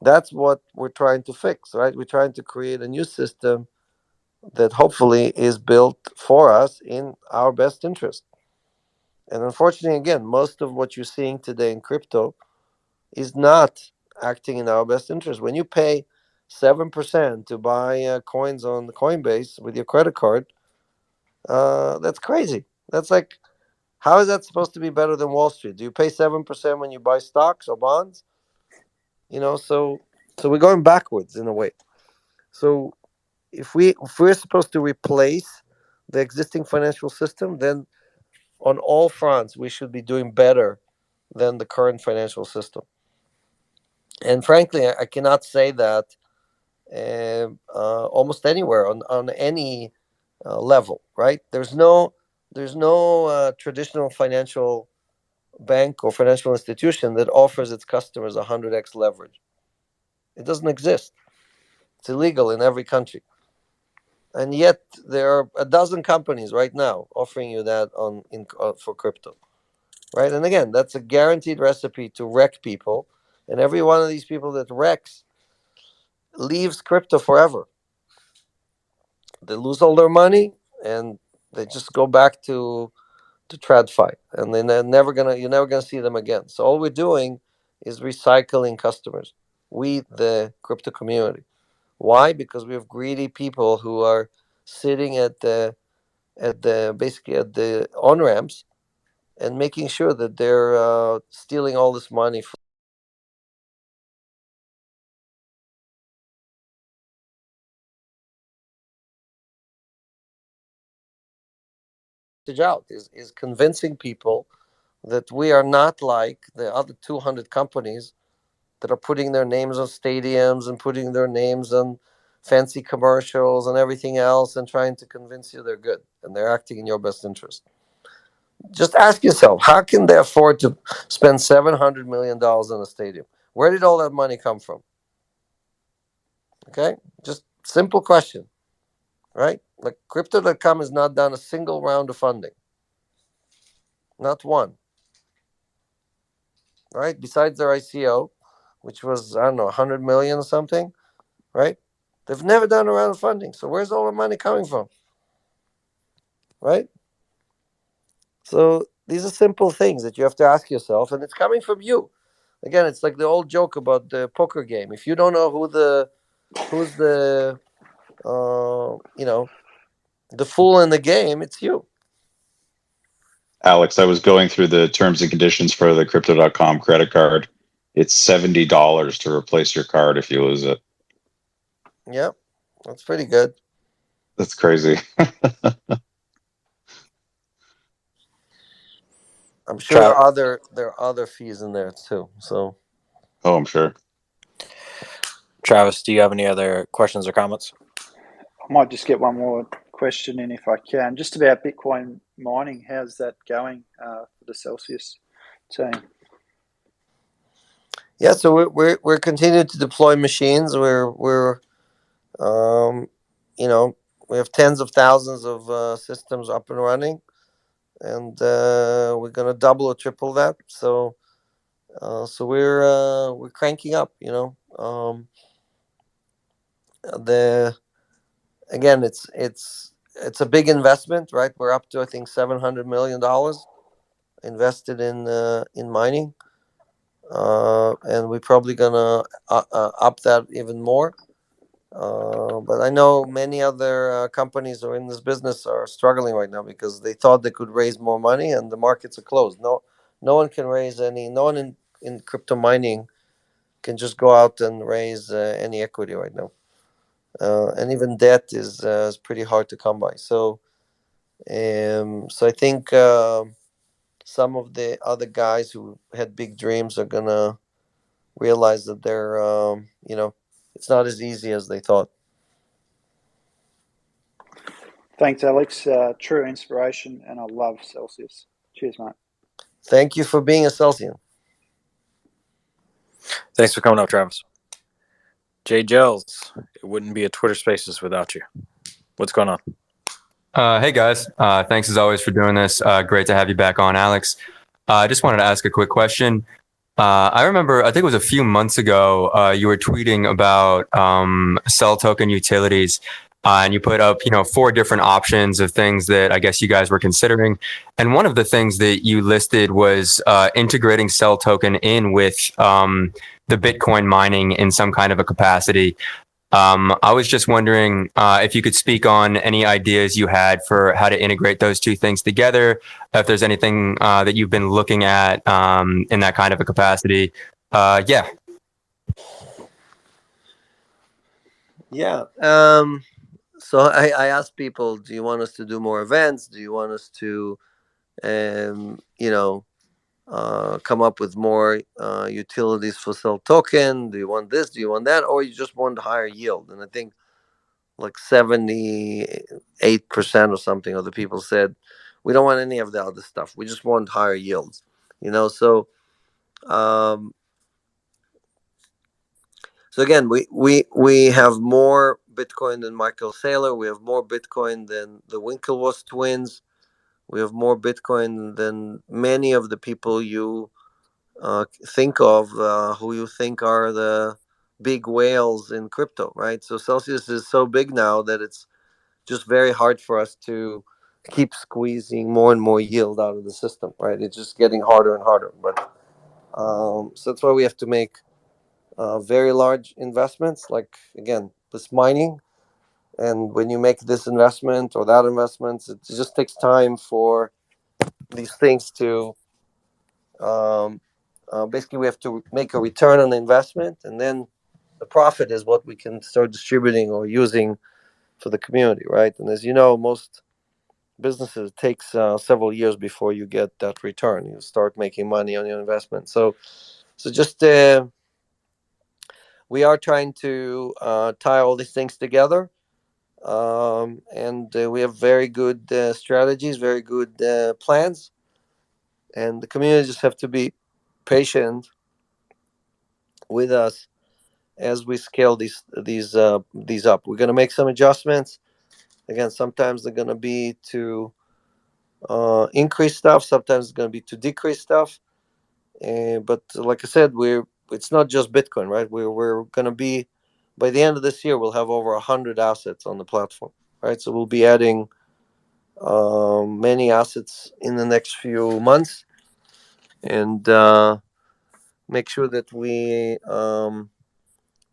that's what we're trying to fix, right? We're trying to create a new system that hopefully is built for us in our best interest. And unfortunately, again, most of what you're seeing today in crypto is not acting in our best interest. When you pay 7% to buy coins on the Coinbase with your credit card, that's crazy. That's like, how is that supposed to be better than Wall Street? Do you pay 7% when you buy stocks or bonds? You know, so we're going backwards in a way. So if we're supposed to replace the existing financial system, then on all fronts we should be doing better than the current financial system. And frankly, I cannot say that almost anywhere on any level, right? There's no traditional financial bank or financial institution that offers its customers 100x leverage. It doesn't exist. It's illegal in every country. And yet there are a dozen companies right now offering you that for crypto, right? And again, that's a guaranteed recipe to wreck people. And every one of these people that wrecks leaves crypto forever. They lose all their money and they just go back to TradFi, and you're never gonna see them again. So all we're doing is recycling customers, we the crypto community. Why? Because we have greedy people who are sitting at the basically at the on ramps and making sure that they're stealing all this money from out is convincing people that we are not like the other 200 companies that are putting their names on stadiums and putting their names on fancy commercials and everything else and trying to convince you they're good and they're acting in your best interest. Just ask yourself, how can they afford to spend $700 million on a stadium? Where did all that money come from? Okay, just simple question, right? Like Crypto.com has not done a single round of funding, not one, right? Besides their ICO, which was, I don't know, 100 million or something, right? They've never done a round of funding. So where's all the money coming from? Right? So these are simple things that you have to ask yourself, and it's coming from you. Again, it's like the old joke about the poker game. If you don't know who's the the fool in the game, it's you. Alex, I was going through the terms and conditions for the Crypto.com credit card. It's $70 to replace your card if you lose it. Yep, that's pretty good. That's crazy. I'm sure there are other fees in there too. So. Oh, I'm sure. Travis, do you have any other questions or comments? I might just get one more question in if I can. Just about Bitcoin mining, how's that going for the Celsius team? Yeah, so we're continuing to deploy machines. We're we have tens of thousands of systems up and running, and we're gonna double or triple that. So we're cranking up. Again, it's a big investment, right? We're up to, I think, $700 million invested in mining, and we're probably gonna up that even more. But I know many other companies who are in this business are struggling right now because they thought they could raise more money and the markets are closed. No one can raise any. No one in crypto mining can just go out and raise any equity right now, and even debt is pretty hard to come by. So I think some of the other guys who had big dreams are gonna realize that they're it's not as easy as they thought. Thanks, Alex. True inspiration, and I love Celsius. Cheers, mate. Thank you for being a Celsian. Thanks for coming up, Travis. Jay Gels, it wouldn't be a Twitter Spaces without you. What's going on? Hey guys, thanks as always for doing this. Great to have you back on, Alex. I just wanted to ask a quick question. I remember, I think it was a few months ago, you were tweeting about cell token utilities, and you put up, 4 different options of things that I guess you guys were considering. And one of the things that you listed was integrating cell token in with the Bitcoin mining in some kind of a capacity. I was just wondering if you could speak on any ideas you had for how to integrate those two things together, if there's anything that you've been looking at in that kind of a capacity. Yeah. Yeah. So I asked people, do you want us to do more events? Do you want us to, come up with more utilities for cell token? Do you want this? Do you want that? Or you just want higher yield? And I think like 78% or something of the people said, we don't want any of the other stuff. We just want higher yields, So again, we have more Bitcoin than Michael Saylor. We have more Bitcoin than the Winklevoss twins. We have more Bitcoin than many of the people you think of, who you think are the big whales in crypto, right? So Celsius is so big now that it's just very hard for us to keep squeezing more and more yield out of the system, right? It's just getting harder and harder. But so that's why we have to make very large investments, like again, this mining. And when you make this investment or that investment, it just takes time for these things to basically we have to make a return on the investment, and then the profit is what we can start distributing or using for the community, right? And as you know, most businesses, it takes several years before you get that return. You start making money on your investment. So just we are trying to tie all these things together, and we have very good strategies, very good plans, and the community just have to be patient with us as we scale these up. We're going to make some adjustments. Again, sometimes they're going to be to increase stuff. Sometimes it's going to be to decrease stuff. But like I said, it's not just Bitcoin, right? We're going to be, by the end of this year, we'll have over 100 assets on the platform, right? So we'll be adding many assets in the next few months, and make sure that we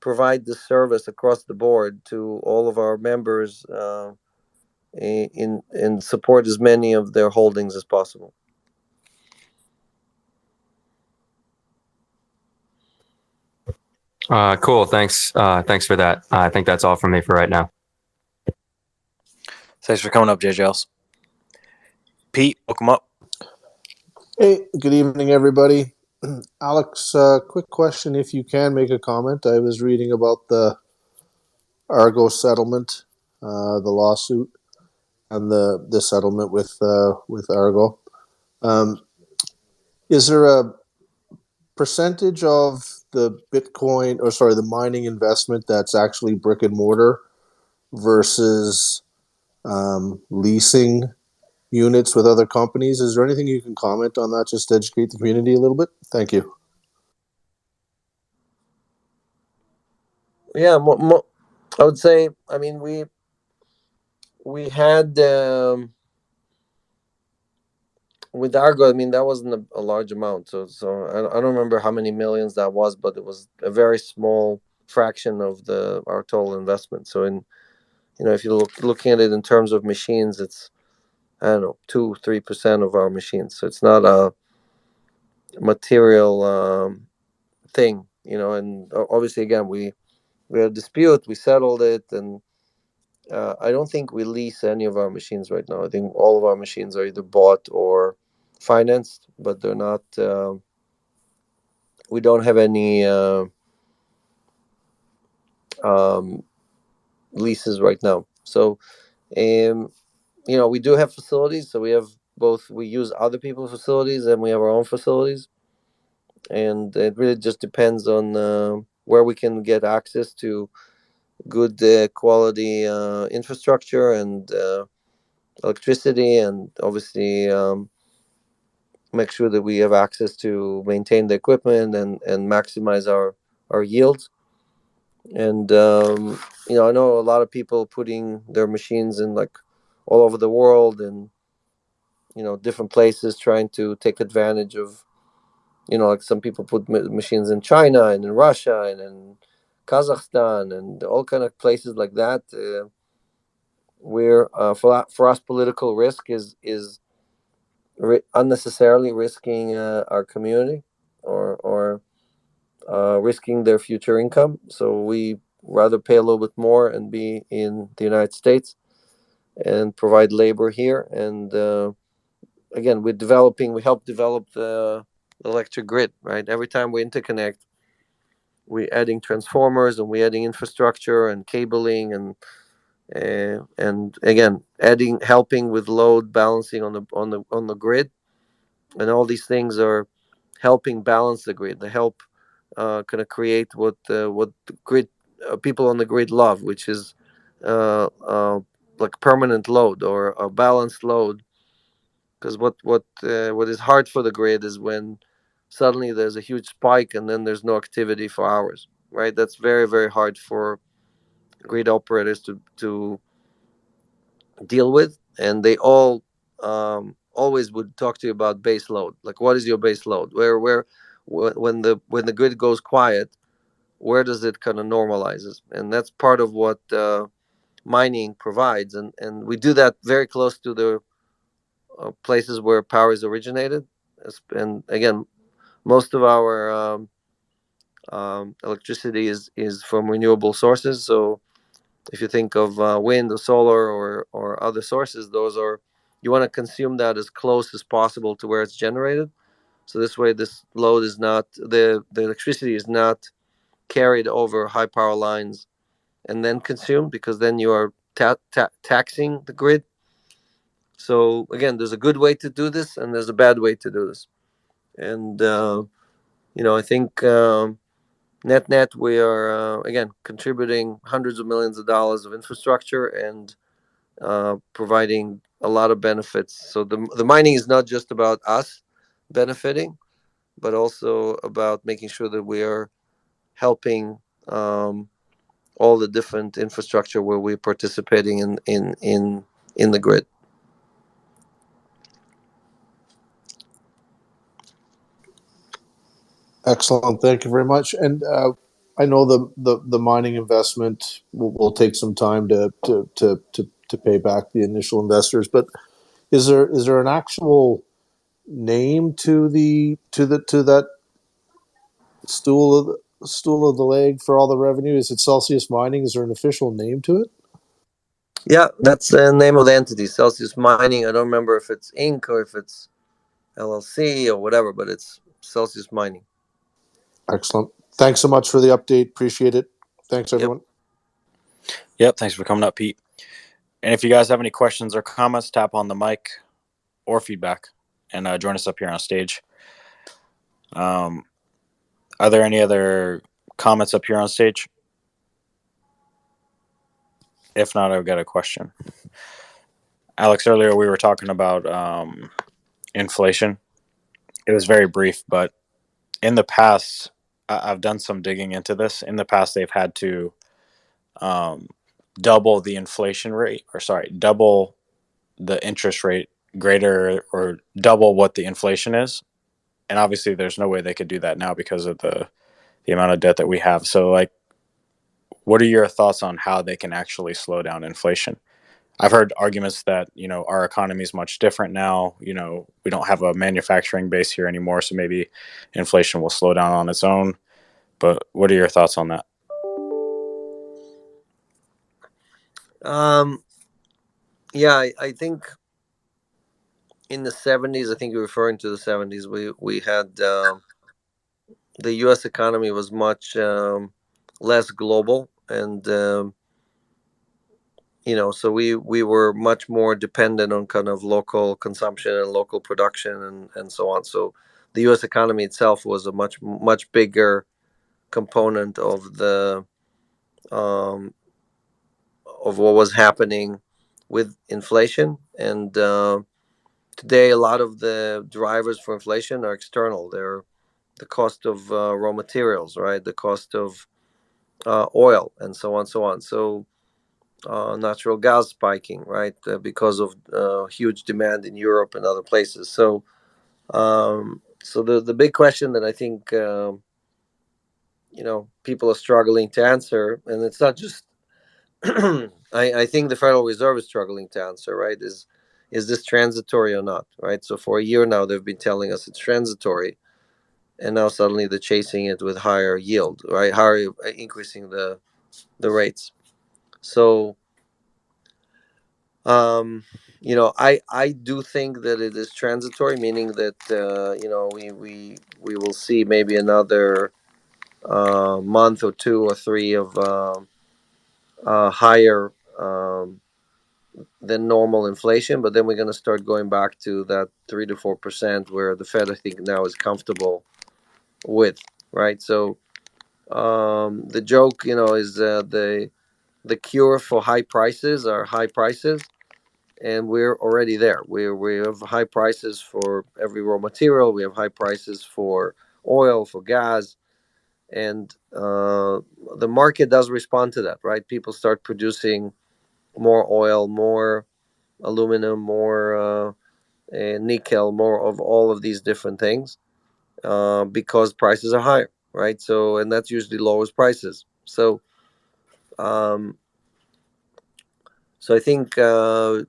provide the service across the board to all of our members, and support as many of their holdings as possible. Cool. Thanks. Thanks for that. I think that's all from me for right now. Thanks for coming up, Jay Gels. Pete, welcome up. Hey, good evening, everybody. Alex, quick question, if you can make a comment. I was reading about the Argo settlement, the lawsuit, and the settlement with Argo. Is there a percentage of the Bitcoin, or sorry, the mining investment that's actually brick and mortar versus leasing units with other companies? Is there anything you can comment on that, just to educate the community a little bit? Thank you. Yeah, I would say, I mean, we had with Argo, I mean, that wasn't a large amount. So I don't remember how many millions that was, but it was a very small fraction of our total investment. So if you're looking at it in terms of machines, it's, I don't know, 2-3% of our machines. So it's not a material thing and obviously again we had a dispute, we settled it, and I don't think we lease any of our machines right now. I think all of our machines are either bought or financed, but they're not. We don't have any leases right now. So, we do have facilities. So we have both. We use other people's facilities and we have our own facilities, and it really just depends on where we can get access to good quality infrastructure and electricity, and obviously make sure that we have access to maintain the equipment and maximize our yields. And I know a lot of people putting their machines in like all over the world and different places, trying to take advantage of like some people put machines in China and in Russia and in Kazakhstan and all kind of places like that. Where for us, political risk is unnecessarily risking our community or risking their future income. So we rather pay a little bit more and be in the United States and provide labor here. And again, we help develop the electric grid, right? Every time we interconnect, we're adding transformers and we're adding infrastructure and cabling and again helping with load balancing on the grid, and all these things are helping balance the grid. They help kind of create what the grid people on the grid love, which is like permanent load or a balanced load. Because what is hard for the grid is when suddenly there's a huge spike and then there's no activity for hours, right? That's very, very hard for grid operators to deal with, and they all always would talk to you about base load. Like, what is your base load? When the grid goes quiet, where does it kind of normalizes? And that's part of what mining provides, and we do that very close to the places where power is originated. And again, most of our electricity is from renewable sources. So if you think of wind or solar or other sources, those are, you want to consume that as close as possible to where it's generated. So this way, this load is not, the electricity is not carried over high power lines and then consumed, because then you are taxing the grid. So again, there's a good way to do this and there's a bad way to do this. And I think net we are again contributing hundreds of millions of dollars of infrastructure and providing a lot of benefits. So the mining is not just about us benefiting, but also about making sure that we are helping all the different infrastructure where we're participating in the grid. Excellent. Thank you very much. And I know the mining investment will take some time to pay back the initial investors, but is there an actual name to that stool of the leg for all the revenue? Is it Celsius Mining? Is there an official name to it? Yeah, that's the name of the entity, Celsius Mining. I don't remember if it's Inc. or if it's LLC or whatever, but it's Celsius Mining. Excellent. Thanks so much for the update. Appreciate it. Thanks, everyone. Yep. Thanks for coming up, Pete. And if you guys have any questions or comments, tap on the mic or feedback and join us up here on stage. Are there any other comments up here on stage? If not, I've got a question. Alex, earlier we were talking about inflation. It was very brief, but in the past, I've done some digging into this. In the past, they've had to double the inflation rate, double the interest rate greater or double what the inflation is. And obviously there's no way they could do that now because of the amount of debt that we have. So like, what are your thoughts on how they can actually slow down inflation? I've heard arguments that, our economy is much different now. We don't have a manufacturing base here anymore. So maybe inflation will slow down on its own. But what are your thoughts on that? Yeah, I think in the 70s, I think you're referring to the 70s, we had the U.S. economy was much less global, and so we were much more dependent on kind of local consumption and local production and so on. So the U.S. economy itself was a much bigger component of the of what was happening with inflation. And today, a lot of the drivers for inflation are external. They're the cost of raw materials, right? The cost of oil, and so on, so on. So natural gas spiking, right? Because of huge demand in Europe and other places. So, so the big question that I think people are struggling to answer, and it's not just I think the Federal Reserve is struggling to answer, right? Is this transitory or not, right? So for a year now, they've been telling us it's transitory, and now suddenly they're chasing it with higher yield, right? Higher increasing the rates. So, I do think that it is transitory, meaning that we will see maybe another month or 2 or 3 of higher than normal inflation, but then we're going to start going back to that 3 to 4% where the Fed, I think, now is comfortable with, right? So the joke, is the cure for high prices are high prices, and we're already there. We have high prices for every raw material. We have high prices for oil, for gas, and the market does respond to that, right? People start producing more oil, more aluminum, more nickel, more of all of these different things because prices are higher, right? So, and that's usually lowers prices. So, I think on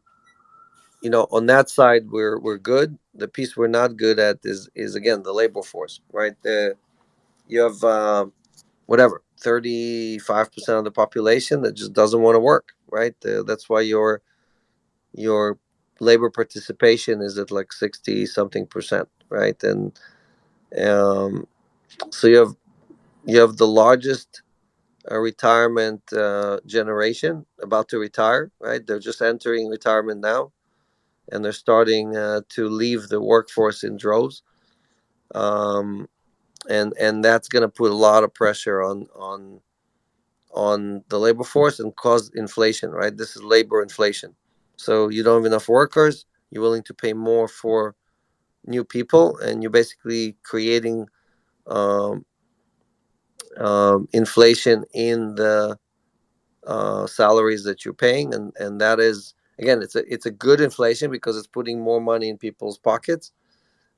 that side we're good. The piece we're not good at is again the labor force, right? You have whatever 35% of the population that just doesn't want to work, right? That's why your labor participation is at like 60 something percent, right? And so you have the largest retirement generation about to retire, right? They're just entering retirement now, and they're starting to leave the workforce in droves, and that's going to put a lot of pressure on the labor force and cause inflation, right? This is labor inflation. So you don't have enough workers. You're willing to pay more for new people, and you're basically creating inflation in the salaries that you're paying, and that is again, it's a good inflation because it's putting more money in people's pockets,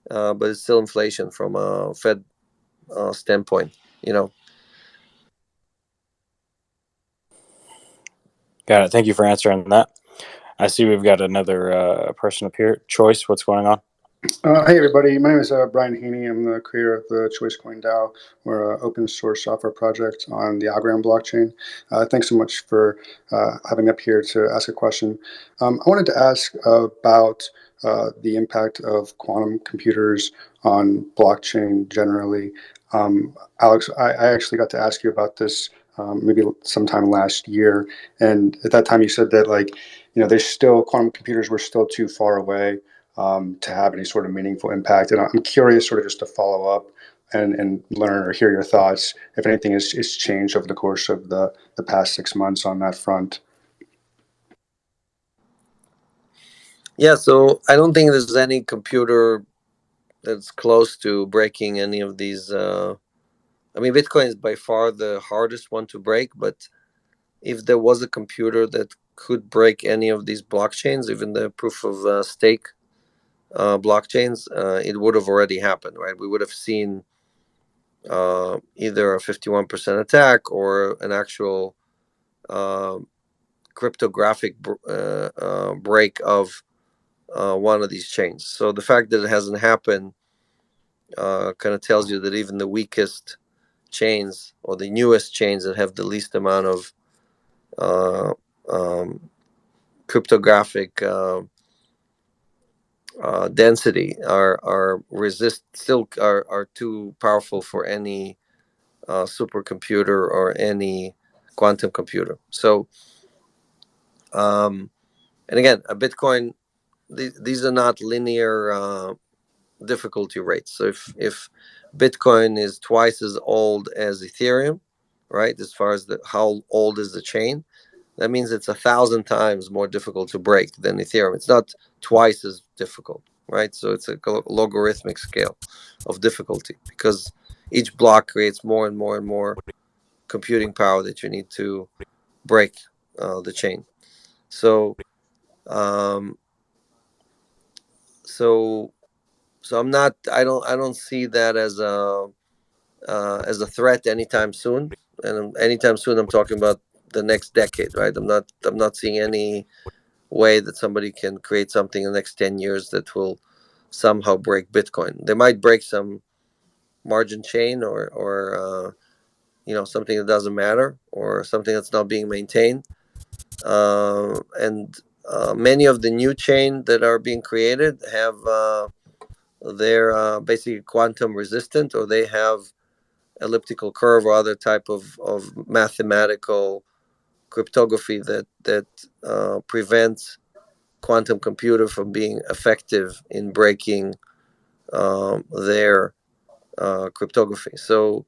but it's still inflation from a Fed standpoint. Got it. Thank you for answering that. I see we've got another person up here. Choice, what's going on? Hey everybody, my name is Brian Haney. I'm the creator of the ChoiceCoin DAO. We're an open source software project on the Algorand blockchain. Thanks so much for having me up here to ask a question. I wanted to ask about the impact of quantum computers on blockchain generally. Alex, I actually got to ask you about this maybe sometime last year, and at that time you said that there's still quantum computers were still too far away to have any sort of meaningful impact. And I'm curious, sort of just to follow up and learn or hear your thoughts, if anything has changed over the course of the past 6 months on that front. Yeah, so I don't think there's any computer that's close to breaking any of these. Bitcoin is by far the hardest one to break, but if there was a computer that could break any of these blockchains, even the proof of stake blockchains, it would have already happened, right? We would have seen either a 51% attack or an actual cryptographic break of one of these chains. So the fact that it hasn't happened kind of tells you that even the weakest chains or the newest chains that have the least amount of cryptographic density are too powerful for any supercomputer or any quantum computer. So, and again, a Bitcoin, these are not linear difficulty rates. So if Bitcoin is twice as old as Ethereum, right, as far as how old is the chain, that means it's 1,000 times more difficult to break than Ethereum. It's not twice as difficult, right? So it's a logarithmic scale of difficulty because each block creates more and more and more computing power that you need to break the chain. So, so I'm not. I don't see that as a threat anytime soon. And anytime soon, I'm talking about the next decade, right? I'm not seeing any way that somebody can create something in the next 10 years that will somehow break Bitcoin. They might break some margin chain or something that doesn't matter or something that's not being maintained. And many of the new chain that are being created have they're basically quantum resistant, or they have elliptical curve or other type of mathematical cryptography that prevents quantum computer from being effective in breaking their cryptography. So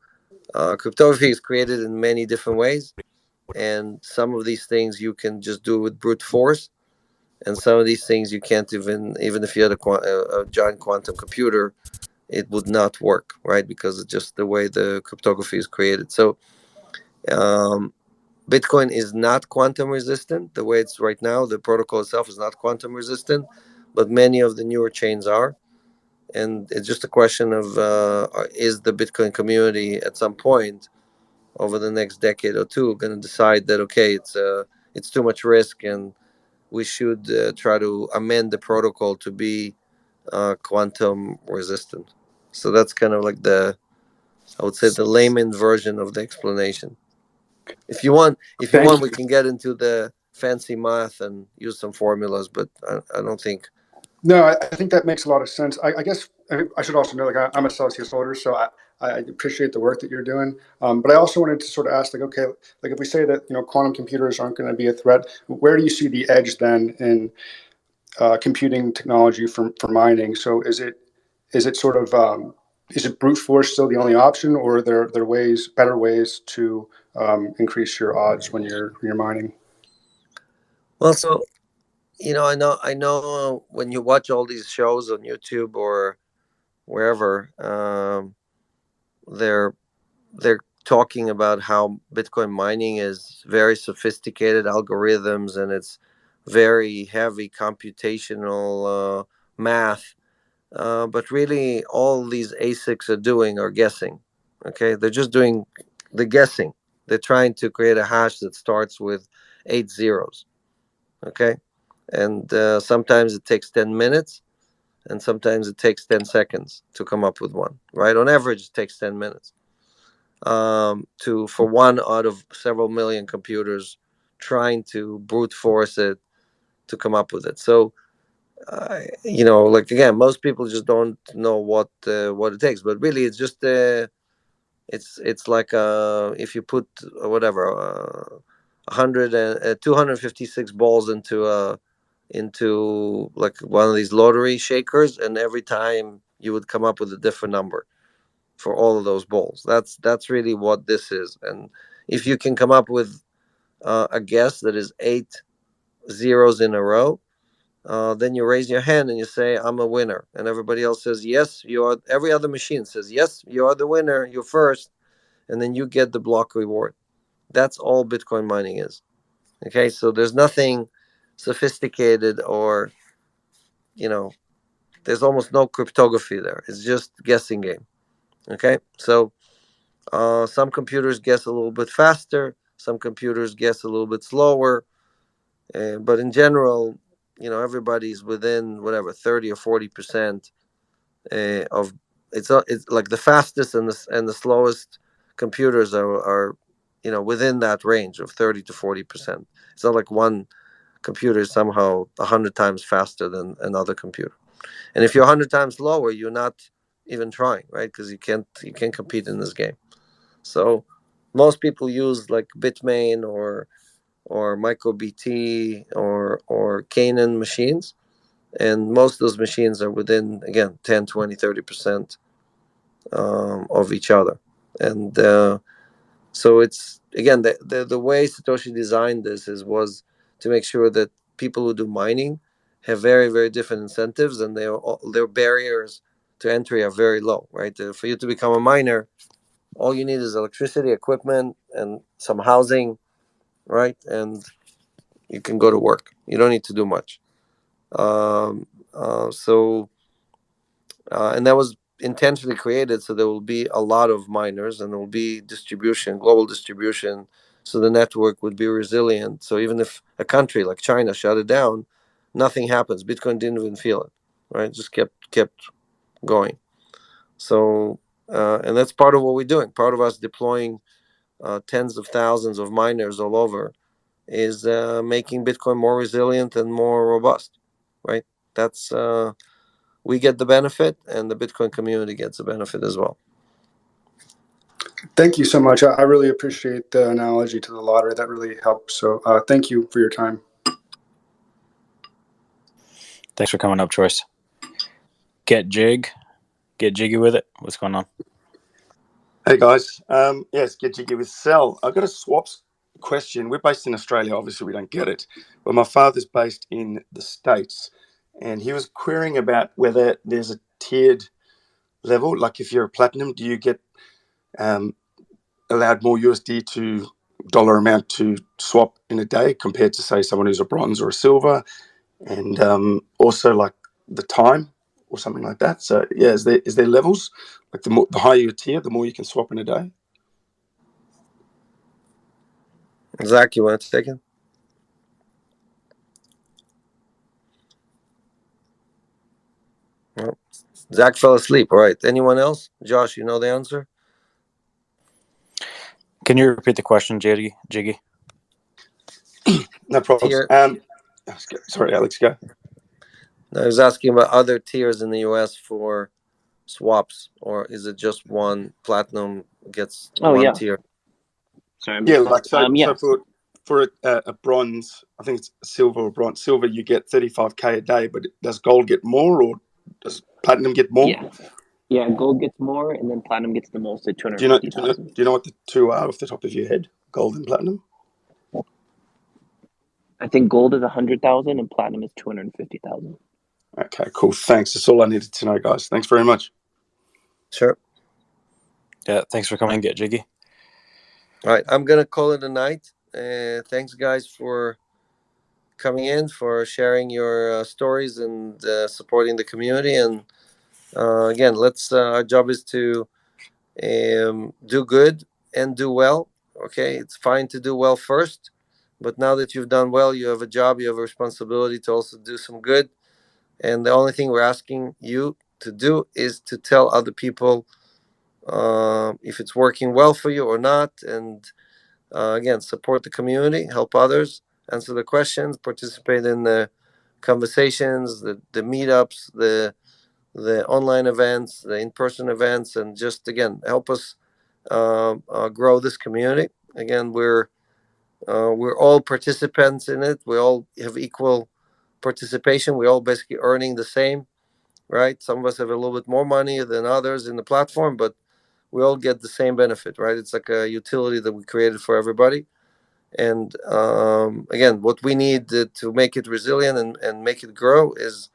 cryptography is created in many different ways, and some of these things you can just do with brute force, and some of these things you can't even if you had a giant quantum computer, it would not work, right? Because it's just the way the cryptography is created. So Bitcoin is not quantum resistant the way it's right now. The protocol itself is not quantum resistant, but many of the newer chains are. And it's just a question of is the Bitcoin community at some point over the next decade or two going to decide that, okay, it's too much risk and we should try to amend the protocol to be quantum resistant. So that's kind of like I would say the layman version of the explanation. If you want, we can get into the fancy math and use some formulas, but I don't think. No, I think that makes a lot of sense. I guess I should also know, like, I'm a Celsius holder, so I appreciate the work that you're doing. But I also wanted to sort of ask, like, okay, like if we say that quantum computers aren't going to be a threat, where do you see the edge then in computing technology for mining? So is it sort of is it brute force still the only option, or are there better ways to increase your odds when you're mining? Well, so I know when you watch all these shows on YouTube or wherever, they're talking about how Bitcoin mining is very sophisticated algorithms and it's very heavy computational math. But really, all these ASICs are doing are guessing. Okay, they're just doing the guessing. They're trying to create a hash that starts with 8 zeros. Okay, and sometimes it takes 10 minutes, and sometimes it takes 10 seconds to come up with one. Right, on average, it takes 10 minutes. For one out of several million computers trying to brute force it to come up with it. So like again, most people just don't know what it takes, but really it's just it's like if you put whatever 256 balls into like one of these lottery shakers, and every time you would come up with a different number for all of those balls. That's really what this is. And if you can come up with a guess that is 8 zeros in a row, then you raise your hand and you say, I'm a winner. And everybody else says, yes, you are. Every other machine says, yes, you are the winner. You're first. And then you get the block reward. That's all Bitcoin mining is. Okay. So there's nothing sophisticated or, there's almost no cryptography there. It's just guessing game. Okay. So some computers guess a little bit faster. Some computers guess a little bit slower. But in general, everybody's within whatever 30 or 40% of it's like the fastest and the slowest computers are within that range of 30 to 40%. It's not like one computer is somehow 100 times faster than another computer. And if you're 100 times lower, you're not even trying, right? Because you can't compete in this game. So most people use like Bitmain or MicroBT or Canaan machines, and most of those machines are within, again, 10, 20, 30% of each other. And so it's, again, the way Satoshi designed this was to make sure that people who do mining have very, very different incentives, and their barriers to entry are very low, right? For you to become a miner, all you need is electricity, equipment, and some housing, right? And you can go to work. You don't need to do much. And that was intentionally created so there will be a lot of miners, and there will be distribution, global distribution, so the network would be resilient. So even if a country like China shut it down, nothing happens. Bitcoin didn't even feel it, right? Just kept going. So and that's part of what we're doing. Part of us deploying tens of thousands of miners all over is making Bitcoin more resilient and more robust, right? That's we get the benefit, and the Bitcoin community gets the benefit as well. Thank you so much. I really appreciate the analogy to the lottery. That really helps. So thank you for your time. Thanks for coming up, Choice. Get jiggy with it. What's going on? Hey guys, yes, get jiggy with Sal. I've got a swaps question. We're based in Australia, obviously we don't get it, but my father's based in the States, and he was querying about whether there's a tiered level. Like if you're a platinum, do you get allowed more USD to dollar amount to swap in a day compared to, say, someone who's a bronze or a silver, and also like the time or something like that. So yeah, is there levels? Like the higher your tier, the more you can swap in a day. Zach, you want to take it? Well, Zach fell asleep. All right. Anyone else? Josh, you know the answer? Can you repeat the question, Jiggy? No problems. Sorry, Alex, go. I was asking about other tiers in the US for swaps, or is it just one platinum gets one tier? Sorry, yeah, like so. yeah. So for a bronze, I think it's silver or bronze. Silver, you get 35K a day, but does gold get more, or does platinum get more? Yeah, gold gets more, and then platinum gets the most at Do you know? 250,000. Do you know what the two are off the top of your head? Gold and platinum. I think gold is 100,000 and platinum is 250,000. Okay, cool. Thanks. That's all I needed to know, guys. Thanks very much. Sure. Yeah, thanks for coming. Get jiggy. All right, I'm gonna call it a night. Thanks, guys, for coming in, for sharing your stories and supporting the community. And again, our job is to do good and do well. Okay, it's fine to do well first, but now that you've done well, you have a job, you have a responsibility to also do some good. And the only thing we're asking you to do is to tell other people if it's working well for you or not. And again, support the community, help others, answer the questions, participate in the conversations, the meetups, the online events, the in-person events, and just, again, help us grow this community. Again, we're all participants in it. We all have equal participation. We're all basically earning the same, right? Some of us have a little bit more money than others in the platform, but we all get the same benefit, right? It's like a utility that we created for everybody. And again, what we need to make it resilient and make it grow is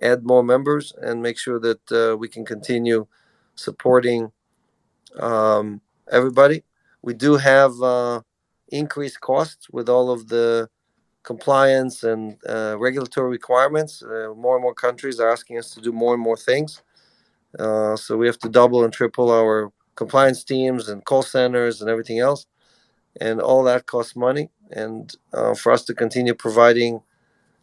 add more members and make sure that we can continue supporting everybody. We do have increased costs with all of the compliance and regulatory requirements. More and more countries are asking us to do more and more things. So we have to double and triple our compliance teams and call centers and everything else. And all that costs money. And for us to continue providing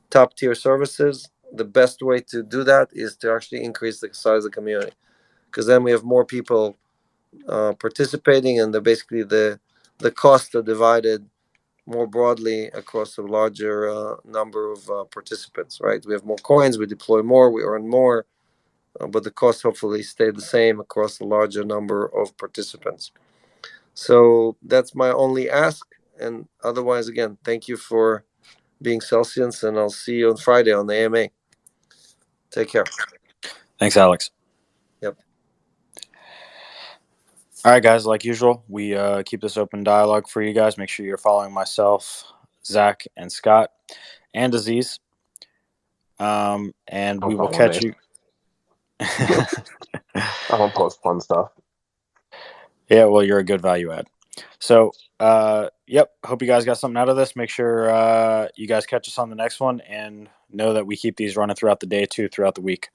top tier services, the best way to do that is to actually increase the size of the community, because then we have more people participating, and basically the costs are divided more broadly across a larger number of participants. Right? We have more coins, we deploy more, we earn more, but the costs hopefully stay the same across a larger number of participants. So that's my only ask. And otherwise, again, thank you for being Celsius, and I'll see you on Friday on the AMA. Take care. Thanks, Alex. Yep. All right, guys. Like usual, we keep this open dialogue for you guys. Make sure you're following myself, Zach, and Scott, and Aziz. And we will catch you. I don't post fun stuff. Yeah, well, you're a good value add. So, yep. Hope you guys got something out of this. Make sure you guys catch us on the next one, and know that we keep these running throughout the day too, throughout the week.